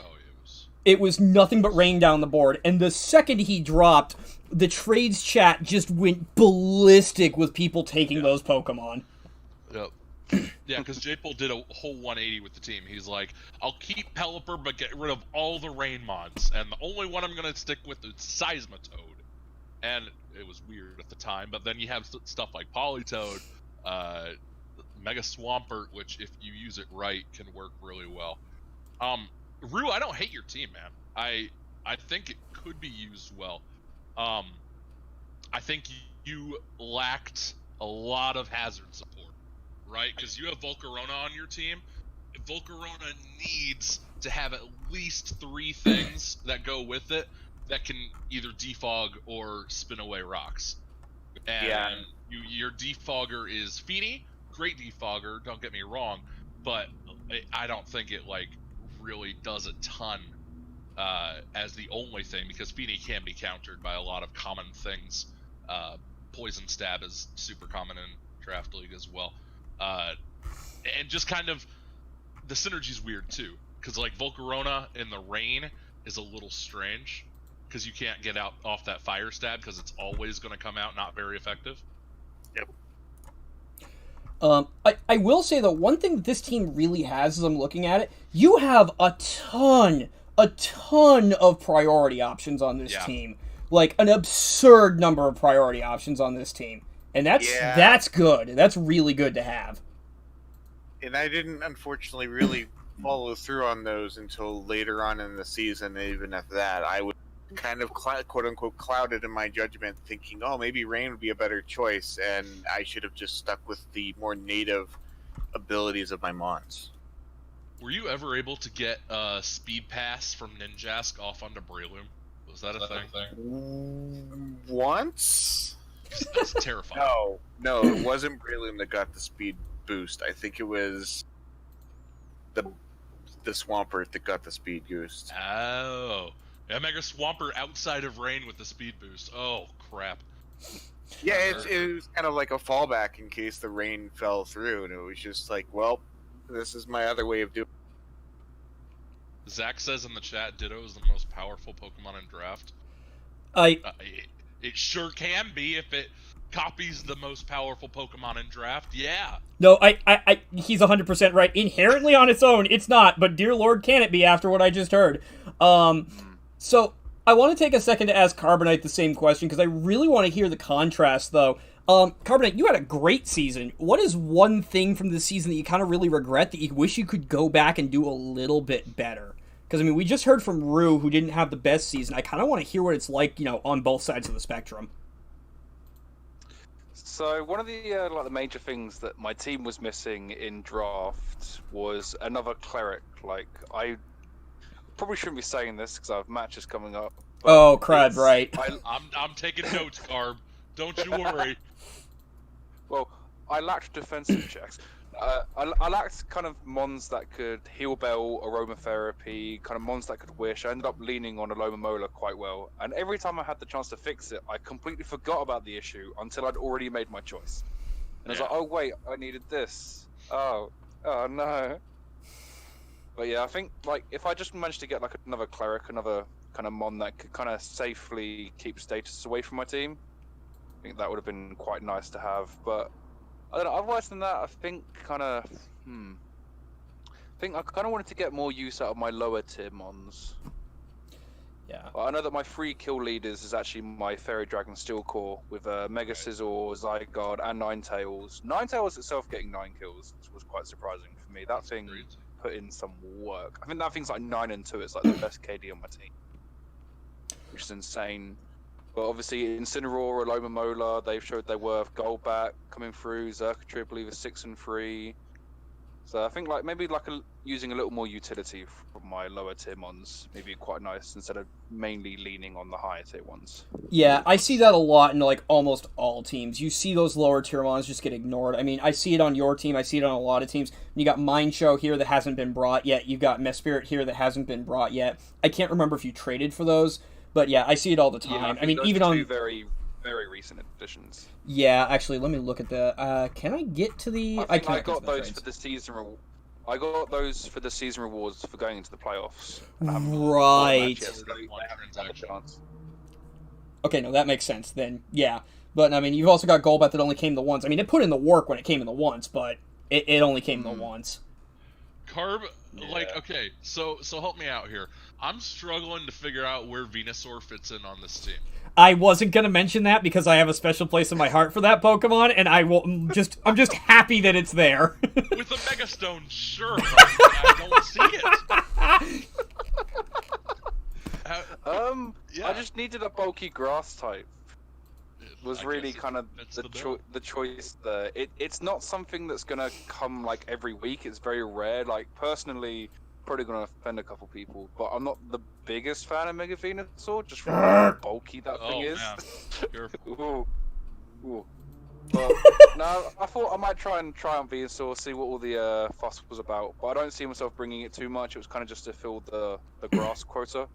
it was nothing but Rain down the board, and the second he dropped, the trades chat just went ballistic with people taking those Pokemon. Yep. Yeah, because J-Pole did a whole 180 with the team. He's like, I'll keep Pelipper, but get rid of all the Rain mods, and the only one I'm going to stick with is Seismitoad. And it was weird at the time, but then you have stuff like Politoed, Mega Swampert, which, if you use it right, can work really well. Rue, I don't hate your team, man. I think it could be used well. I think you lacked a lot of hazard support. Right, because you have Volcarona on your team. Volcarona needs to have at least 3 things that go with it that can either defog or spin away rocks. And your defogger is Fini, great defogger, don't get me wrong, but I don't think it like really does a ton as the only thing, because Fini can be countered by a lot of common things. Poison Stab is super common in Draft League as well. And just kind of the synergy's weird too, because like Volcarona in the rain is a little strange because you can't get out off that fire stab because it's always going to come out not very effective. Yep. I will say though, one thing that this team really has as I'm looking at it, you have a ton of priority options on this team. Like an absurd number of priority options on this team. And that's good. That's really good to have. And I didn't, unfortunately, really follow through on those until later on in the season. Even if that, I would kind of quote unquote clouded in my judgment, thinking, oh, maybe Rain would be a better choice, and I should have just stuck with the more native abilities of my mons. Were you ever able to get speed pass from Ninjask off onto Breloom? Was that a thing? Once? That's terrifying. No, it wasn't Breloom that got the speed boost. I think it was the Swampert that got the speed boost. Oh. Yeah, Mega Swampert outside of Rain with the speed boost. Oh, crap. Yeah, it was kind of like a fallback in case the Rain fell through, and it was just like, well, this is my other way of doing it. Zach says in the chat, Ditto is the most powerful Pokemon in Draft. It sure can be if it copies the most powerful Pokemon in Draft, yeah. No, he's 100% right. Inherently on its own, it's not, but dear Lord, can it be after what I just heard? So, I want to take a second to ask Carbonite the same question, because I really want to hear the contrast, though. Carbonite, you had a great season. What is one thing from this season that you kind of really regret, that you wish you could go back and do a little bit better? Because, I mean, we just heard from Rue, who didn't have the best season. I kind of want to hear what it's like, on both sides of the spectrum. So one of the the major things that my team was missing in draft was another cleric. Like, I probably shouldn't be saying this because I have matches coming up. Oh, crud, right. I'm taking notes, Carb. Don't you worry. Well, I lacked defensive checks. I lacked kind of mons that could heal bell, aromatherapy, kind of mons that could wish. I ended up leaning on Alomomola quite well, and every time I had the chance to fix it, I completely forgot about the issue until I'd already made my choice. And I was like, oh wait, I needed this. Oh no. But yeah, I think like if I just managed to get like another cleric, another kind of mon that could kind of safely keep status away from my team, I think that would have been quite nice to have. But I don't know, otherwise than that, I think I think I kind of wanted to get more use out of my lower tier mons. Yeah. Well, I know that my 3 kill leaders is actually my Fairy Dragon Steel Core with Mega Scizor, Zygarde, and Ninetales. Ninetales itself getting 9 kills was quite surprising for me. That thing put in some work. I think that thing's like 9 and 2. It's like the best KD on my team, which is insane. But obviously, Incineroar, Alomomola, they've showed their worth. Golbat coming through. Xurkitree, I believe, is 6 and 3. So I think like maybe like using a little more utility from my lower tier mons, maybe quite nice instead of mainly leaning on the higher tier ones. Yeah, I see that a lot in like almost all teams. You see those lower tier mons just get ignored. I mean, I see it on your team. I see it on a lot of teams. You got Mind Show here that hasn't been brought yet. You've got Mesprit here that hasn't been brought yet. I can't remember if you traded for those. But yeah, I see it all the time. Yeah, I mean, even on very, very recent additions. Yeah, actually, let me look at the. Can I get to the? I got those for the season. I got those for the season rewards for going into the playoffs. Right. Okay, no, that makes sense then. Yeah, but I mean, you've also got Golbat that only came the once. I mean, it put in the work when it came in the once, but it only came the once. Carb, like, okay, so help me out here. I'm struggling to figure out where Venusaur fits in on this team. I wasn't gonna mention that because I have a special place in my heart for that Pokemon, and I'm just happy that it's there. With the Mega Stone, sure, but I don't see it. Yeah. I just needed a bulky grass type. Was really kind of the choice there. It's not something that's gonna come like every week. It's very rare. Like personally, probably gonna offend a couple people, but I'm not the biggest fan of Mega Venusaur, just from how bulky that thing is. Ooh. But no, I thought I might try on Venusaur, see what all the fuss was about, but I don't see myself bringing it too much. It was kind of just to fill the grass quota.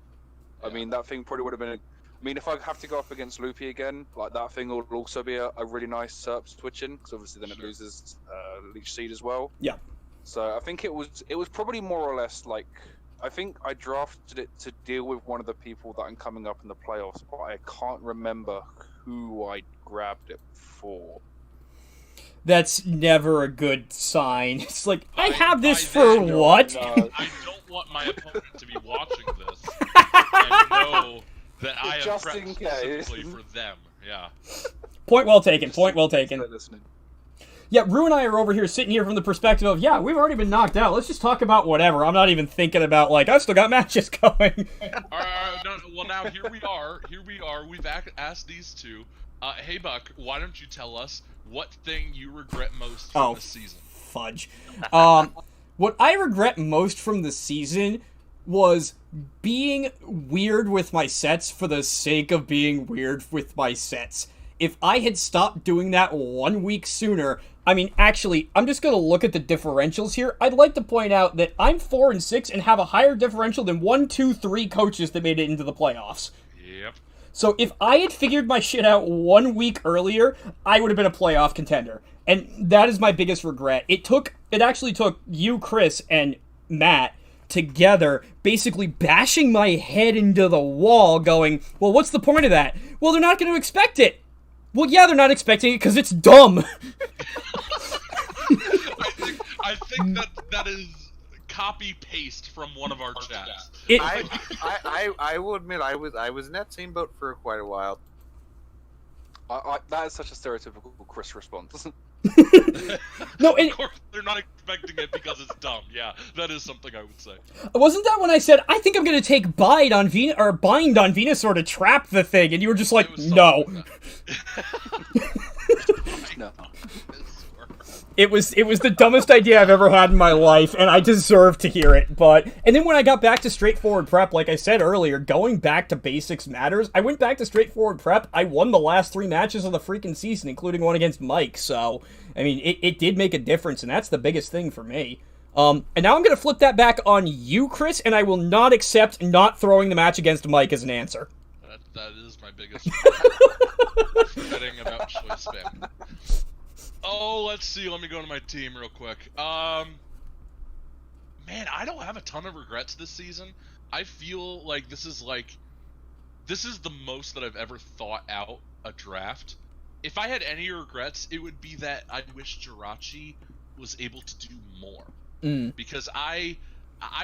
I mean, that thing probably would have been. I mean, if I have to go up against Loopy again, like that thing will also be a really nice SERP switching, because obviously then it loses Leech Seed as well. Yeah. So I think it was probably more or less like, I think I drafted it to deal with one of the people that I'm coming up in the playoffs, but I can't remember who I grabbed it for. That's never a good sign. It's like, I have this for what? I don't want my opponent to be watching this and know that I have prepped specifically for them. Yeah. Point well taken. Point well taken. Yeah, Rue and I are over here sitting here from the perspective of, yeah, we've already been knocked out. Let's just talk about whatever. I'm not even thinking about, like, I've still got matches going. All right, no, well, now here we are. We've asked these two. Hey, Buck, why don't you tell us what thing you regret most from this season? Fudge. What I regret most from the season was being weird with my sets for the sake of being weird with my sets. If I had stopped doing that 1 week sooner, I mean, actually, I'm just going to look at the differentials here. I'd like to point out that I'm 4-6 and have a higher differential than 1, 2, 3 coaches that made it into the playoffs. Yep. So if I had figured my shit out 1 week earlier, I would have been a playoff contender. And that is my biggest regret. It actually took you, Chris, and Matt together basically bashing my head into the wall going, well, what's the point of that? Well, they're not going to expect it. Well, yeah, they're not expecting it because it's dumb. I think that is copy-paste from one of our chats. I will admit I was in that same boat for quite a while. That is such a stereotypical Chris response. No, and of course they're not expecting it because it's dumb. Yeah, that is something I would say. Wasn't that when I said I think I'm gonna take bind on Venusaur to trap the thing, and you were just like, no. No. It was the dumbest idea I've ever had in my life, and I deserve to hear it. And then when I got back to straightforward prep, like I said earlier, going back to basics matters. I went back to straightforward prep. I won the last 3 matches of the freaking season, including one against Mike. So, I mean, it did make a difference, and that's the biggest thing for me. And now I'm going to flip that back on you, Chris, and I will not accept not throwing the match against Mike as an answer. That is my biggest forgetting about choice spam. Oh, let's see. Let me go to my team real quick. Man, I don't have a ton of regrets this season. I feel like this is the most that I've ever thought out a draft. If I had any regrets, it would be that I wish Jirachi was able to do more. Because I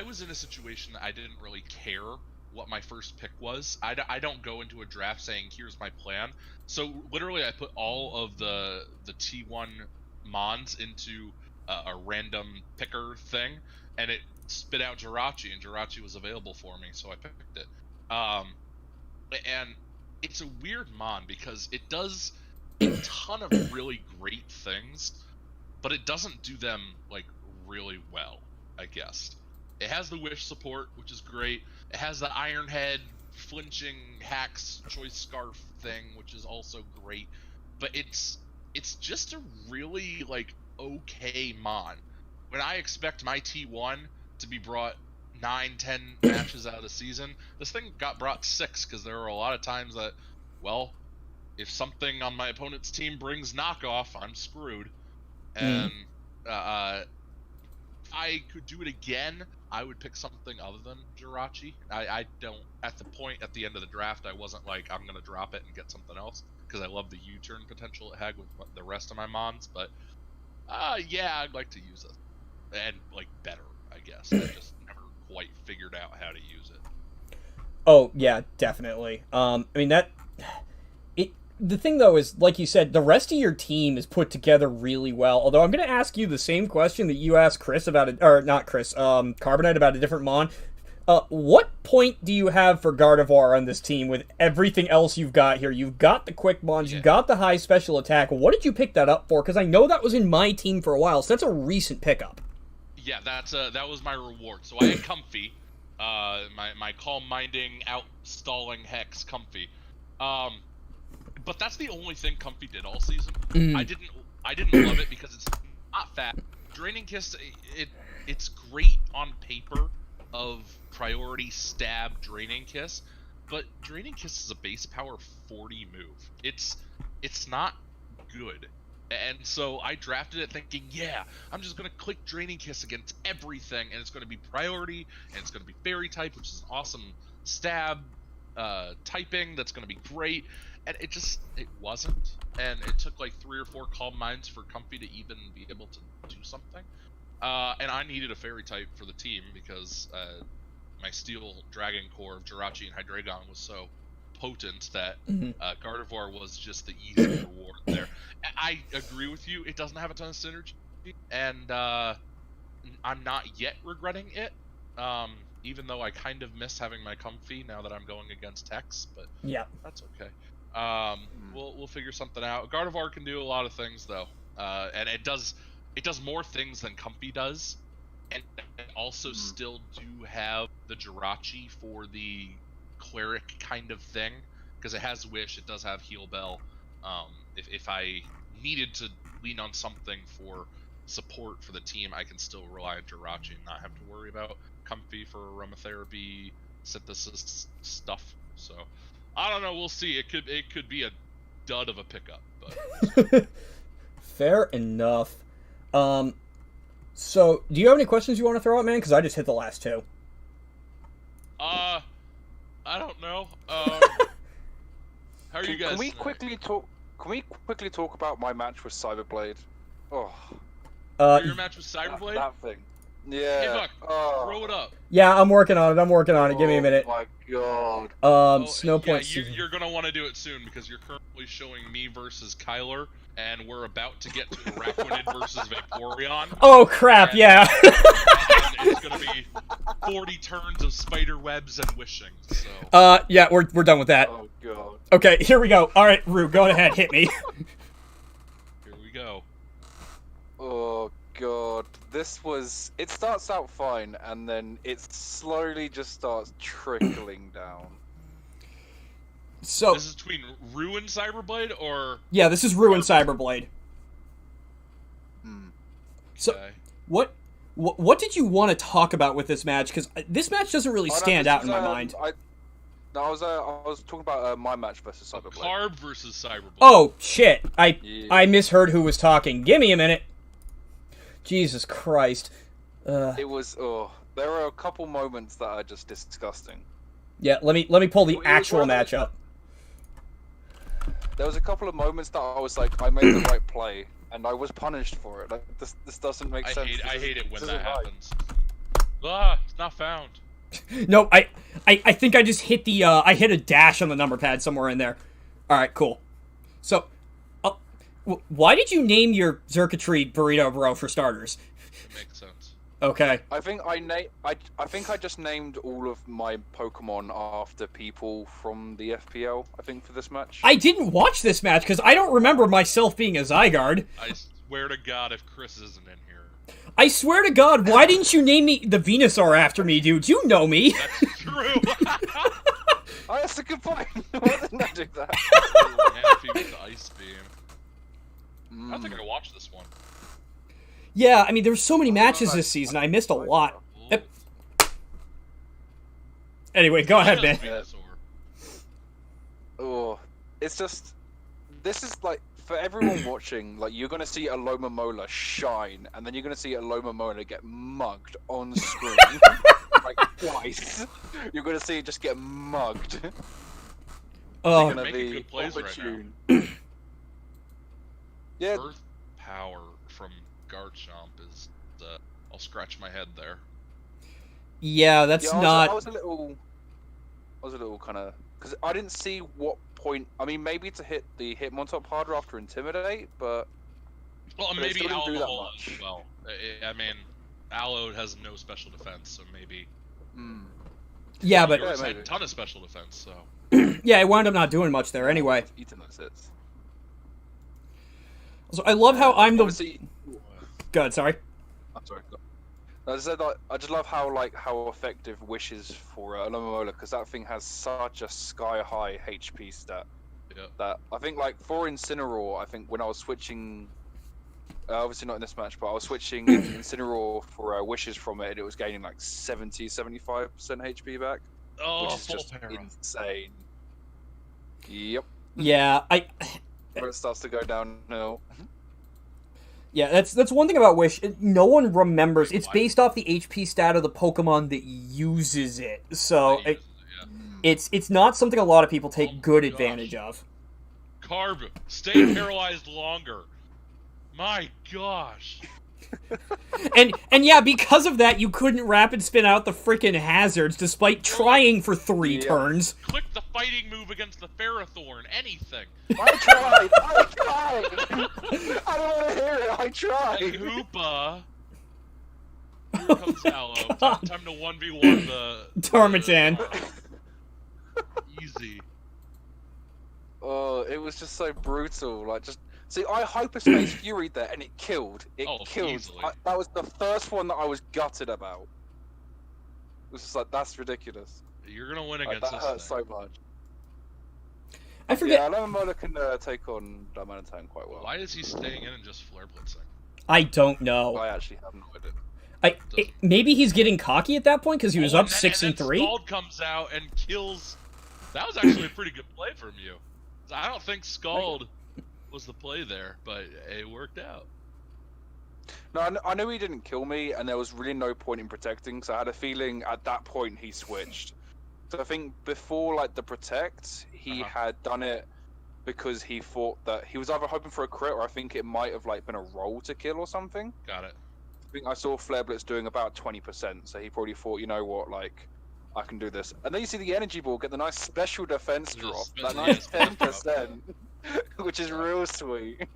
was in a situation that I didn't really care what my first pick was. I don't go into a draft saying, here's my plan. So literally I put all of the T1 Mons into a random picker thing, and it spit out Jirachi, and Jirachi was available for me, so I picked it. And it's a weird Mon because it does a ton of really great things, but it doesn't do them like really well, I guess. It has the wish support, which is great. It has the Iron Head flinching hacks choice scarf thing, which is also great. But it's just a really like okay Mon. When I expect my T1 to be brought 9-10 matches out of the season, this thing got brought 6 because there were a lot of times that, well, if something on my opponent's team brings knockoff, I'm screwed. And if I could do it again, I would pick something other than Jirachi. I don't, at the end of the draft, I wasn't like, I'm going to drop it and get something else, because I love the U-turn potential it had with the rest of my Mons, but yeah, I'd like to use it. And, like, better, I guess. I just never quite figured out how to use it. Oh, yeah, definitely. I mean, the thing, though, is, like you said, the rest of your team is put together really well. Although I'm going to ask you the same question that you asked Chris about it, or not Chris, Carbonite about a different Mon. What point do you have for Gardevoir on this team with everything else you've got here? You've got the quick Mons, you've got the high special attack. What did you pick that up for? Because I know that was in my team for a while, so that's a recent pickup. Yeah, that was my reward. So I had Comfy, my calm minding, out stalling Hex Comfy. But that's the only thing Comfy did all season. I didn't love it because it's not fat. Draining Kiss, it's great on paper of priority stab Draining Kiss, but Draining Kiss is a base power 40 move. It's not good. And so I drafted it thinking, yeah, I'm just going to click Draining Kiss against everything, and it's going to be priority, and it's going to be fairy type, which is an awesome stab typing that's going to be great. And it wasn't. And it took like 3 or 4 calm minds for Comfy to even be able to do something. And I needed a fairy type for the team because my steel dragon core of Jirachi and Hydreigon was so potent that Gardevoir was just the easy reward there. I agree with you. It doesn't have a ton of synergy, and I'm not yet regretting it. Even though I kind of miss having my Comfy now that I'm going against Hex, but yeah, that's okay. We'll figure something out. Gardevoir can do a lot of things though, and it does more things than Comfy does, and also still do have the Jirachi for the cleric kind of thing, because it has Wish, it does have Heal Bell. If I needed to lean on something for support for the team, I can still rely on Jirachi and not have to worry about Comfy for aromatherapy synthesis stuff. So I don't know, we'll see. It could be a dud of a pickup, but fair enough. So do you have any questions you want to throw out, man? Because I just hit the last two. I don't know. How are you guys? Can we quickly talk about my match with Cyberblade? Oh. Your match with Cyberblade? That thing. Yeah. Hey, Buck, throw it up. Yeah, I'm working on it. Give me a minute. Oh my god. Snowpoint. Yeah, you're gonna want to do it soon because you're currently showing me versus Kyler, and we're about to get to Araquanid versus Vaporeon. Oh crap! Yeah. And it's gonna be 40 turns of spider webs and wishing. So. Yeah, we're done with that. Oh god. Okay, here we go. All right, Rue, go ahead, hit me. Here we go. Oh god, it starts out fine and then it slowly just starts trickling down. So this is between Rue and Cyberblade, or yeah, this is Rue and Cyberblade. So okay. what did you want to talk about with this match? Because this match doesn't really stand out in my mind. I was talking about my match versus Cyberblade. Carb versus Cyberblade. Oh shit! I misheard who was talking. Give me a minute. Jesus Christ. It was there were a couple moments that are just disgusting. Yeah, let me pull the actual match up. There was a couple of moments that I was like, I made the right play, and I was punished for it. Like, this doesn't make sense. I hate it when that happens. It's not found. No, I think I just hit the I hit a dash on the number pad somewhere in there. All right, cool. So, why did you name your Xurkitree Burrito Bro for starters? It makes sense. Okay. I think I just named all of my Pokemon after people from the FPL. I think for this match. I didn't watch this match because I don't remember myself being a Zygarde. I swear to God, if Chris isn't in here. I swear to God, why didn't you name me the Venusaur after me, dude? You know me. That's true. Oh, that's a good point. Why didn't I do that? Manaphy with the Ice Beam. I don't think I watched this one. Yeah, I mean, there were so many matches this season. I missed a lot. Yep. Anyway, go ahead, man. Oh, it's just... This is like, for everyone watching, like, you're gonna see a Lomomola shine, and then you're gonna see a Lomomola get mugged on screen. Like, twice. You're gonna see it just get mugged. Oh, You're making good plays right now. Yeah. Earth Power from Garchomp is... I'll scratch my head there. yeah, that's not... I was a little kind of... Because I didn't see what point... I mean, maybe to hit the Hitmontop harder after Intimidate, but... Well, maybe still didn't do that Alola much. as well. I mean, Aloe has no special defense, so maybe... Yeah, but... Yours had a ton of special defense, so... yeah, it wound up not doing much there anyway. Eating those hits. So I love how I'm the... Obviously... Good, sorry. I'm sorry. I just love how effective Wish is for Lomomola, because that thing has such a sky-high HP stat. Yeah. That I think, like, for Incineroar, I think when I was switching, obviously not in this match, but I was switching Incineroar for Wishes from it, and it was gaining like 70-75% HP back, Oh, which is full just para. insane. Yep. Yeah, Where it starts to go downhill. Yeah, that's one thing about Wish. No one remembers. It's based off the HP stat of the Pokemon that uses it. So Yeah. it's not something a lot of people take Oh good my advantage gosh. of. Carb, stay paralyzed longer. My gosh. And yeah, because of that, you couldn't rapid spin out the freaking hazards despite trying for 3 Yeah. turns. Click the fighting move against the Ferrothorn. Anything. I tried. I don't want to hear it. I And tried. Hoopa. Here comes Aloe. Time to 1v1 the... Darmatan. Easy. Oh, it was just so brutal. Like, just see, I hyperspace Fury there, and it killed. It killed. Easily. That was the first one that I was gutted about. It was just like, that's ridiculous. You're gonna win Like, against that this hurts thing. so much. I forget. Yeah, Alomomola can take on Darmanitan quite well. Why is he staying in and just flare blitzing? I don't know. I actually have no idea. Maybe he's getting cocky at that point because he was up and then- 6 and then 3. Scald comes out and kills. That was actually a pretty good play from you. I don't think Scald was the play there, but it worked out. No, I knew he didn't kill me, and there was really no point in protecting, so I had a feeling at that point he switched. So I think before, like, the protect, he had done it because he thought that he was either hoping for a crit, or I think it might have, like, been a roll to kill or something. Got it. I think I saw Flare Blitz doing about 20%, so he probably thought, you know what, like, I can do this. And then you see the energy ball get the nice special defense drop, that nice 10%, which is real sweet.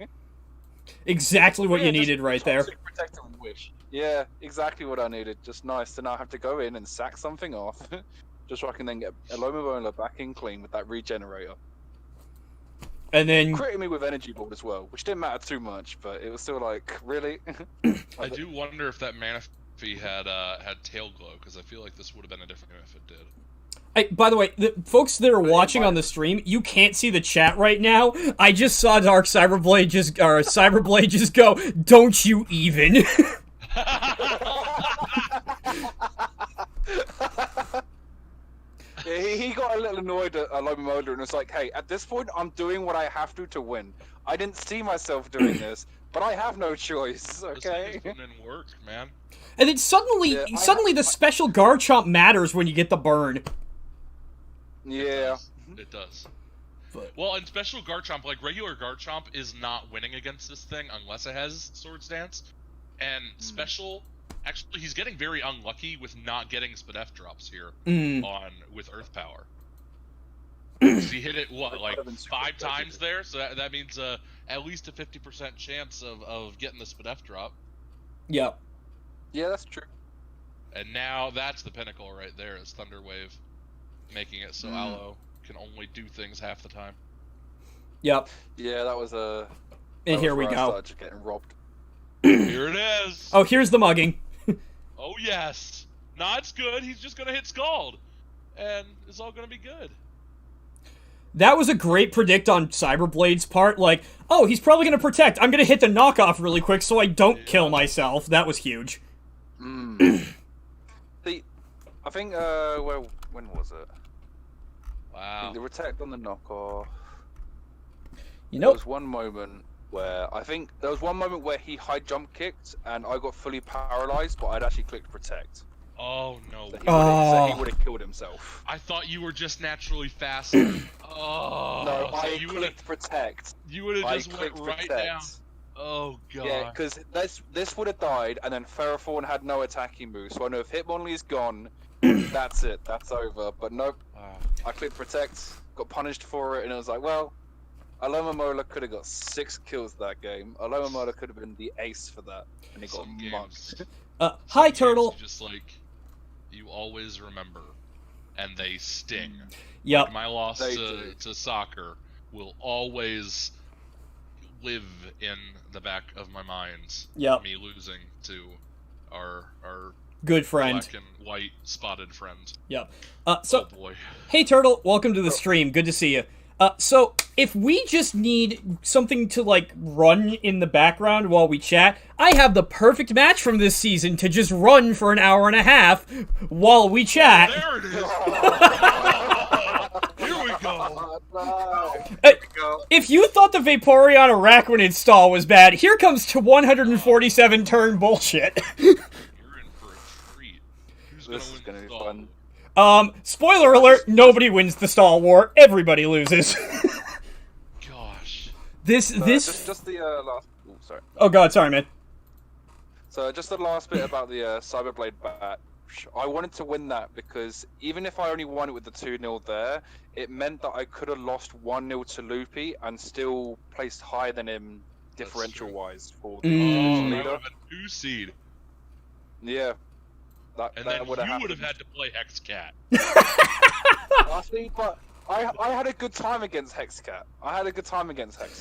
Exactly what Yeah, you just needed right there. toxic protector and wish. Yeah, exactly what I needed. Just nice to now have to go in and sack something off, just so I can then get Alomomola back in clean with that regenerator. And then Critting me with energy ball as well, which didn't matter too much, but it was still like, really? I do wonder if that Manaphy had tail glow, because I feel like this would have been a different game if it did. by the way, the folks that are watching on the stream, you can't see the chat right now. I just saw Dark Cyberblade just go, "Don't you even?" Yeah, he got a little annoyed at Alomomola and was like, hey, at this point, I'm doing what I have to win. I didn't see myself doing this, but I have no choice, okay? This didn't work, man. And then suddenly, Yeah, the special Garchomp matters when you get the burn. Yeah. It does. But- Well, and special Garchomp, like regular Garchomp, is not winning against this thing unless it has Swords Dance. And special, actually, he's getting very unlucky with not getting Spadef drops here with Earth Power. He hit it, like 5 times there? So that means at least a 50% chance of getting the Spadef drop. Yep. Yeah, that's true. And now that's the pinnacle right there, is Thunder Wave. Making it so Aloe can only do things half the time. Yep. Yeah, that was And here we where I go. started just getting robbed. Here it is! Oh, here's the mugging. Oh, yes! Nah, it's good. He's just gonna hit Scald. And it's all gonna be good. That was a great predict on Cyberblade's part. Like, oh, he's probably going to protect. I'm going to hit the knockoff really quick so I don't kill myself. That was huge. I think, when was it? Wow. The protect on the knockoff. You There know, was one moment where he high jump kicked and I got fully paralyzed, but I'd actually clicked protect. Oh, no. So he would have killed himself. I thought you were just naturally faster. Oh. No, so I you would've- clicked protect. You would have I just went clicked right protect. down. Oh, God. Yeah, because this would have died, and then Ferrothorn had no attacking move, so I know if Hitmonlee's gone, that's it, that's over. But nope, Wow. I clicked protect, got punished for it, and I was like, well, Alomomola could have got 6 kills that game. Alomomola could have been the ace for that, and he got Some mugged. games, hi, games Turtle. you just like, you always remember, and they sting. Yep. My loss They do. to soccer will always live in the back of my mind. Yep. Me losing to our Good friend. black and white spotted friend. Yep. Oh So, boy. hey, Turtle. Welcome to the stream. Good to see you. So, if we just need something to, like, run in the background while we chat, I have the perfect match from this season to just run for an hour and a half while we chat. There it is. Here we go. If you thought the Vaporeon Araquanid install was bad, here comes to 147 turn bullshit. You're in for a treat. Who's This is win gonna the be stall? fun. Spoiler alert, nobody wins the stall war. Everybody loses. Gosh. This. Just the last. Ooh, sorry. Oh god, sorry, man. So just the last bit about the Cyberblade bat. I wanted to win that because even if I only won it with the 2-0 there, it meant that I could have lost 1-0 to Loopy and still placed higher than him differential-wise for the Oh, that leader. would have been 2 seed. Yeah. And that then would you have would have happened. had to play Hexcat. I see, but I had a good time against Hexcat.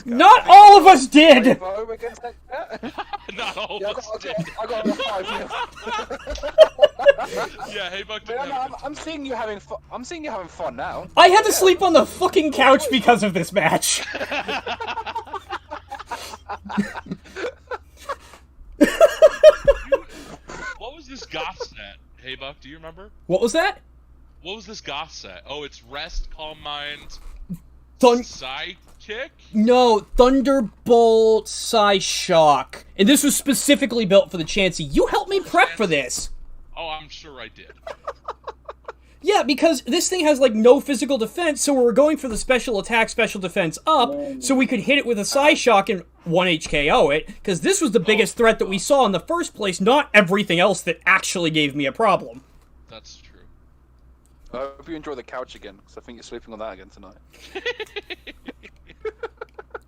Not all of us did! Evo against Hexcat? Not all Yeah, of us did. I got a 5-0. Yeah, hey, Buck. I'm seeing you having fun. I'm seeing you having fun now. I had to sleep on the fucking couch because of this match. What was this goth set? Hey, Buck, do you remember? What was that? What was this goth set? Oh, it's Rest, Calm Mind, Psychic? No, Thunderbolt, Psyshock. And this was specifically built for the Chansey. You helped me prep for this. Oh, I'm sure I did. Yeah, because this thing has, like, no physical defense, so we were going for the special attack, special defense up, so we could hit it with a Psyshock and 1 HKO it, because this was the biggest threat that we saw in the first place, not everything else that actually gave me a problem. That's true. I hope you enjoy the couch again, because I think you're sleeping on that again tonight.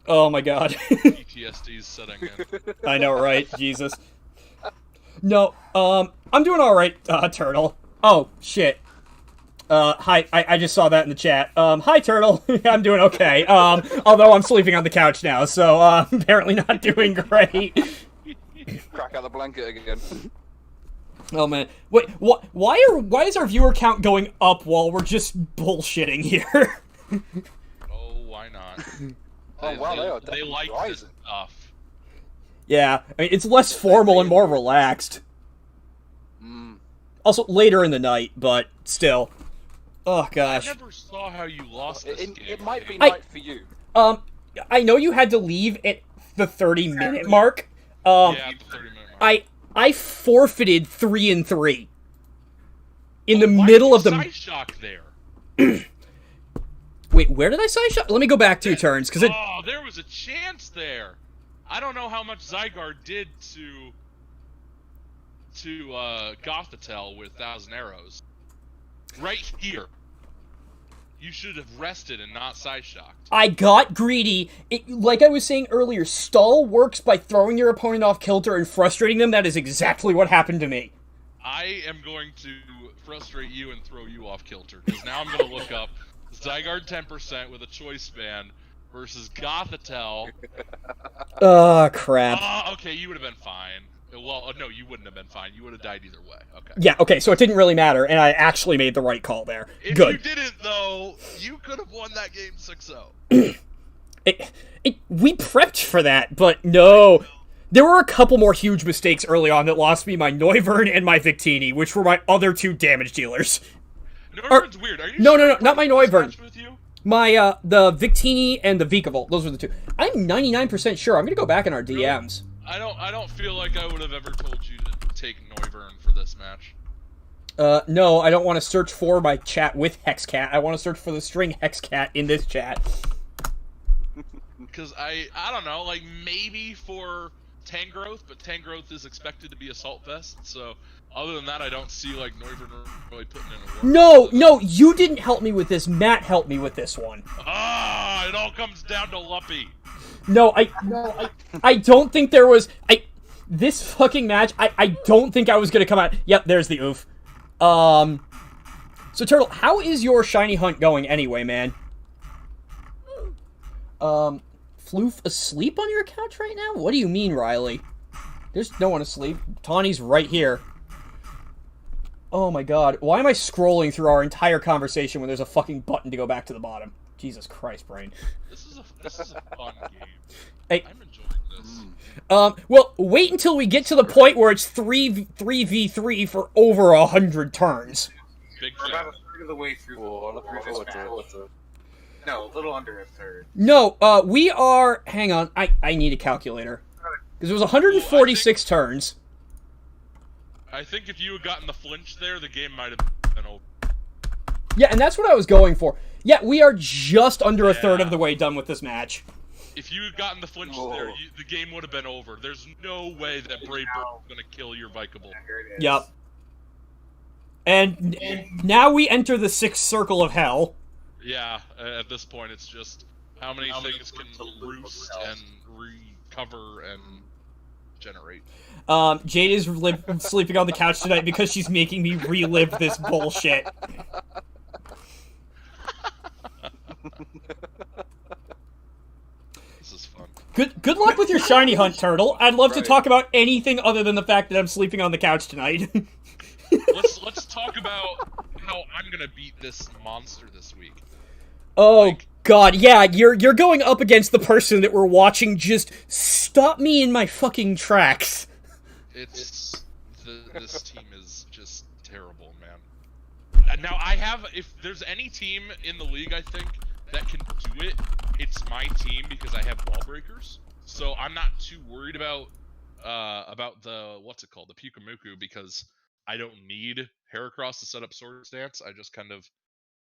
Oh my god. PTSD's setting in. I know, right? Jesus. No, I'm doing alright, Turtle. Oh, shit. Hi, I just saw that in the chat. Hi, Turtle. I'm doing okay. Although I'm sleeping on the couch now, so, apparently not doing great. Crack out the blanket again. Oh, man. Wait, why is our viewer count going up while we're just bullshitting here? Oh, why not? Oh, wow, they like this rising. stuff. Yeah, I mean, it's less formal and more relaxed. Also, later in the night, but still. Oh, gosh. I never saw how you lost this game. It might be night for you. I know you had to leave at the 30-minute mark. Yeah, the 30-minute mark. I forfeited 3 and 3 in the Why middle did of the. Psyshock there. Wait, where did I Psyshock? Let me go back 2 turns because Oh, there was a chance there. I don't know how much Zygarde did to Gothitelle with 1,000 arrows. Right here. You should have rested and not Psyshocked. I got greedy. Like I was saying earlier, stall works by throwing your opponent off kilter and frustrating them. That is exactly what happened to me. I am going to frustrate you and throw you off kilter, because now I'm going to look up Zygarde 10% with a choice span versus Gothitelle. Oh, crap. Okay, you would have been fine. Well, no, you wouldn't have been fine. You would have died either way. Okay. Yeah, okay, so it didn't really matter, and I actually made the right call there. If Good. you didn't, though, you could have won that game 6-0. We prepped for that, but no. There were a couple more huge mistakes early on that lost me my Noivern and my Victini, which were my other 2 damage dealers. Noivern's weird. Are you No, sure no, not my Noivern. with you? My, the Victini and the Vikavolt. Those were the 2. I'm 99% sure. I'm gonna go back in our DMs. I don't feel like I would have ever told you to take Noivern for this match. No, I don't want to search for my chat with Hexcat. I want to search for the string Hexcat in this chat. Because I don't know, like maybe for Tangrowth, but Tangrowth is expected to be Assault Vest, so other than that I don't see like Noivern really putting in a work. No, you didn't help me with this. Matt helped me with this one. Ah, it all comes down to Luppy. No, I don't think there was... This fucking match, I don't think I was gonna come out... Yep, there's the oof. So, Turtle, how is your shiny hunt going anyway, man? Floof asleep on your couch right now? What do you mean, Riley? There's no one asleep. Tawny's right here. Oh my god. Why am I scrolling through our entire conversation when there's a fucking button to go back to the bottom? Jesus Christ, brain. This is a fun game. Hey. I'm enjoying this. Well, wait until we get to the point where it's 3v3 for over 100 turns. Big We're fan. about a third of the way through. What's No, a little under a third. No, we are... Hang on, I need a calculator. Because it was 146 turns. I think if you had gotten the flinch there, the game might have been over. Yeah, and that's what I was going for. Yeah, we are just under a third of the way done with this match. If you had gotten the flinch there, the game would have been over. There's no way that Brave Bird was going to kill your Vikable. Here it is. Yep. And now we enter the sixth circle of hell. Yeah, at this point, it's just how many things can roost and recover and generate. Jade is sleeping on the couch tonight because she's making me relive this bullshit. This is fun. Good luck with your shiny hunt, Turtle. I'd love to talk about anything other than the fact that I'm sleeping on the couch tonight. let's talk about how I'm gonna beat this monster this week. Oh God, yeah, you're going up against the person that we're watching just stop me in my fucking tracks. This team is just terrible, man. Now if there's any team in the league I think that can do it, it's my team because I have wall breakers. So I'm not too worried about the the Pukamuku because I don't need Heracross to set up Sword Stance. I just kind of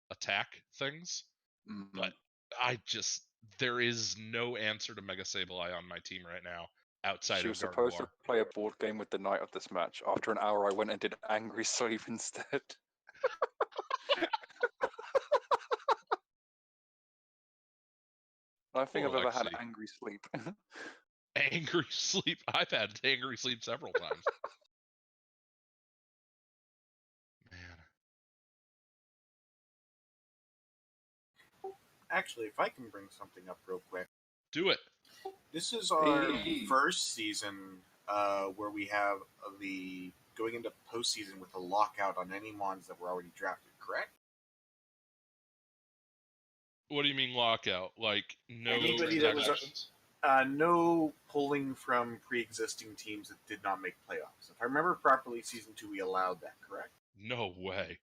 attack things. But there is no answer to Mega Sableye on my team right now outside She of was supposed to play a board game with the night of this match. After an hour, I went and did Angry Sleep instead. I think I've ever had Angry Sleep. Angry Sleep? I've had Angry Sleep several times. Actually, if I can bring something up real quick. Do it. This is our first season where we have the going into postseason with a lockout on any mons that were already drafted, correct? What do you mean lockout? Like no Anybody that was transactions? no pulling from pre-existing teams that did not make playoffs. If I remember properly, season 2 we allowed that, correct? No way.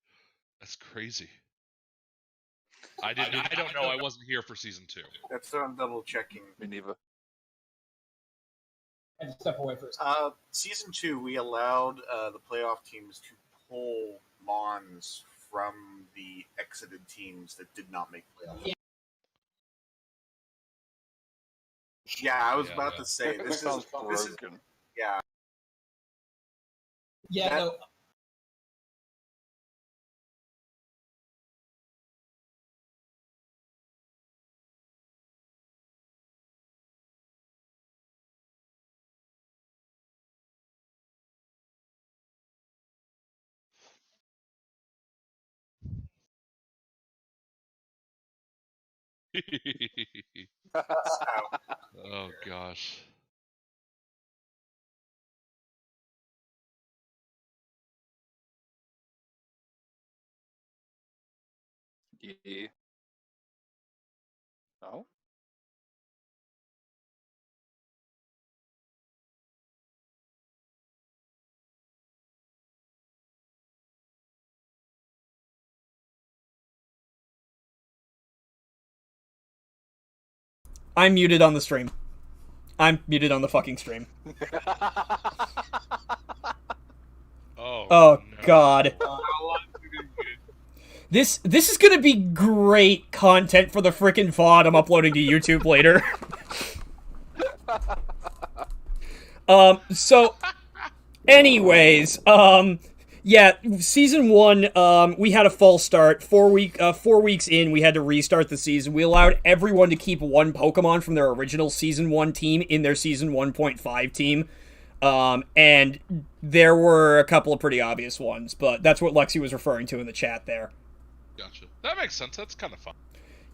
That's crazy. I don't know. I wasn't here for season 2. That's what I'm double checking. Me neither. I had to step away for a second. Season 2, we allowed the playoff teams to pull mons from the exited teams that did not make playoffs. Yeah, I was about to say this is yeah. Yeah, no. Oh gosh. Yeah. No? I'm muted on the stream. I'm muted on the fucking stream. Oh no. God. How long have you been muted? This is gonna be great content for the frickin' VOD I'm uploading to YouTube later. So, anyways, yeah, season 1, we had a false start. 4 weeks in, we had to restart the season. We allowed everyone to keep one Pokemon from their original season 1 team in their season 1.5 team. And there were a couple of pretty obvious ones, but that's what Lexi was referring to in the chat there. Gotcha. That makes sense. That's kind of fun.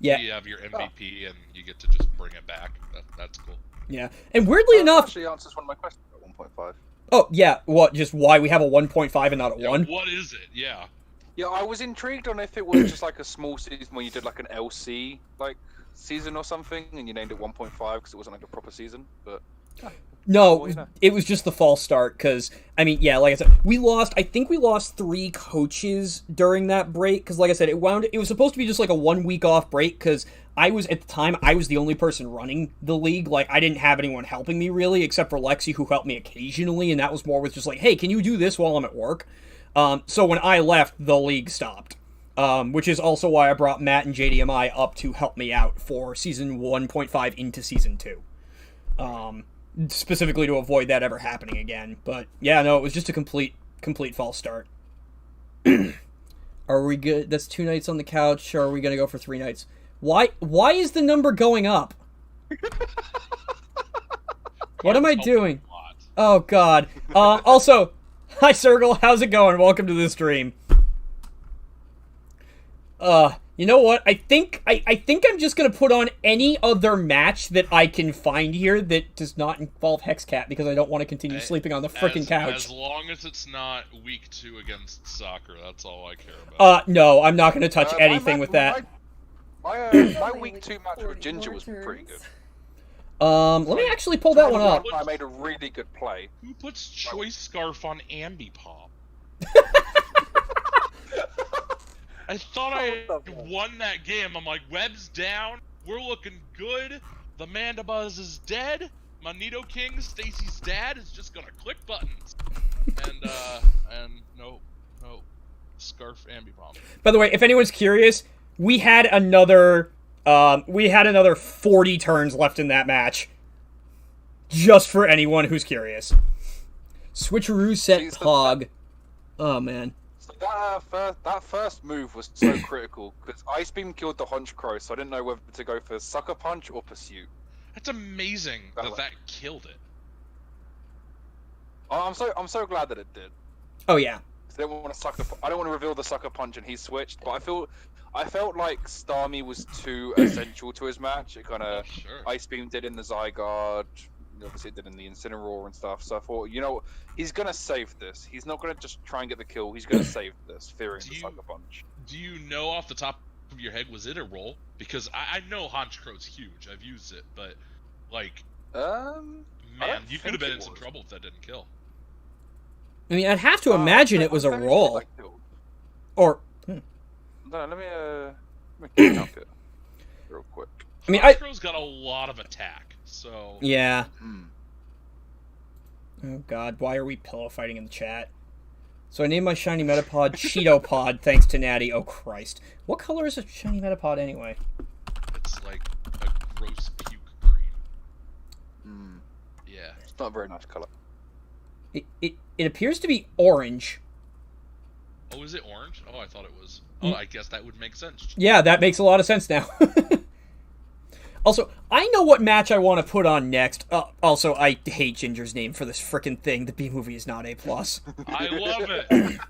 Yeah. You have your MVP and you get to just bring it back. That's cool. Yeah. And weirdly enough... actually answers one of my questions at 1.5. Oh, yeah. What? Just why we have a 1.5 and not a 1? What is it? Yeah. Yeah, I was intrigued on if it was just like a small season where you did like an LC like season or something, and you named it 1.5 because it wasn't like a proper season. But no, it was just the false start. Because I mean, yeah, like I said, I think we lost 3 coaches during that break. Because like I said, it was supposed to be just like a 1 week off break. Because at the time I was the only person running the league. Like I didn't have anyone helping me really, except for Lexi, who helped me occasionally, and that was more with just like, hey, can you do this while I'm at work? So when I left, the league stopped. Which is also why I brought Matt and JDMI up to help me out for season 1.5 into season 2. Specifically to avoid that ever happening again. But yeah, no, it was just a complete false start. Are we good? That's 2 nights on the couch. Or are we gonna go for 3 nights? Why is the number going up? What am I doing? Oh God. Also, hi Circle, how's it going? Welcome to the stream. You know what? I think I'm just gonna put on any other match that I can find here that does not involve Hexcat because I don't want to continue sleeping on the frickin' couch. As long as it's not week 2 against soccer, that's all I care about. No, I'm not gonna touch anything with that. My week 2 match with Ginger was pretty good. Let me actually pull that one up. I made a really good play. Who puts Choice Scarf on Ambipop? I thought I had won that game. I'm like, Webb's down. We're looking good. The Mandibuzz is dead. My Nido King, Stacy's dad, is just gonna click buttons. And no. Scarf Ambipop. By the way, if anyone's curious, we had another 40 turns left in that match. Just for anyone who's curious. Switcheroo set Pog. Oh man. That first move was so critical because Ice Beam killed the Honchkrow, so I didn't know whether to go for Sucker Punch or Pursuit. That's amazing that killed it. Oh, I'm so glad that it did. Oh yeah. I don't want to reveal the Sucker Punch and he switched, but I felt like Starmie was too essential to his match. It kind of Ice Beam did in the Zygarde. Obviously, it did in the Incineroar and stuff. So I thought, he's gonna save this. He's not gonna just try and get the kill. He's gonna save this, fearing the Sucker Punch. Do you know off the top of your head, was it a roll? Because I know Honchkrow's huge. I've used it, but man, you could have been in some trouble if that didn't kill. I mean, I'd have to imagine it was a roll. Or no, let me count it real quick. I mean, Honchkrow's got a lot of attack. So yeah. Oh God, why are we pillow fighting in the chat? So I named my shiny Metapod Cheeto Pod thanks to Natty. Oh Christ, what color is a shiny Metapod anyway? It's like a gross puke green. Yeah, it's not a very nice color. It appears to be orange. Oh, is it orange? Oh, I thought it was. Oh, I guess that would make sense. Yeah, that makes a lot of sense now. Also, I know what match I want to put on next. Also, I hate Ginger's name for this frickin' thing. The B-movie is not A+. I love it.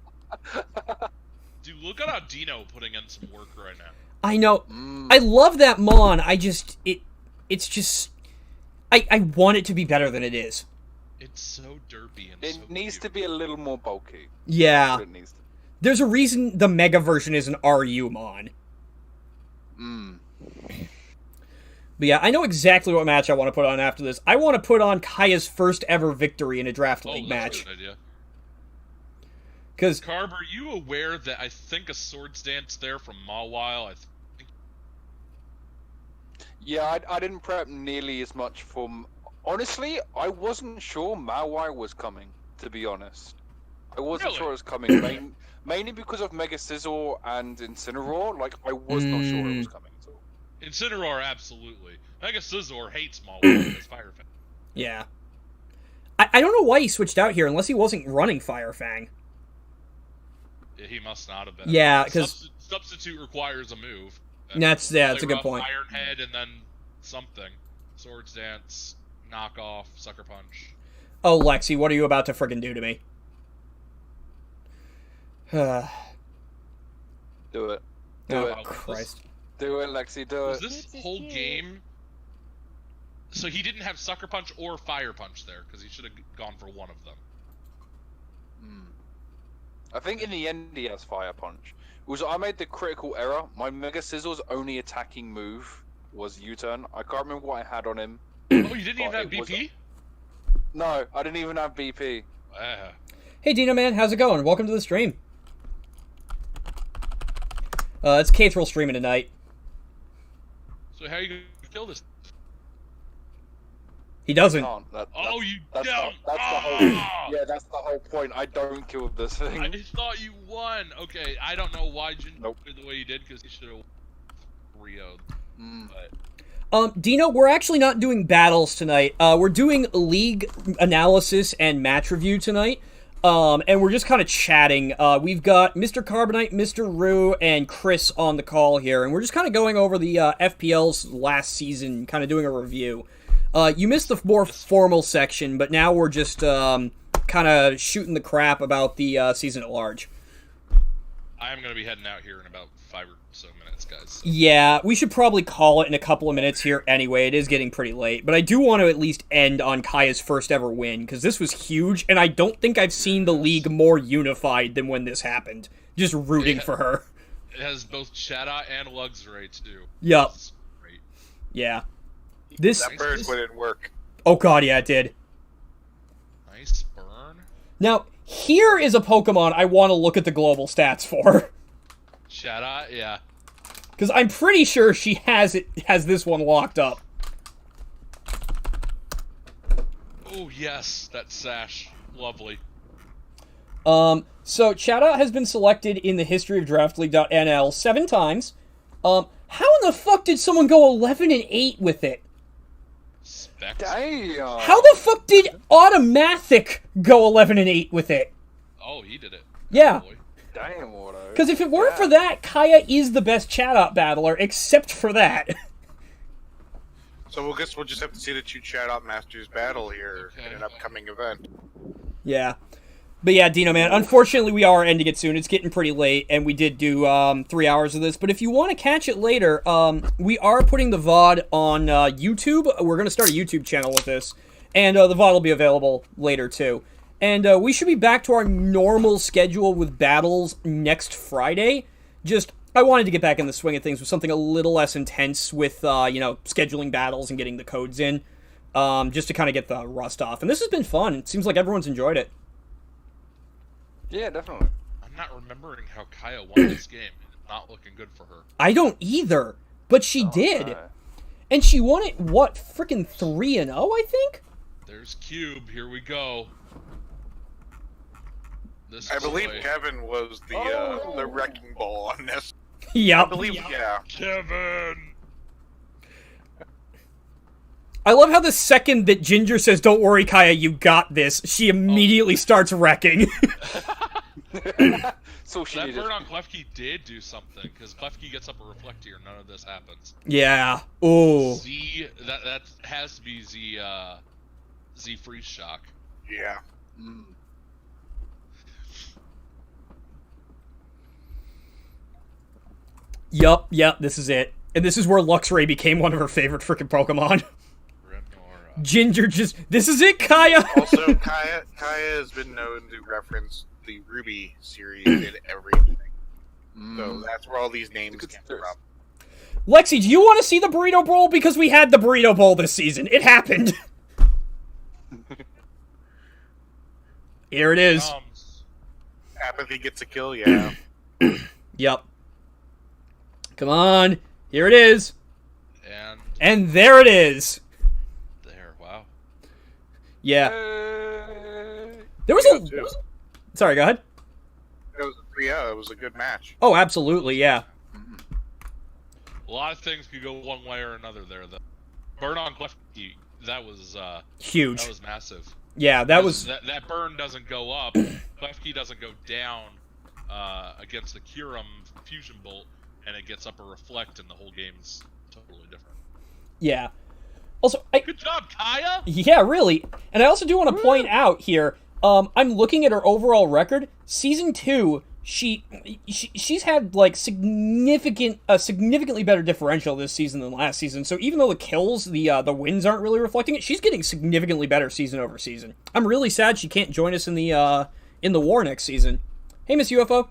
Dude, look at how Dino putting in some work right now. I know. I love that Mon. It's just... I want it to be better than it is. It's so derpy and it needs to be a little more bulky. Yeah. There's a reason the Mega version is an RU Mon. But yeah, I know exactly what match I want to put on after this. I want to put on Kaya's first ever victory in a Draft League match. That's a good idea. Because Carb, are you aware that I think a Swords Dance there from Mawile? Yeah, I didn't prep nearly as much for... Honestly, I wasn't sure Mawile was coming, to be honest. I wasn't sure it was coming, mainly because of Mega Scizor and Incineroar. Like, I was not sure it was coming at all. Incineroar, absolutely. Mega Scizor hates Mawile as Fire Fang. Yeah. I don't know why he switched out here, unless he wasn't running Fire Fang. Yeah, he must not have been. Yeah, because... Substitute requires a move. That's a good point. Iron Head and then something. Swords Dance, Knockoff, Sucker Punch. Oh, Lexi, what are you about to friggin' do to me? Do it. Oh, Christ. Do it, Lexi, do it. Was this whole game... So he didn't have Sucker Punch or Fire Punch there, because he should have gone for one of them. I think in the end he has Fire Punch. I made the critical error. My Mega Scizor's only attacking move was U-turn. I can't remember what I had on him. Oh, you didn't even have BP? No, I didn't even have BP. Hey Dino Man, how's it going? Welcome to the stream. It's Kaithral streaming tonight. So how are you going to kill this? He doesn't. You don't! That's the whole point. I don't kill this thing. I thought you won. Okay, I don't know why Ginger played the way he did, because he should have 3-0'd. Dino, we're actually not doing battles tonight. We're doing league analysis and match review tonight. And we're just kind of chatting. We've got Mr. Carbonite, Mr. Rue, and Chris on the call here, and we're just kind of going over the FPL's last season, kind of doing a review. You missed the more formal section, but now we're just kind of shooting the crap about the season at large. I am going to be heading out here in about 5 or so minutes, guys. So. Yeah, we should probably call it in a couple of minutes here anyway. It is getting pretty late. But I do want to at least end on Kaya's first ever win, because this was huge, and I don't think I've seen the league more unified than when this happened. Just rooting for her. It has both Shada and Luxray, too. Yup. Great. Yeah. That bird wouldn't work. Oh god, yeah, it did. Nice burn. Now, here is a Pokemon I want to look at the global stats for. Shada, yeah. Because I'm pretty sure she has this one locked up. Oh, yes, that sash. Lovely. So Shada has been selected in the history of DraftLeague.nl 7 times. How in the fuck did someone go 11-8 with it? Specs. Damn. How the fuck did Automathic go 11-8 with it? Oh, he did it. Yeah. Boy. Damn, Auto. Because if it weren't for that, Kaya is the best chat-out battler, except for that. So we'll just have to see the two Chat-Out Masters battle here in an upcoming event. Yeah. But yeah, Dino, man, unfortunately we are ending it soon. It's getting pretty late, and we did do 3 hours of this. But if you want to catch it later, we are putting the VOD on YouTube. We're going to start a YouTube channel with this. And the VOD will be available later, too. And we should be back to our normal schedule with battles next Friday. Just, I wanted to get back in the swing of things with something a little less intense with, scheduling battles and getting the codes in. Just to kind of get the rust off. And this has been fun. It seems like everyone's enjoyed it. Yeah, definitely. I'm not remembering how Kaya won this game. It's not looking good for her. I don't either. But she did. No. And she won it, what, freaking 3-0, I think? There's Cube. Here we go. This I believe boy. Kevin was the wrecking ball on this. Yep. I believe, yeah. Kevin! I love how the second that Ginger says, "Don't worry, Kaya, you got this," she immediately starts wrecking. So she That needed. burn on Klefki did do something, because Klefki gets up a reflect here, none of this happens. Yeah. Ooh. Z, that has to be Z Freeze Shock. Yeah. Mm. Yup, this is it. And this is where Luxray became one of her favorite freaking Pokemon. Renora. Ginger just, this is it, Kaya! Also, Kaya has been known to reference the Ruby series in everything. So that's where all these names Good came stuff. from. Lexi, do you want to see the Burrito Bowl? Because we had the Burrito Bowl this season. It happened. Here it is. Apathy gets a kill, yeah. Yup. Come on. Here it is. And And there it is. there, wow. Yeah. Hey. There was Too. a... Sorry, go ahead. It was it was a good match. Oh, absolutely, yeah. A lot of things could go one way or another there, though. Burn on Klefki, that was Huge. that was massive. Yeah, that was... That burn doesn't go up. Klefki doesn't go down against the Kyurem fusion bolt, and it gets up a reflect, and the whole game's totally different. Yeah. Also, Good job, Kaya! yeah, really. And I also do want to point out here, I'm looking at her overall record. Season 2, she's had like significantly better differential this season than last season. So even though the kills, the wins aren't really reflecting it, she's getting significantly better season over season. I'm really sad she can't join us in the war next season. Hey, Miss UFO.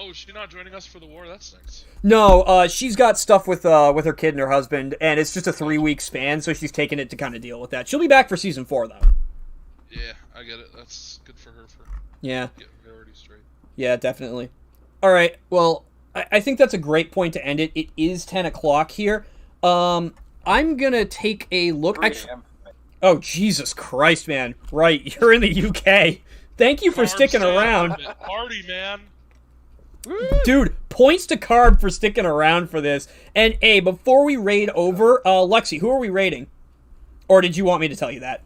Oh, she's not joining us for the war? That stinks. No, she's got stuff with her kid and her husband, and it's just a 3-week span, so she's taking it to kind of deal with that. She'll be back for season 4 though. Yeah, I get it. That's good for her for Yeah. getting priorities straight. Yeah, definitely. All right. Well, I think that's a great point to end it. It is 10 o'clock here. I'm gonna take a look. Actually, oh Jesus Christ, man! Right, you're in the UK. Thank you for sticking around, Party, man. dude. Points to Carb for sticking around for this. And hey, before we raid over, Lexi, who are we raiding? Or did you want me to tell you that?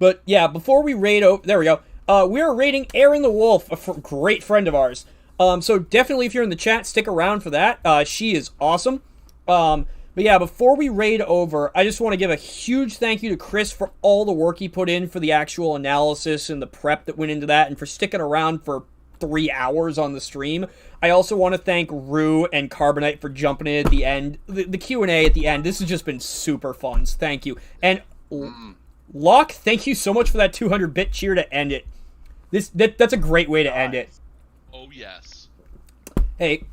But yeah, before we raid over, there we go. We are raiding Aaron the Wolf, a great friend of ours. So definitely, if you're in the chat, stick around for that. She is awesome. But yeah, before we raid over, I just want to give a huge thank you to Chris for all the work he put in for the actual analysis and the prep that went into that, and for sticking around for 3 hours on the stream. I also want to thank Rue and Carbonite for jumping in at the end. The Q&A at the end. This has just been super fun. Thank you. And Locke, thank you so much for that 200-bit cheer to end it. That's a great way to end it. Oh, yes. Hey,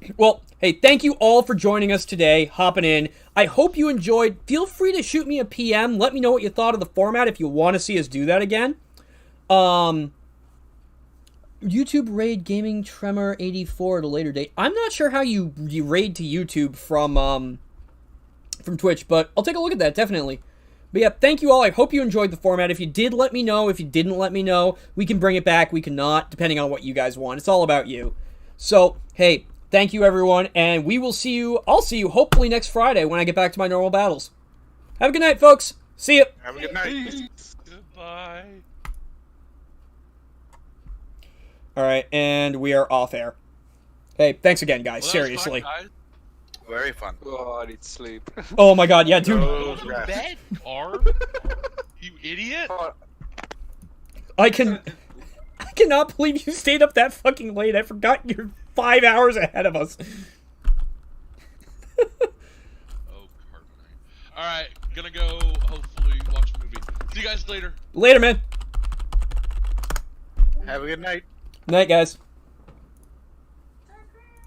thank you all for joining us today, hopping in. I hope you enjoyed. Feel free to shoot me a PM. Let me know what you thought of the format if you want to see us do that again. YouTube raid Gaming Tremor 84 at a later date. I'm not sure how you raid to YouTube from Twitch, but I'll take a look at that, definitely. But yeah, thank you all. I hope you enjoyed the format. If you did, let me know. If you didn't, let me know. We can bring it back. We cannot, depending on what you guys want. It's all about you. So, hey, thank you, everyone, and we will see you. I'll see you hopefully next Friday when I get back to my normal battles. Have a good night, folks. See ya. Have a good night. Goodbye. All right, and we are off air. Hey, thanks again, guys. Well, that was Seriously. fun, guys. Very fun. Oh, I need sleep. Oh my god, yeah, dude. Oh, Go to rest. bed, Carb. You idiot. Oh, I cannot believe you stayed up that fucking late. I forgot you're 5 hours ahead of us. Oh, Carbonite. Alright, gonna go hopefully watch a movie. See you guys later. Later, man. Have a good night. Night, guys.